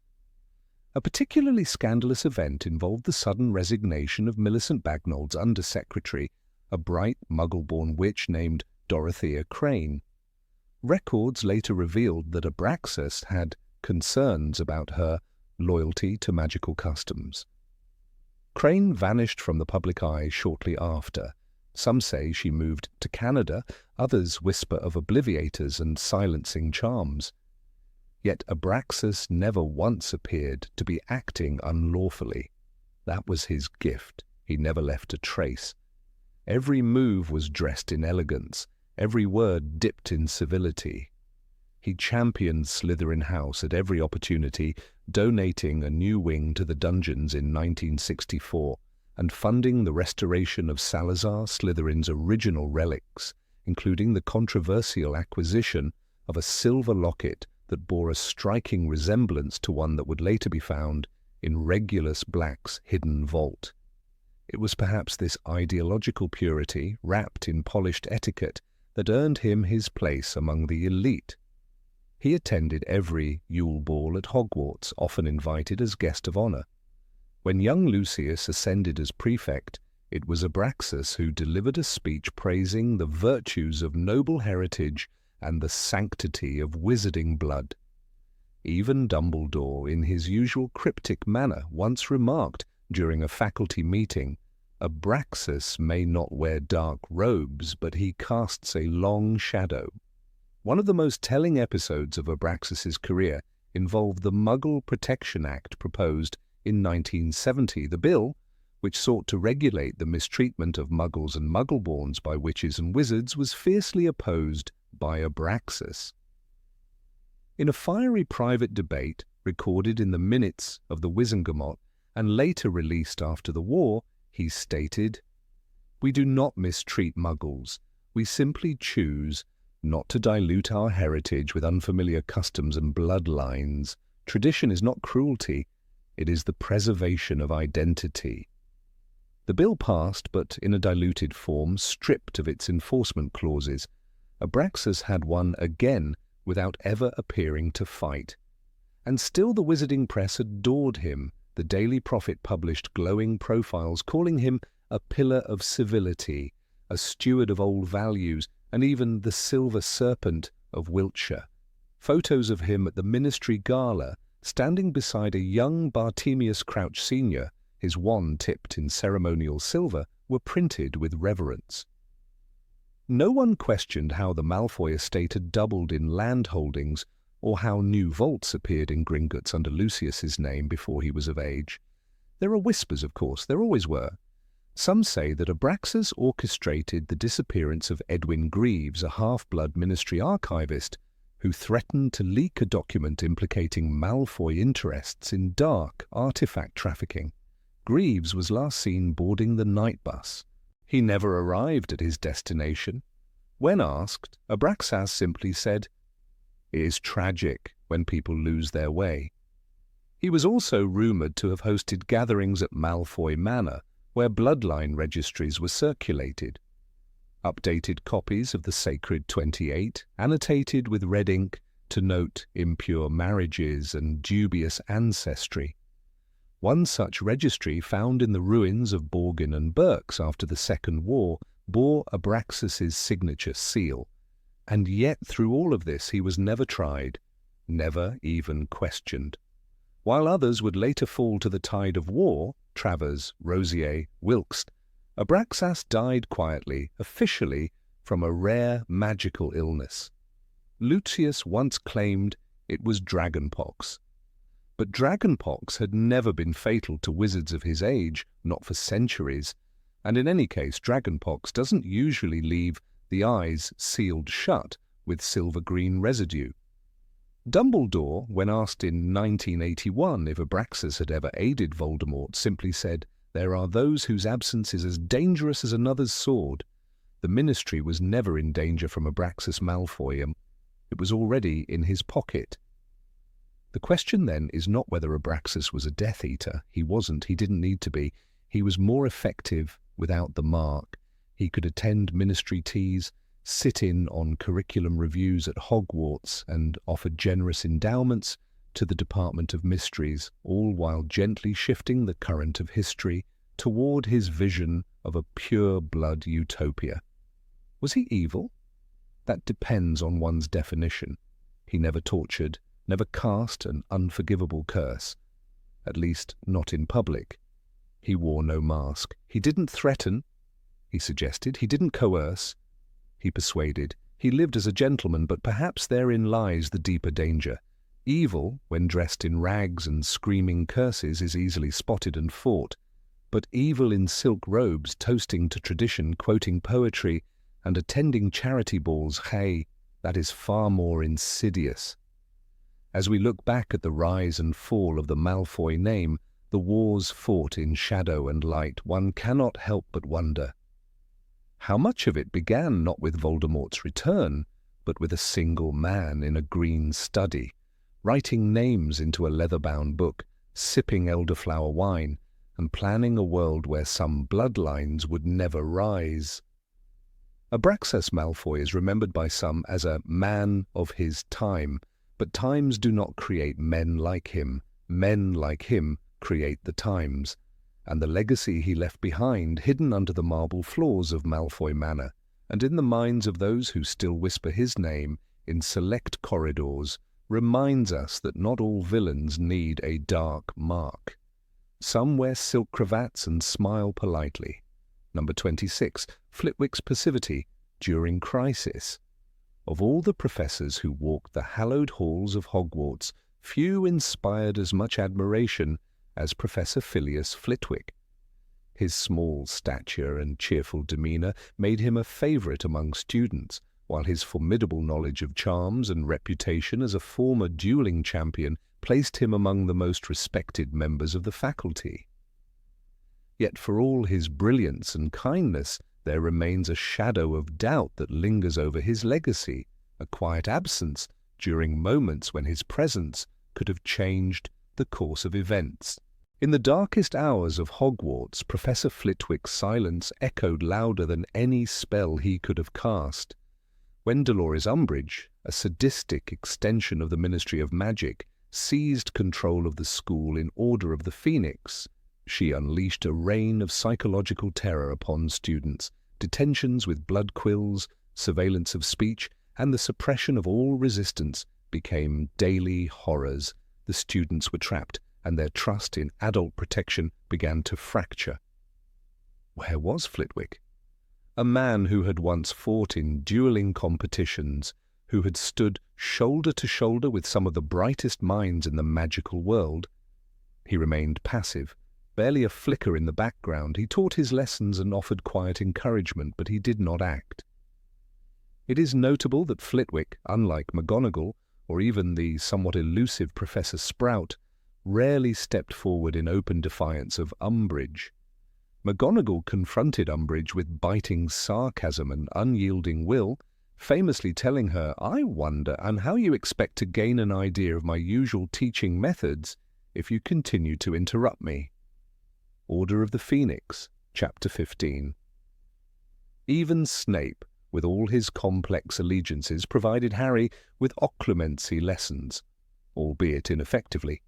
A particularly scandalous event involved the sudden resignation of Millicent Bagnold's undersecretary, a bright Muggleborn witch named Dorothea Crane. Records later revealed that Abraxas had concerns about her loyalty to magical customs. Crane vanished from the public eye shortly after. Some say she moved to Canada, others whisper of obliviators and silencing charms. Yet Abraxas never once appeared to be acting unlawfully. That was his gift, he never left a trace. Every move was dressed in elegance, every word dipped in civility. He championed Slytherin House at every opportunity, donating a new wing to the dungeons in 1964 and funding the restoration of Salazar Slytherin's original relics, including the controversial acquisition of a silver locket that bore a striking resemblance to one that would later be found in Regulus Black's hidden vault. It was perhaps this ideological purity, wrapped in polished etiquette, that earned him his place among the elite. He attended every Yule Ball at Hogwarts, often invited as guest of honor. When young Lucius ascended as prefect, it was Abraxas who delivered a speech praising the virtues of noble heritage and the sanctity of wizarding blood. Even Dumbledore, in his usual cryptic manner, once remarked during a faculty meeting, "Abraxas may not wear dark robes, but he casts a long shadow." One of the most telling episodes of Abraxas's career involved the Muggle Protection Act proposed in 1970. The bill, which sought to regulate the mistreatment of Muggles and Muggleborns by witches and wizards, was fiercely opposed by Abraxas. In a fiery private debate recorded in the minutes of the Wizengamot and later released after the war, he stated, "We do not mistreat Muggles. We simply choose not to dilute our heritage with unfamiliar customs and bloodlines. Tradition is not cruelty, it is the preservation of identity." The bill passed, but in a diluted form, stripped of its enforcement clauses. Abraxas had won again without ever appearing to fight. And still the wizarding press adored him. The Daily Prophet published glowing profiles, calling him a pillar of civility, a steward of old values, and even the Silver Serpent of Wiltshire. Photos of him at the Ministry Gala, standing beside a young Bartemius Crouch Sr., his wand tipped in ceremonial silver, were printed with reverence. No one questioned how the Malfoy estate had doubled in land holdings, or how new vaults appeared in Gringotts under Lucius's name before he was of age. There are whispers, of course, there always were. Some say that Abraxas orchestrated the disappearance of Edwin Greaves, a half-blood ministry archivist, who threatened to leak a document implicating Malfoy interests in dark artifact trafficking. Greaves was last seen boarding the night bus. He never arrived at his destination. When asked, Abraxas simply said, "It is tragic when people lose their way." He was also rumoured to have hosted gatherings at Malfoy Manor, where bloodline registries were circulated. Updated copies of the Sacred 28, annotated with red ink to note impure marriages and dubious ancestry. One such registry, found in the ruins of Borgin and Berks after the Second War, bore Abraxas's signature seal. And yet through all of this he was never tried, never even questioned. While others would later fall to the tide of war, Travers, Rosier, Wilkes, Abraxas died quietly, officially, from a rare magical illness. Lucius once claimed it was dragonpox. But dragonpox had never been fatal to wizards of his age, not for centuries, and in any case dragonpox doesn't usually leave the eyes sealed shut with silver-green residue. Dumbledore, when asked in 1981 if Abraxas had ever aided Voldemort, simply said, "There are those whose absence is as dangerous as another's sword." The Ministry was never in danger from Abraxas Malfoy. It was already in his pocket. The question then is not whether Abraxas was a Death Eater. He wasn't. He didn't need to be. He was more effective without the mark. He could attend ministry teas, sit in on curriculum reviews at Hogwarts, and offer generous endowments to the Department of Mysteries, all while gently shifting the current of history toward his vision of a pure-blood utopia. Was he evil? That depends on one's definition. He never tortured, never cast an unforgivable curse, at least not in public. He wore no mask. He didn't threaten, he suggested. He didn't coerce. He persuaded. He lived as a gentleman, but perhaps therein lies the deeper danger. Evil, when dressed in rags and screaming curses, is easily spotted and fought. But evil in silk robes, toasting to tradition, quoting poetry, and attending charity balls, hey, that is far more insidious. As we look back at the rise and fall of the Malfoy name, the wars fought in shadow and light, one cannot help but wonder. How much of it began not with Voldemort's return, but with a single man in a green study, writing names into a leather-bound book, sipping elderflower wine, and planning a world where some bloodlines would never rise. Abraxas Malfoy is remembered by some as a man of his time, but times do not create men like him. Men like him create the times, and the legacy he left behind, hidden under the marble floors of Malfoy Manor, and in the minds of those who still whisper his name in select corridors, reminds us that not all villains need a dark mark. Some wear silk cravats and smile politely. Number 26, Flitwick's passivity during crisis. Of all the professors who walked the hallowed halls of Hogwarts, few inspired as much admiration as Professor Filius Flitwick. His small stature and cheerful demeanour made him a favourite among students, while his formidable knowledge of charms and reputation as a former duelling champion placed him among the most respected members of the faculty. Yet for all his brilliance and kindness, there remains a shadow of doubt that lingers over his legacy, a quiet absence during moments when his presence could have changed the course of events. In the darkest hours of Hogwarts, Professor Flitwick's silence echoed louder than any spell he could have cast. When Dolores Umbridge, a sadistic extension of the Ministry of Magic, seized control of the school in Order of the Phoenix, she unleashed a reign of psychological terror upon students, detentions with blood quills, surveillance of speech, and the suppression of all resistance became daily horrors. The students were trapped, and their trust in adult protection began to fracture. Where was Flitwick? A man who had once fought in dueling competitions, who had stood shoulder to shoulder with some of the brightest minds in the magical world. He remained passive, barely a flicker in the background. He taught his lessons and offered quiet encouragement, but he did not act. It is notable that Flitwick, unlike McGonagall, or even the somewhat elusive Professor Sprout, rarely stepped forward in open defiance of Umbridge. McGonagall confronted Umbridge with biting sarcasm and unyielding will, famously telling her, "I wonder on how you expect to gain an idea of my usual teaching methods if you continue to interrupt me." Order of the Phoenix, Chapter 15. Even Snape, with all his complex allegiances, provided Harry with occlumency lessons, albeit ineffectively.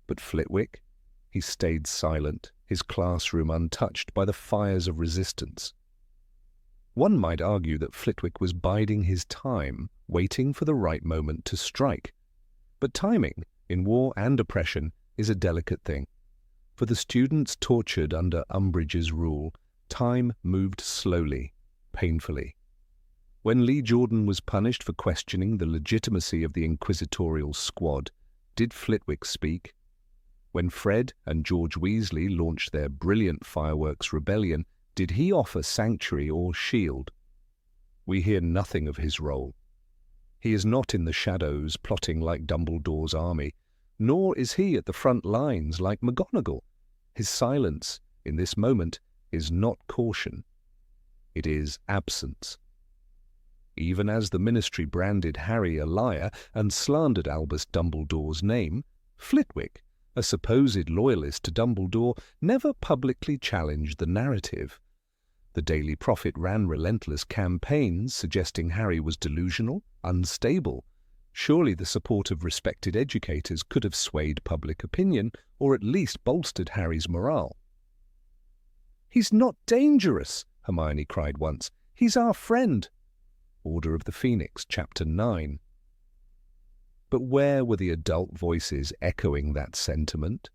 But Flitwick, he stayed silent, his classroom untouched by the fires of resistance. One might argue that Flitwick was biding his time, waiting for the right moment to strike. But timing, in war and oppression, is a delicate thing. For the students tortured under Umbridge's rule, time moved slowly, painfully. When Lee Jordan was punished for questioning the legitimacy of the inquisitorial squad, did Flitwick speak? When Fred and George Weasley launched their brilliant fireworks rebellion, did he offer sanctuary or shield? We hear nothing of his role. He is not in the shadows plotting like Dumbledore's army, nor is he at the front lines like McGonagall. His silence, in this moment, is not caution. It is absence. Even as the Ministry branded Harry a liar and slandered Albus Dumbledore's name, Flitwick, a supposed loyalist to Dumbledore, never publicly challenged the narrative. The Daily Prophet ran relentless campaigns suggesting Harry was delusional, unstable. Surely the support of respected educators could have swayed public opinion, or at least bolstered Harry's morale. "He's not dangerous," Hermione cried once. "He's our friend." Order of the Phoenix, Chapter 9. But where were the adult voices echoing that sentiment?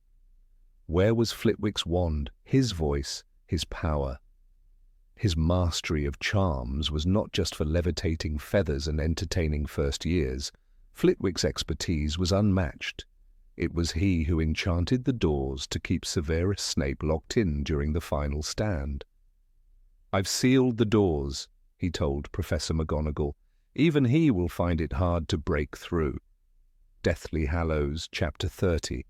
Where was Flitwick's wand, his voice, his power? His mastery of charms was not just for levitating feathers and entertaining first years. Flitwick's expertise was unmatched. It was he who enchanted the doors to keep Severus Snape locked in during the final stand. "I've sealed the doors," he told Professor McGonagall. "Even he will find it hard to break through." Deathly Hallows, Chapter 30.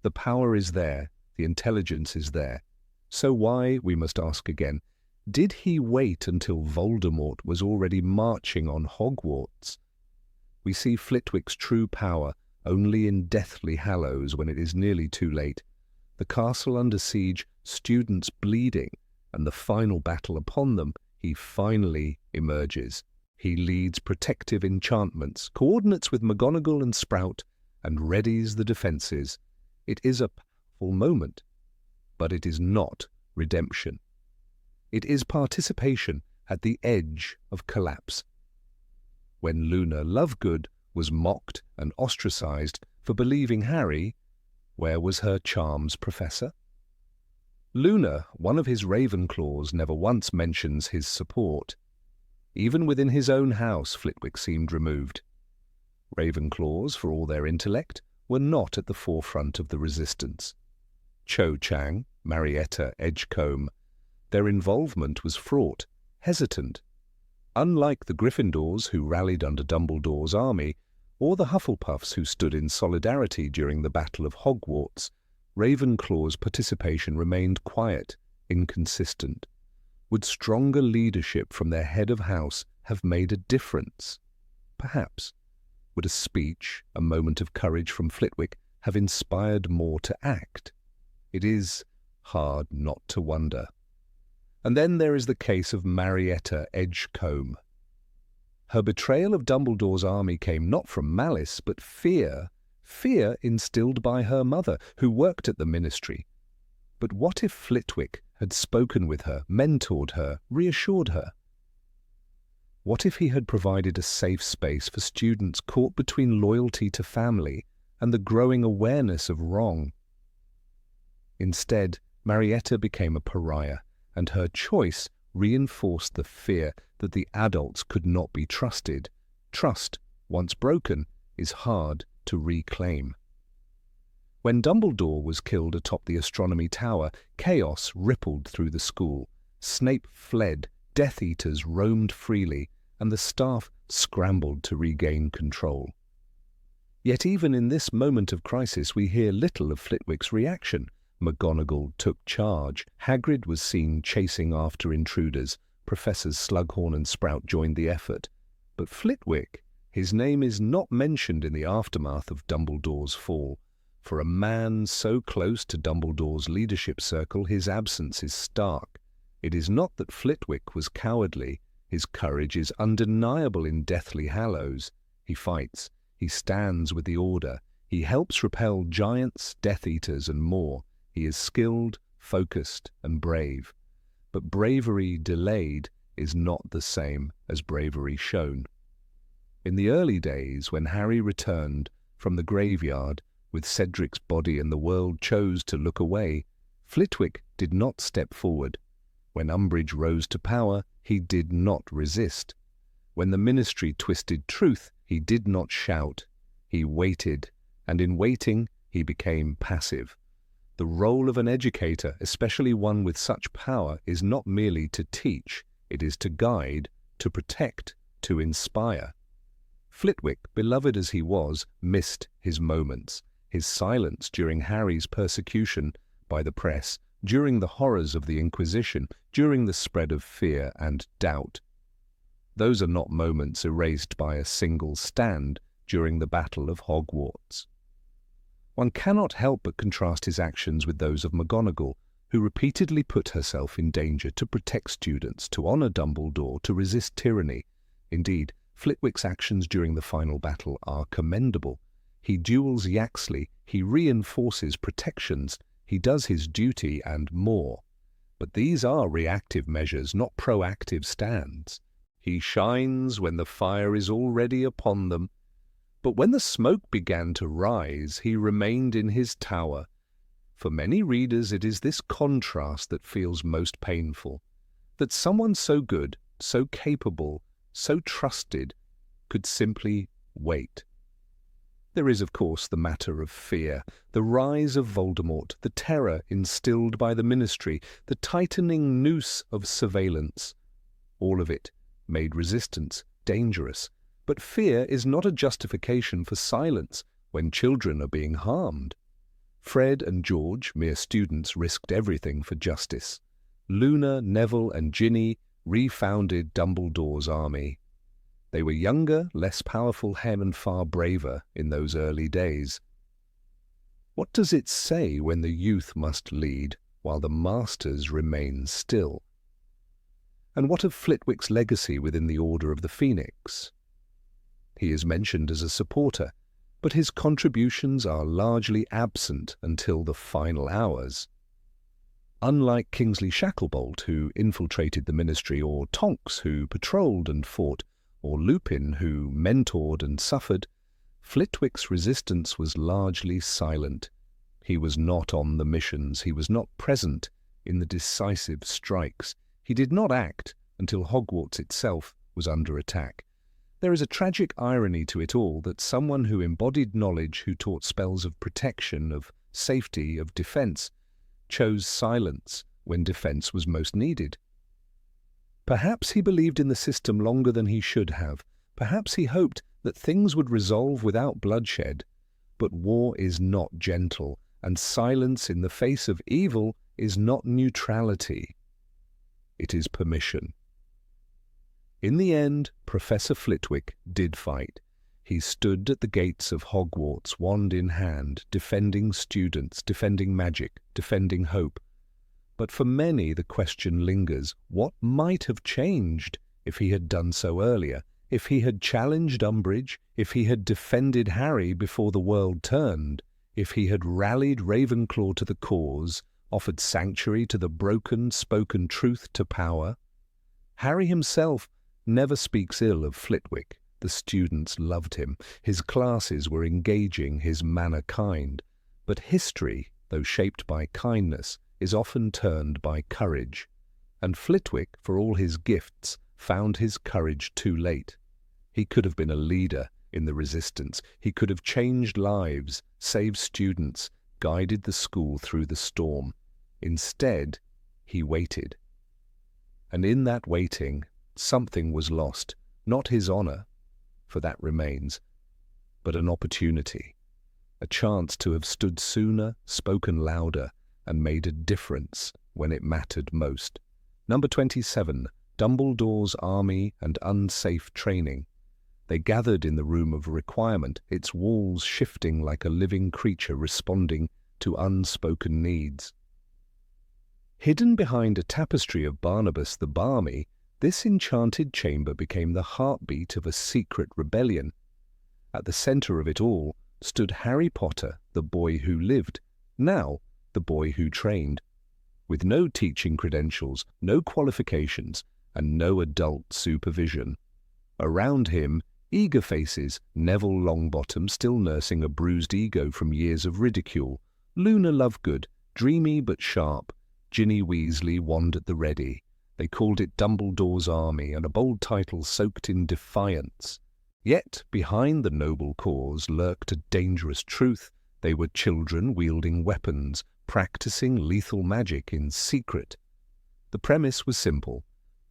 The power is there, the intelligence is there. So why, we must ask again, did he wait until Voldemort was already marching on Hogwarts? We see Flitwick's true power only in Deathly Hallows when it is nearly too late. The castle under siege, students bleeding, and the final battle upon them, he finally emerges. He leads protective enchantments, coordinates with McGonagall and Sprout, and readies the defences. It is a powerful moment, but it is not redemption. It is participation at the edge of collapse. When Luna Lovegood was mocked and ostracised for believing Harry, where was her charms professor? Luna, one of his Ravenclaws, never once mentions his support. Even within his own house, Flitwick seemed removed. Ravenclaws, for all their intellect, were not at the forefront of the resistance. Cho Chang, Marietta, Edgecombe, their involvement was fraught, hesitant. Unlike the Gryffindors, who rallied under Dumbledore's army, or the Hufflepuffs, who stood in solidarity during the Battle of Hogwarts, Ravenclaw's participation remained quiet, inconsistent. Would stronger leadership from their head of house have made a difference? Perhaps. Would a speech, a moment of courage from Flitwick, have inspired more to act? It is hard not to wonder. And then there is the case of Marietta Edgecombe. Her betrayal of Dumbledore's army came not from malice, but fear instilled by her mother, who worked at the ministry. But what if Flitwick had spoken with her, mentored her, reassured her? What if he had provided a safe space for students caught between loyalty to family and the growing awareness of wrong? Instead, Marietta became a pariah, and her choice reinforced the fear that the adults could not be trusted. Trust, once broken, is hard to reclaim. When Dumbledore was killed atop the Astronomy Tower, chaos rippled through the school. Snape fled, Death Eaters roamed freely, and the staff scrambled to regain control. Yet even in this moment of crisis, we hear little of Flitwick's reaction. McGonagall took charge. Hagrid was seen chasing after intruders. Professors Slughorn and Sprout joined the effort. But Flitwick, his name is not mentioned in the aftermath of Dumbledore's fall. For a man so close to Dumbledore's leadership circle, his absence is stark. It is not that Flitwick was cowardly. His courage is undeniable in Deathly Hallows. He fights. He stands with the Order. He helps repel giants, Death Eaters, and more. He is skilled, focused, and brave. But bravery delayed is not the same as bravery shown. In the early days, when Harry returned from the graveyard with Cedric's body and the world chose to look away, Flitwick did not step forward. When Umbridge rose to power, he did not resist. When the Ministry twisted truth, he did not shout. He waited, and in waiting, he became passive. The role of an educator, especially one with such power, is not merely to teach, it is to guide, to protect, to inspire. Flitwick, beloved as he was, missed his moments. His silence during Harry's persecution by the press, during the horrors of the Inquisition, during the spread of fear and doubt. Those are not moments erased by a single stand during the Battle of Hogwarts. One cannot help but contrast his actions with those of McGonagall, who repeatedly put herself in danger to protect students, to honour Dumbledore, to resist tyranny. Indeed, Flitwick's actions during the final battle are commendable. He duels Yaxley, he reinforces protections, he does his duty and more. But these are reactive measures, not proactive stands. He shines when the fire is already upon them. But when the smoke began to rise, he remained in his tower. For many readers, it is this contrast that feels most painful, that someone so good, so capable, so trusted, could simply wait. There is, of course, the matter of fear, the rise of Voldemort, the terror instilled by the Ministry, the tightening noose of surveillance. All of it made resistance dangerous. But fear is not a justification for silence when children are being harmed. Fred and George, mere students, risked everything for justice. Luna, Neville, and Ginny refounded Dumbledore's army. They were younger, less powerful, and far braver in those early days. What does it say when the youth must lead while the masters remain still? And what of Flitwick's legacy within the Order of the Phoenix? He is mentioned as a supporter, but his contributions are largely absent until the final hours. Unlike Kingsley Shacklebolt, who infiltrated the Ministry, or Tonks, who patrolled and fought, or Lupin, who mentored and suffered, Flitwick's resistance was largely silent. He was not on the missions, he was not present in the decisive strikes. He did not act until Hogwarts itself was under attack. There is a tragic irony to it all that someone who embodied knowledge, who taught spells of protection, of safety, of defense, chose silence when defense was most needed. Perhaps he believed in the system longer than he should have. Perhaps he hoped that things would resolve without bloodshed. But war is not gentle, and silence in the face of evil is not neutrality. It is permission. In the end, Professor Flitwick did fight. He stood at the gates of Hogwarts, wand in hand, defending students, defending magic, defending hope. But for many the question lingers, what might have changed if he had done so earlier, if he had challenged Umbridge, if he had defended Harry before the world turned, if he had rallied Ravenclaw to the cause, offered sanctuary to the broken, spoken truth to power? Harry himself never speaks ill of Flitwick. The students loved him. His classes were engaging, his manner kind. But history, though shaped by kindness, is often turned by courage. And Flitwick, for all his gifts, found his courage too late. He could have been a leader in the resistance. He could have changed lives, saved students, guided the school through the storm. Instead, he waited. And in that waiting, something was lost. Not his honor, for that remains, but an opportunity, a chance to have stood sooner, spoken louder, and made a difference when it mattered most. Number 27, Dumbledore's Army and Unsafe Training. They gathered in the room of requirement, its walls shifting like a living creature responding to unspoken needs. Hidden behind a tapestry of Barnabas the Barmy, this enchanted chamber became the heartbeat of a secret rebellion. At the center of it all stood Harry Potter, the boy who lived, now the boy who trained. With no teaching credentials, no qualifications, and no adult supervision. Around him, eager faces, Neville Longbottom still nursing a bruised ego from years of ridicule, Luna Lovegood, dreamy but sharp, Ginny Weasley wand at the ready. They called it Dumbledore's Army, and a bold title soaked in defiance. Yet behind the noble cause lurked a dangerous truth. They were children wielding weapons, practicing lethal magic in secret. The premise was simple.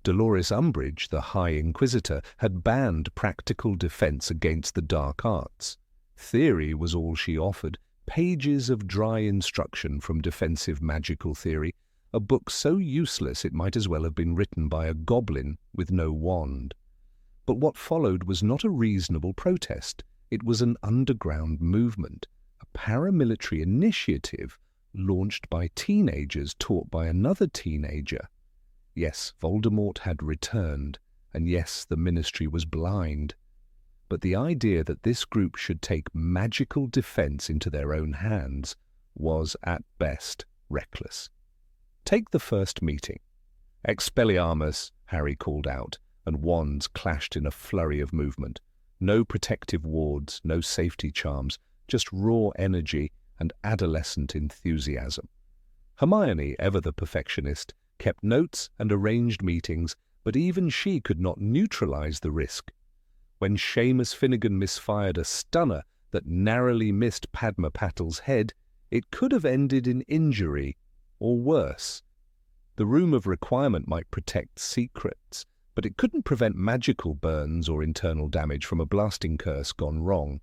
Dolores Umbridge, the High Inquisitor, had banned practical defense against the dark arts. Theory was all she offered, pages of dry instruction from defensive magical theory, a book so useless it might as well have been written by a goblin with no wand. But what followed was not a reasonable protest. It was an underground movement, a paramilitary initiative launched by teenagers taught by another teenager. Yes, Voldemort had returned, and yes, the Ministry was blind. But the idea that this group should take magical defense into their own hands was, at best, reckless. Take the first meeting. "Expelliarmus," Harry called out, and wands clashed in a flurry of movement. No protective wards, no safety charms, just raw energy and adolescent enthusiasm. Hermione, ever the perfectionist, kept notes and arranged meetings, but even she could not neutralize the risk. When Seamus Finnegan misfired a stunner, that narrowly missed Padma Patel's head, it could have ended in injury or worse. The Room of Requirement might protect secrets, but it couldn't prevent magical burns or internal damage from a blasting curse gone wrong.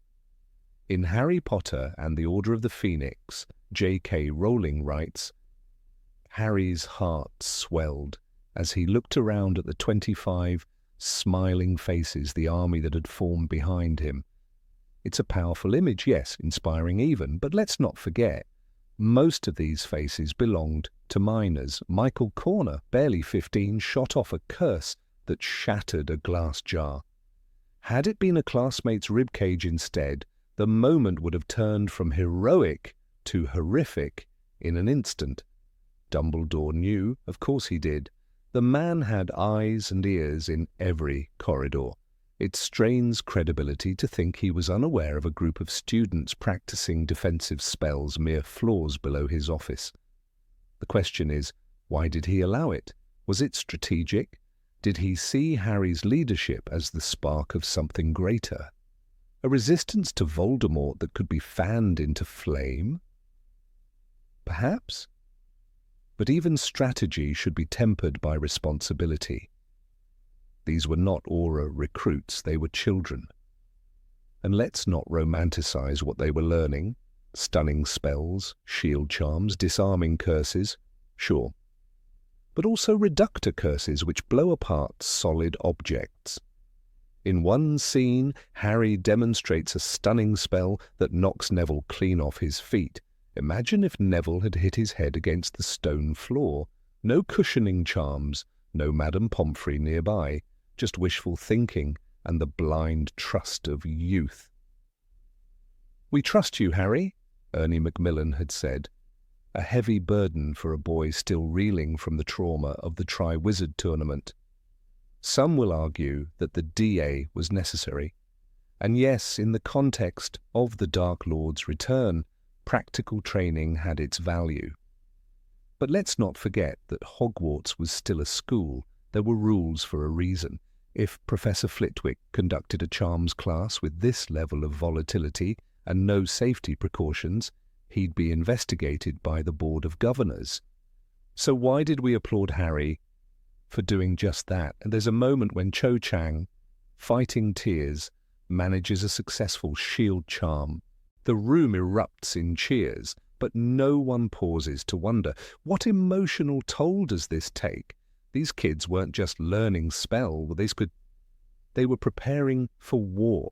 In Harry Potter and the Order of the Phoenix, J.K. Rowling writes, Harry's heart swelled as he looked around at the 25 smiling faces, the army that had formed behind him. It's a powerful image, yes, inspiring even, but let's not forget, most of these faces belonged to minors. Michael Corner, barely 15, shot off a curse that shattered a glass jar. Had it been a classmate's ribcage instead, the moment would have turned from heroic to horrific in an instant. Dumbledore knew, of course he did. The man had eyes and ears in every corridor. It strains credibility to think he was unaware of a group of students practicing defensive spells mere floors below his office. The question is, why did he allow it? Was it strategic? Did he see Harry's leadership as the spark of something greater? A resistance to Voldemort that could be fanned into flame? Perhaps. But even strategy should be tempered by responsibility. These were not Auror recruits, they were children. And let's not romanticize what they were learning. Stunning spells, shield charms, disarming curses, sure. But also reductor curses which blow apart solid objects. In one scene, Harry demonstrates a stunning spell that knocks Neville clean off his feet. Imagine if Neville had hit his head against the stone floor. No cushioning charms, no Madame Pomfrey nearby, just wishful thinking and the blind trust of youth. "We trust you, Harry," Ernie Macmillan had said, a heavy burden for a boy still reeling from the trauma of the Triwizard Tournament. Some will argue that the DA was necessary. And yes, in the context of the Dark Lord's return, practical training had its value. But let's not forget that Hogwarts was still a school. There were rules for a reason. If Professor Flitwick conducted a charms class with this level of volatility and no safety precautions, he'd be investigated by the Board of Governors. So why did we applaud Harry for doing just that? And there's a moment when Cho Chang, fighting tears, manages a successful shield charm. The room erupts in cheers, but no one pauses to wonder, what emotional toll does this take? These kids weren't just learning spell, they were preparing for war.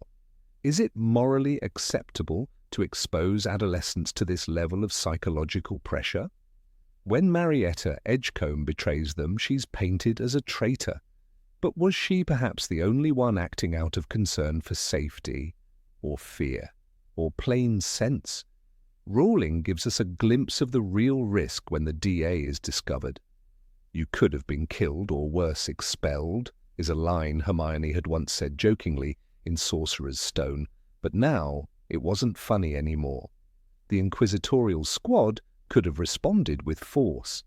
Is it morally acceptable to expose adolescents to this level of psychological pressure? When Marietta Edgecombe betrays them, she's painted as a traitor. But was she perhaps the only one acting out of concern for safety, or fear, or plain sense? Rowling gives us a glimpse of the real risk when the DA is discovered. "You could have been killed or worse expelled," is a line Hermione had once said jokingly in Sorcerer's Stone, but now it wasn't funny anymore. The inquisitorial squad could have responded with force.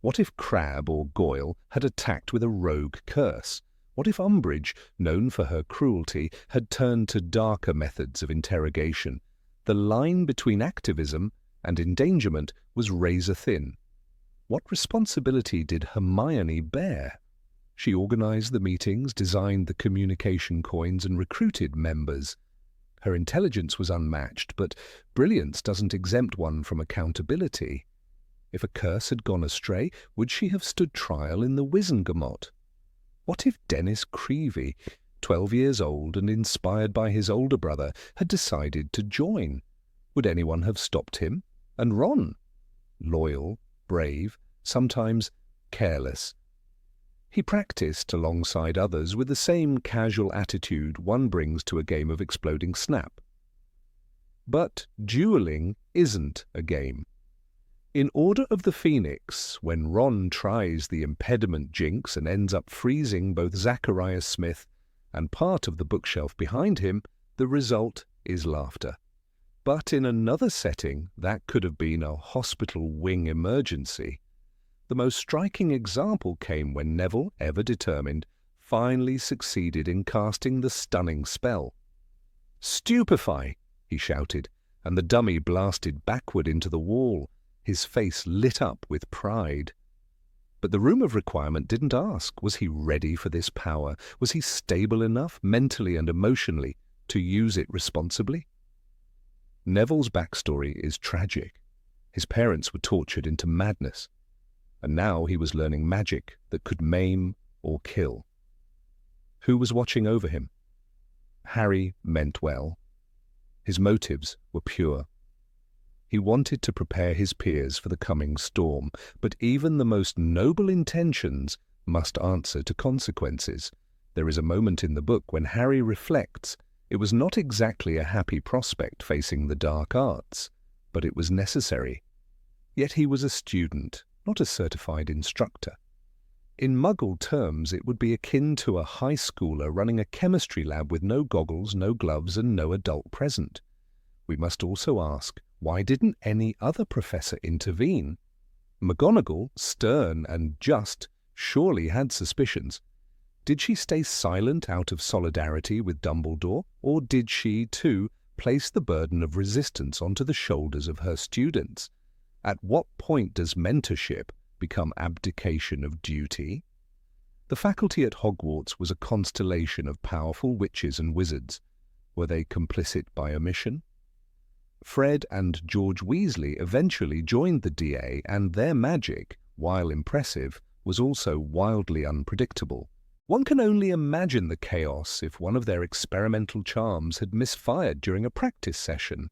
What if Crabbe or Goyle had attacked with a rogue curse? What if Umbridge, known for her cruelty, had turned to darker methods of interrogation? The line between activism and endangerment was razor-thin. What responsibility did Hermione bear? She organized the meetings, designed the communication coins, and recruited members. Her intelligence was unmatched, but brilliance doesn't exempt one from accountability. If a curse had gone astray, would she have stood trial in the Wizengamot? What if Dennis Creevey, 12 years old and inspired by his older brother, had decided to join? Would anyone have stopped him? And Ron? Loyal, brave, sometimes careless. He practiced alongside others with the same casual attitude one brings to a game of exploding snap. But dueling isn't a game. In Order of the Phoenix, when Ron tries the impediment jinx and ends up freezing both Zacharias Smith and part of the bookshelf behind him, the result is laughter. But in another setting, that could have been a hospital wing emergency. The most striking example came when Neville, ever determined, finally succeeded in casting the stunning spell. Stupefy! he shouted, and the dummy blasted backward into the wall, his face lit up with pride. But the room of requirement didn't ask, was he ready for this power? Was he stable enough, mentally and emotionally, to use it responsibly? Neville's backstory is tragic. His parents were tortured into madness, and now he was learning magic that could maim or kill. Who was watching over him? Harry meant well. His motives were pure. He wanted to prepare his peers for the coming storm, but even the most noble intentions must answer to consequences. There is a moment in the book when Harry reflects it was not exactly a happy prospect facing the dark arts, but it was necessary. Yet he was a student, not a certified instructor. In Muggle terms, it would be akin to a high schooler running a chemistry lab with no goggles, no gloves, and no adult present. We must also ask, why didn't any other professor intervene? McGonagall, stern and just, surely had suspicions. Did she stay silent out of solidarity with Dumbledore, or did she, too, place the burden of resistance onto the shoulders of her students? At what point does mentorship become abdication of duty? The faculty at Hogwarts was a constellation of powerful witches and wizards. Were they complicit by omission? Fred and George Weasley eventually joined the DA, and their magic, while impressive, was also wildly unpredictable. One can only imagine the chaos if one of their experimental charms had misfired during a practice session.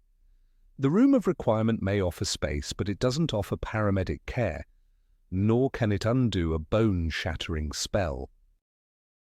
The room of requirement may offer space, but it doesn't offer paramedic care, nor can it undo a bone-shattering spell.